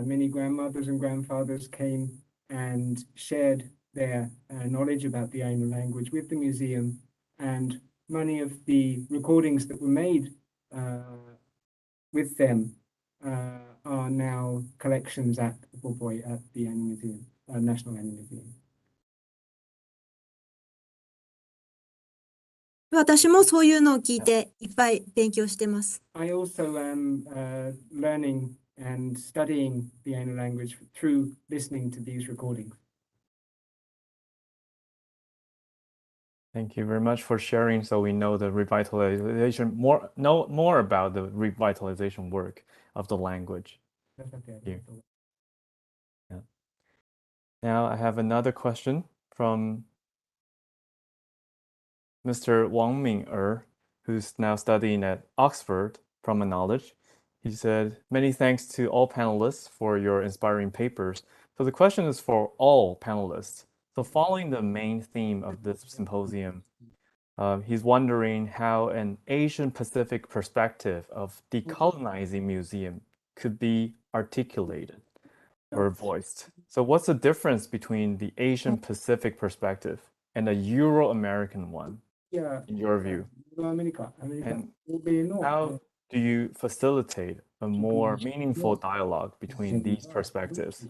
Many grandmothers and grandfathers came and shared their knowledge about the Ainu language with the museum, and many of the recordings that were made with them are now collections at Upopoi at the Ainu Museum, National Ainu Museum. 私もそういうのを聞いていっぱい勉強してます。I also am learning and studying the Ainu language through listening to these recordings. Thank you very much for sharing, so we know the revitalization know more about the revitalization work of the language. Yeah. Now I have another question from Mr. Wang Ming-er, who's now studying at Oxford from a knowledge. He said, many thanks to all panelists for your inspiring papers. So the question is for all panelists. So following the main theme of this symposium, he's wondering how an Asian Pacific perspective of decolonizing museum could be articulated or voiced. So what's the difference between the Asian Pacific perspective and a Euro-American one, in your view? And how do you facilitate a more meaningful dialogue between these perspectives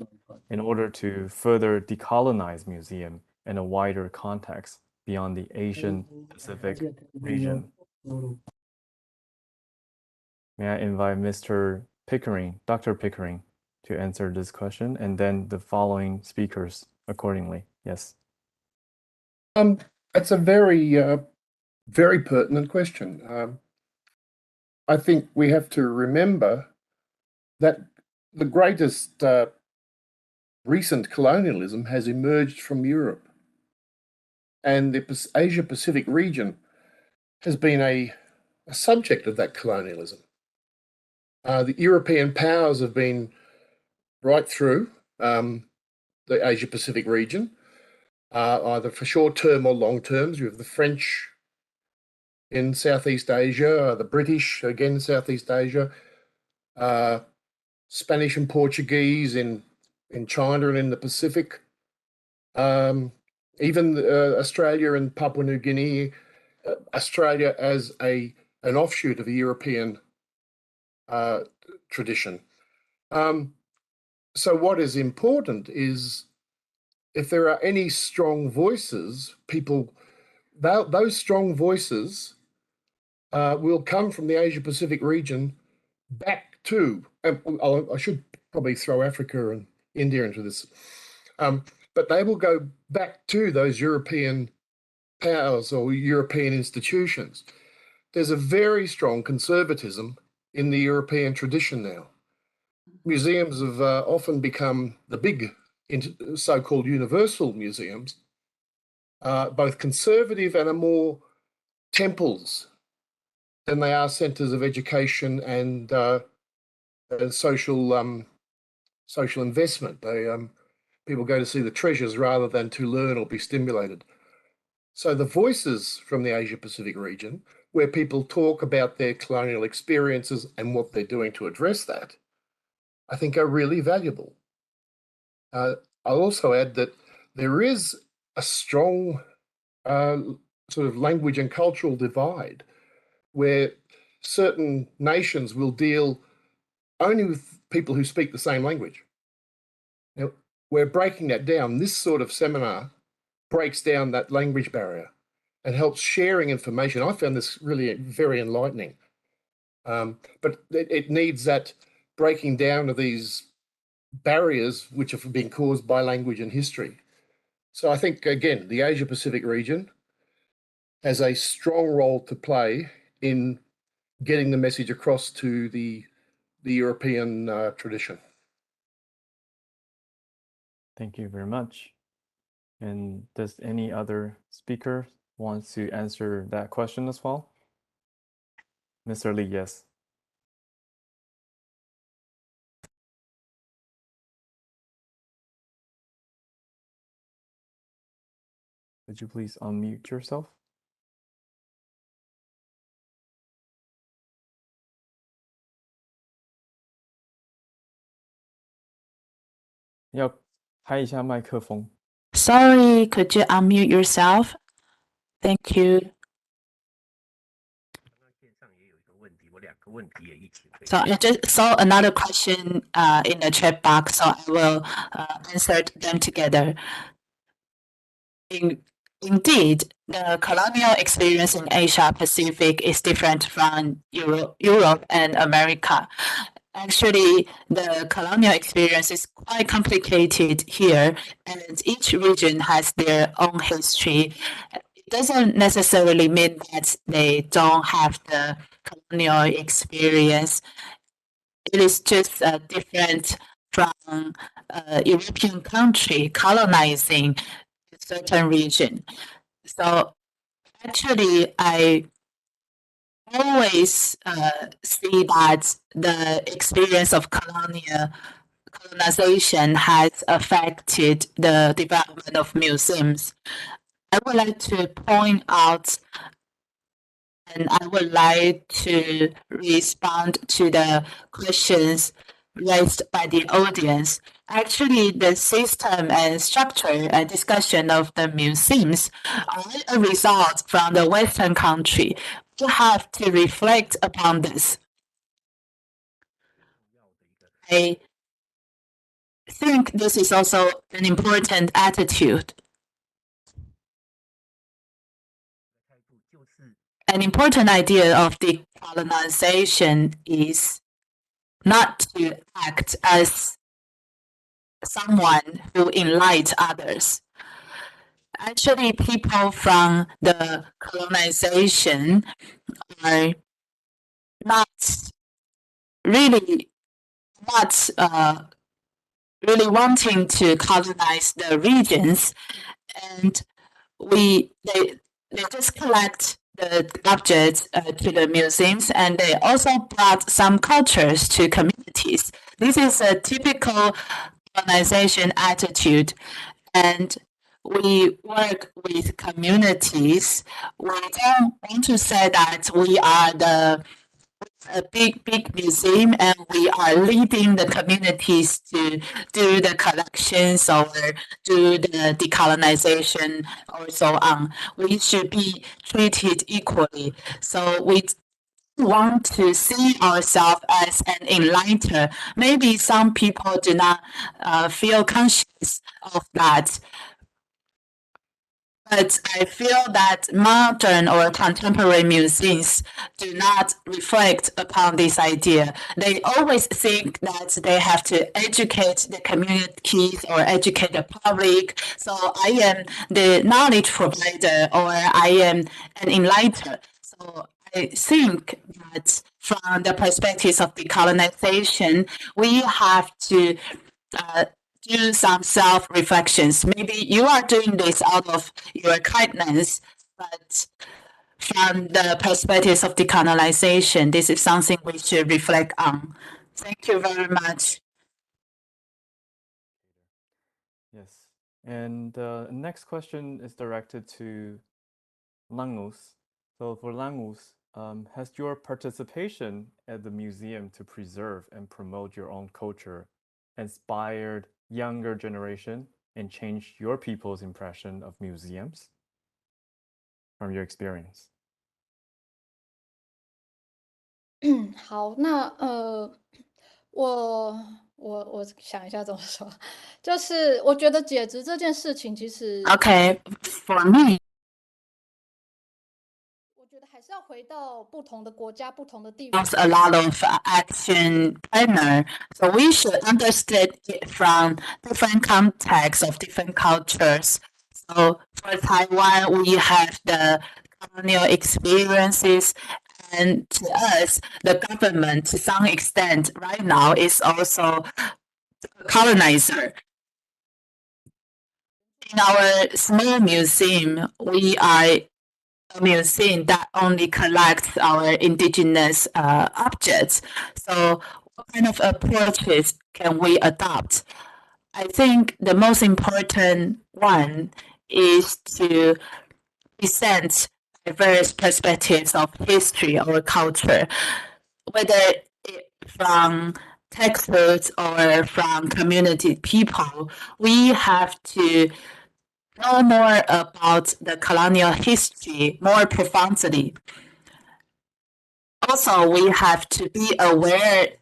in order to further decolonize museum in a wider context beyond the Asian Pacific region? May I invite Mr. Pickering, Dr. Pickering, to answer this question, and then the following speakers accordingly. Yes. It's a very, very pertinent question. I think we have to remember that the greatest recent colonialism has emerged from Europe, and the Asia-Pacific region has been a subject of that colonialism. The European powers have been right through the Asia-Pacific region, either for short-term or long terms. You have the French in Southeast Asia, the British again in Southeast Asia, Spanish and Portuguese in China and in the Pacific, even Australia and Papua New Guinea, Australia as an offshoot of a European tradition. So what is important is if there are any strong voices, those strong voices will come from the Asia-Pacific region back to, I should probably throw Africa and India into this, but they will go back to those European powers or European institutions. There's a very strong conservatism in the European tradition now. Museums have often become the big so-called universal museums, both conservative and are more temples than they are centres of education and social investment. People go to see the treasures rather than to learn or be stimulated. So the voices from the Asia-Pacific region, where people talk about their colonial experiences and what they're doing to address that, I think are really valuable. I'll also add that there is a strong sort of language and cultural divide where certain nations will deal only with people who speak the same language. Now, we're breaking that down. This sort of seminar breaks down that language barrier and helps sharing information. I found this really very enlightening. But it needs that breaking down of these barriers which have been caused by language and history. So I think, again, the Asia-Pacific region has a strong role to play in getting the message across to the European tradition. Thank you very much. And does any other speaker want to answer that question as well? Mr. Lee, yes. Would you please unmute yourself?要开一下麦克风。Sorry, could you unmute yourself? Thank you. So I just saw another question in the chat box, so I will answer them together. Indeed, the colonial experience in Asia Pacific is different from Europe and America. Actually, the colonial experience is quite complicated here, and each region has their own history. It doesn't necessarily mean that they don't have the colonial experience. It is just different from European country colonizing a certain region. So actually, I always see that the experience of colonization has affected the development of museums. I would like to point out, and I would like to respond to the questions raised by the audience. Actually, the system and structure and discussion of the museums are a result from the Western country. We have to reflect upon this. I think this is also an important attitude. An important idea of decolonization is not to act as someone who enlightens others. Actually, people from the colonization are not really wanting to colonize the regions, and they just collect the objects to the museums, and they also brought some cultures to communities. This is a typical colonization attitude, and we work with communities. We don't want to say that we are a big museum and we are leading the communities to do the collections or do the decolonization or so on. We should be treated equally. So we want to see ourselves as an enlightener. Maybe some people do not feel conscious of that. But I feel that modern or contemporary museums do not reflect upon this idea. They always think that they have to educate the communities or educate the public. So I am the knowledge provider or I am an enlightener. So I think that from the perspectives of decolonization, we have to do some self-reflections. Maybe you are doing this out of your kindness, but from the perspectives of decolonization, this is something we should reflect on. Thank you very much. Yes, and the next question is directed to Langus. So for Langus, has your participation at the museum to preserve and promote your own culture inspired younger generation and change your people's impression of museums from your experience? 好，那我想一下怎么说，就是我觉得解职这件事情，其实 Okay, for me, 我觉得还是要回到不同的国家、不同的地方。 there's a lot of action planner, so we should understand it from different contexts of different cultures. So for Taiwan, we have the colonial experiences, and to us, the government, to some extent, right now is also a colonizer. In our small museum, we are a museum that only collects our indigenous objects. So what kind of approaches can we adopt? I think the most important one is to present diverse perspectives of history or culture, whether it from textbooks or from community people. We have to know more about the colonial history more profoundly. Also, we have to be aware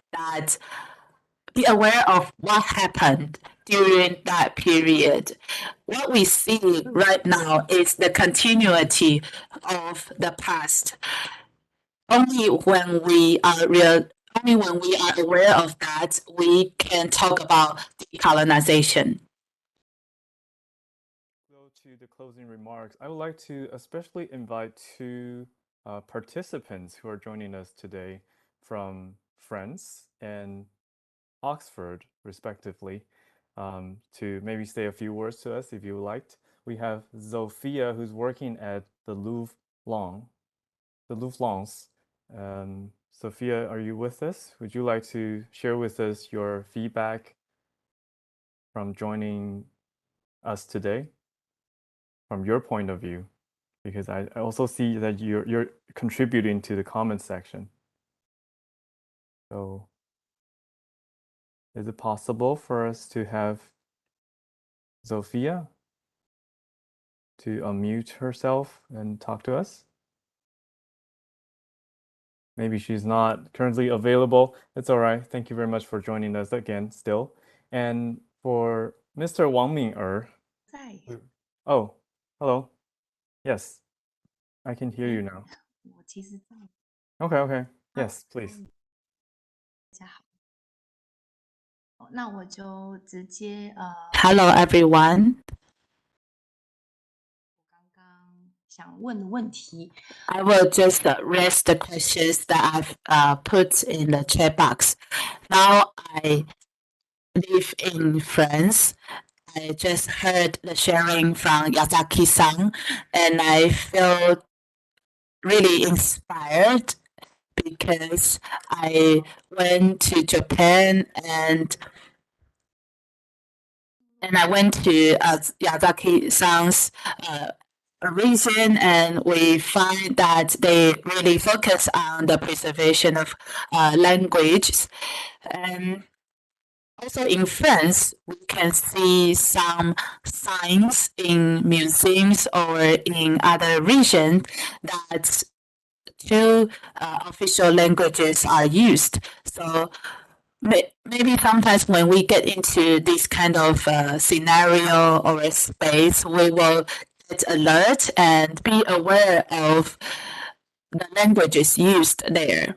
of what happened during that period. What we see right now is the continuity of the past. Only when we are aware of that, we can talk about decolonization. To the closing remarks, I would like to especially invite two participants who are joining us today from France and Oxford, respectively, to maybe say a few words to us if you would like. We have Sophia, who's working at the Louvre Lens. Sophia, are you with us? Would you like to share with us your feedback from joining us today, from your point of view? Because I also see that you're contributing to the comment section. So is it possible for us to have Sophia to unmute herself and talk to us? Maybe she's not currently available. It's all right. Thank you very much for joining us again still. And for Mr. Wang Ming'er. Oh, hello. Yes, I can hear you now. Okay. Yes, please. Hello, everyone. I will just raise the questions that I've put in the chat box. Now I live in France. I just heard the sharing from Yazaki-san, and I feel really inspired because I went to Japan and I went to Yazaki-san's region, and we find that they really focus on the preservation of languages. And also in France, we can see some signs in museums or in other regions that two official languages are used. So maybe sometimes when we get into this kind of scenario or a space, we will get alert and be aware of the languages used there.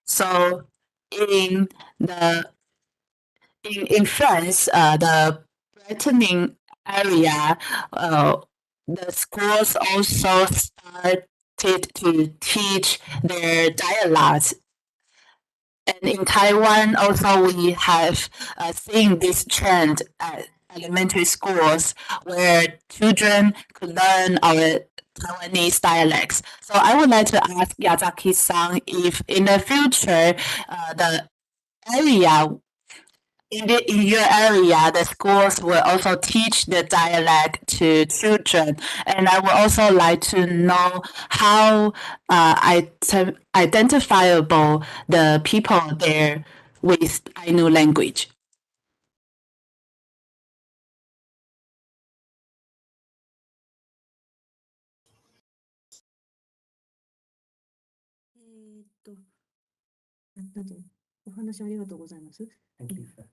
So in France, the Brittany area, the schools also started to teach their dialects. And in Taiwan, also we have seen this trend at elementary schools where children could learn our Taiwanese dialects. So I would like to ask Yazaki-san if in the future, the area in your area, the schools will also teach the dialect to children. And I would also like to know how identifiable the people there with Ainu language. お話ありがとうございます。 Thank you for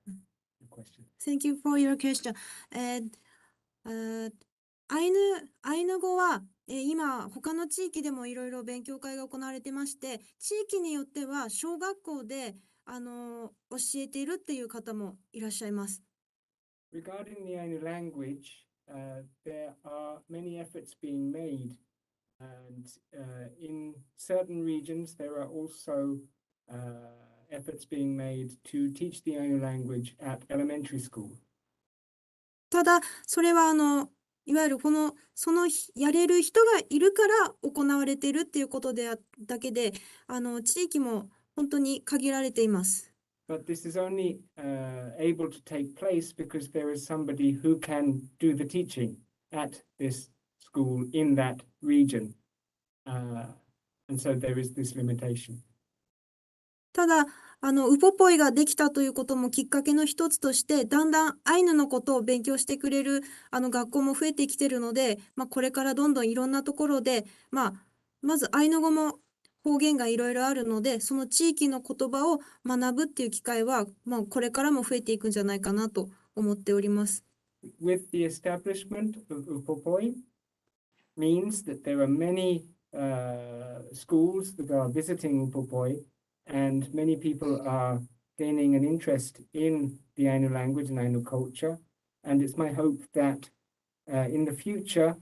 your question. Thank you for your question. アイヌ語は、今他の地域でもいろいろ勉強会が行われてまして、地域によっては小学校で教えているっていう方もいらっしゃいます。Regarding the Ainu language, there are many efforts being made, and in certain regions there are also efforts being made to teach the Ainu language at elementary school. ただ、それはいわゆるそのやれる人がいるから行われているっていうことだけで、地域も本当に限られています。But this is only able to take place because there is somebody who can do the teaching at this school in that region. And so there is this limitation. ただ、ウポポイができたということもきっかけの一つとして、だんだんアイヌのことを勉強してくれる学校も増えてきているので、これからどんどんいろんなところで、まずアイヌ語も方言がいろいろあるので、その地域の言葉を学ぶっていう機会は、これからも増えていくんじゃないかなと思っております。With the establishment of Upopoi means that there are many schools that are visiting Upopoi, and many people are gaining an interest in the Ainu language and Ainu culture. And it's my hope that in the future,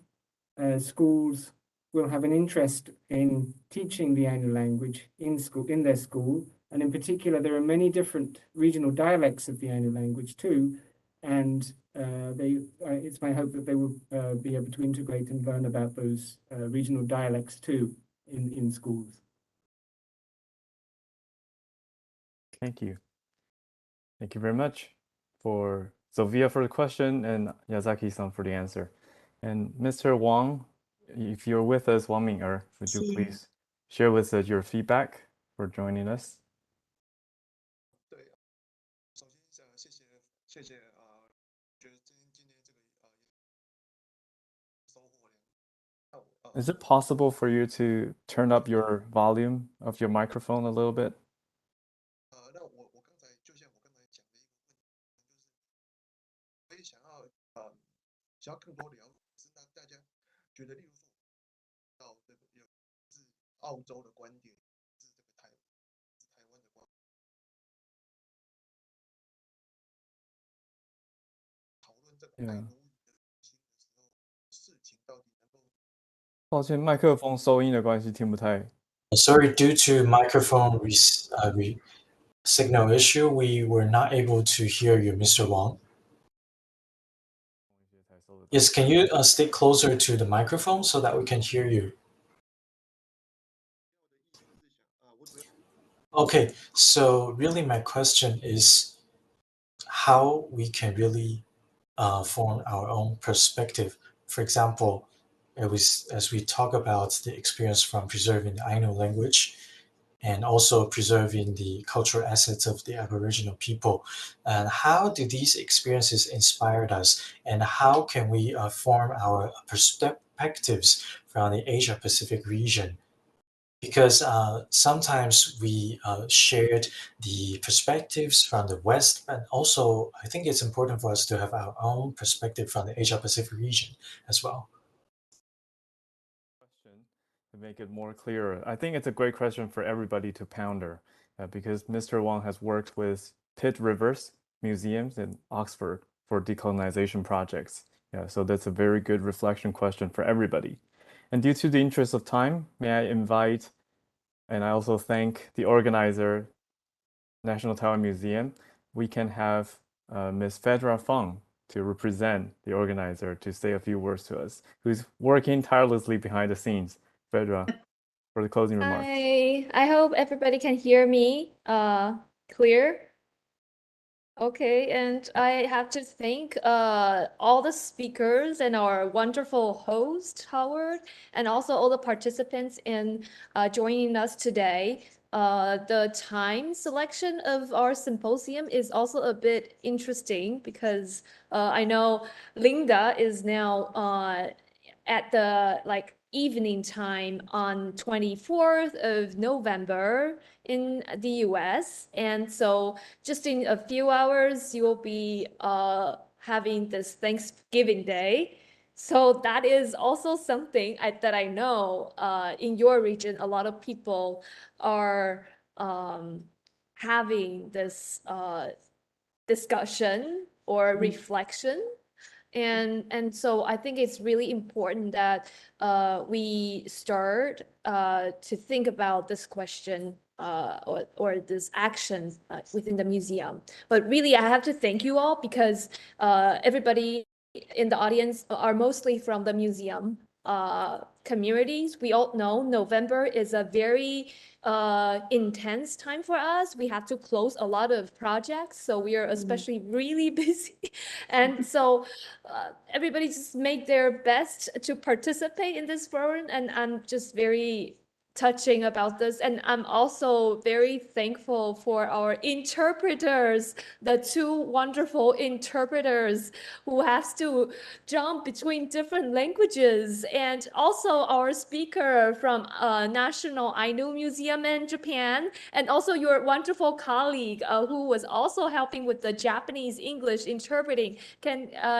schools will have an interest in teaching the Ainu language in their school. And in particular, there are many different regional dialects of the Ainu language too. And it's my hope that they will be able to integrate and learn about those regional dialects too in schools. Thank you. Thank you very much for Sophia for the question and Yazaki-san for the answer. And Mr. Wang, if you're with us, Wang Ming'er, would you please share with us your feedback for joining us? 对，首先谢谢觉得今天这个收获良。 Is it possible for you to turn up your volume of your microphone a little bit? 那我刚才就像我刚才讲的一个问题，就是我也想要更多了解，是让大家觉得，例如说到这个是澳洲的观点，是这个台湾的观点，讨论这个爱奴语的心的时候，事情到底能够。抱歉，麦克风收音的关系听不太。Sorry, due to microphone signal issue, we were not able to hear you, Mr. Wang. Yes, can you stay closer to the microphone so that we can hear you? Okay, so really my question is how we can really form our own perspective. For example, as we talk about the experience from preserving the Ainu language and also preserving the cultural assets of the Aboriginal people, and how do these experiences inspire us, and how can we form our perspectives from the Asia-Pacific region? Because sometimes we shared the perspectives from the West, but also I think it's important for us to have our own perspective from the Asia-Pacific region as well. To make it more clear, I think it's a great question for everybody to ponder because Mr. Wang has worked with Pitt Rivers Museums in Oxford for decolonization projects. Yeah, so that's a very good reflection question for everybody. And due to the interest of time, may I invite, and I also thank the organizer, National Taiwan Museum, we can have Ms. Fedra Feng to represent the organizer to say a few words to us, who's working tirelessly behind the scenes. Fedra, for the closing remarks. Hi, I hope everybody can hear me clear. Okay, and I have to thank all the speakers and our wonderful host, Howard, and also all the participants in joining us today. The time selection of our symposium is also a bit interesting because I know Linda is now at the evening time on 24th of November in the US. And so just in a few hours, you will be having this Thanksgiving Day. So that is also something that I know in your region, a lot of people are having this discussion or reflection. And so I think it's really important that we start to think about this question or this action within the museum. But really, I have to thank you all because everybody in the audience are mostly from the museum communities. We all know November is a very intense time for us. We have to close a lot of projects, so we are especially really busy. And so everybody just make their best to participate in this forum, and I'm just very touching about this. And I'm also very thankful for our interpreters, the two wonderful interpreters who has to jump between different languages, and also our speaker from National Ainu Museum in Japan, and also your wonderful colleague who was also helping with the Japanese English interpreting.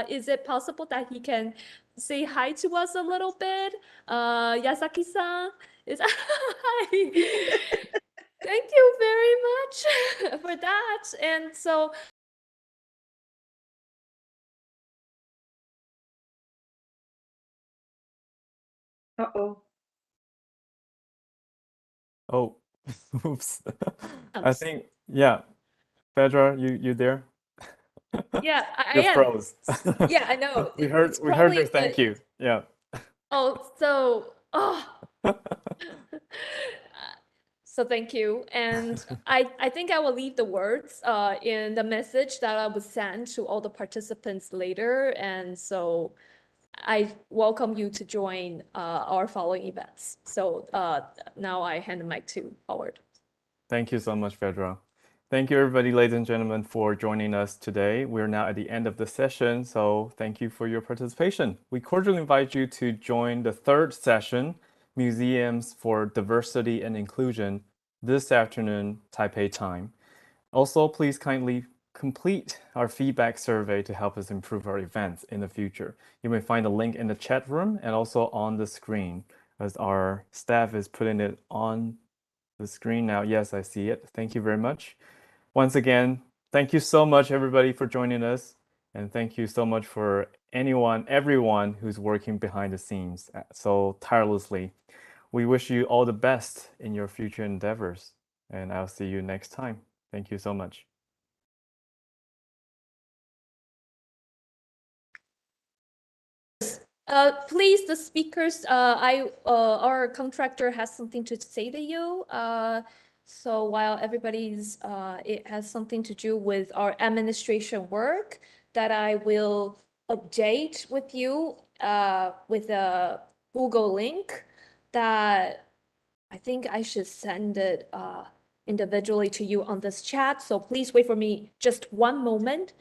Is it possible that he can say hi to us a little bit? Yasaki-san? Hi. Thank you very much for that. And so Uh-oh. Oh, oops. I think, yeah. Pedro, you there? yeah, I You am. froze. Yeah, I know. We heard your thank you. Yeah. So thank you. And I think I will leave the words in the message that I will send to all the participants later. And so I welcome you to join our following events. So now I hand the mic to Howard. Thank you so much, Pedro. Thank you, everybody, ladies and gentlemen, for joining us today. We're now at the end of the session, so thank you for your participation. We cordially invite you to join the third session, Museums for Diversity and Inclusion, this afternoon, Taipei time. Also, please kindly complete our feedback survey to help us improve our events in the future. You may find a link in the chat room and also on the screen, as our staff is putting it on the screen now. Yes, I see it. Thank you very much. Once again, thank you so much, everybody, for joining us. And thank you so much for everyone who's working behind the scenes so tirelessly. We wish you all the best in your future endeavors. And I'll see you next time. Thank you so much. Please, the speakers, our contractor has something to say to you. So while everybody's, it has something to do with our administration work that I will update with you with a Google link that I think I should send it individually to you on this chat. So please wait for me just one moment.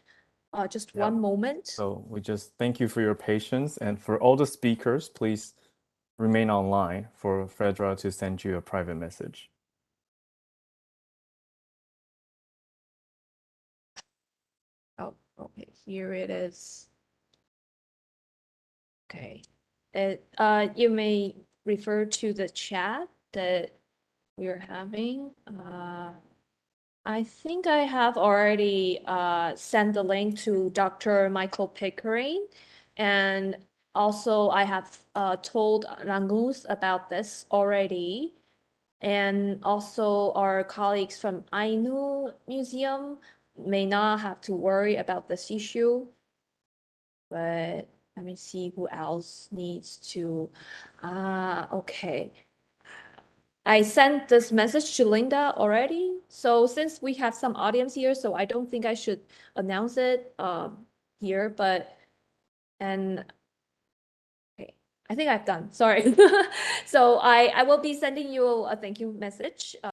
One moment. So we just thank you for your patience, and for all the speakers, please remain online for Fredra to send you a private message. Oh, okay, here it is. Okay, you may refer to the chat that we're having. I think I have already sent the link to Dr. Michael Pickering, and also I have told Rangus about this already, and also our colleagues from Ainu Museum may not have to worry about this issue, but let me see who else needs to, okay. I sent this message to Linda already. So since we have some audience here, so I don't think I should announce it here, but, and okay, I think I've done, sorry. So I will be sending you a thank you message.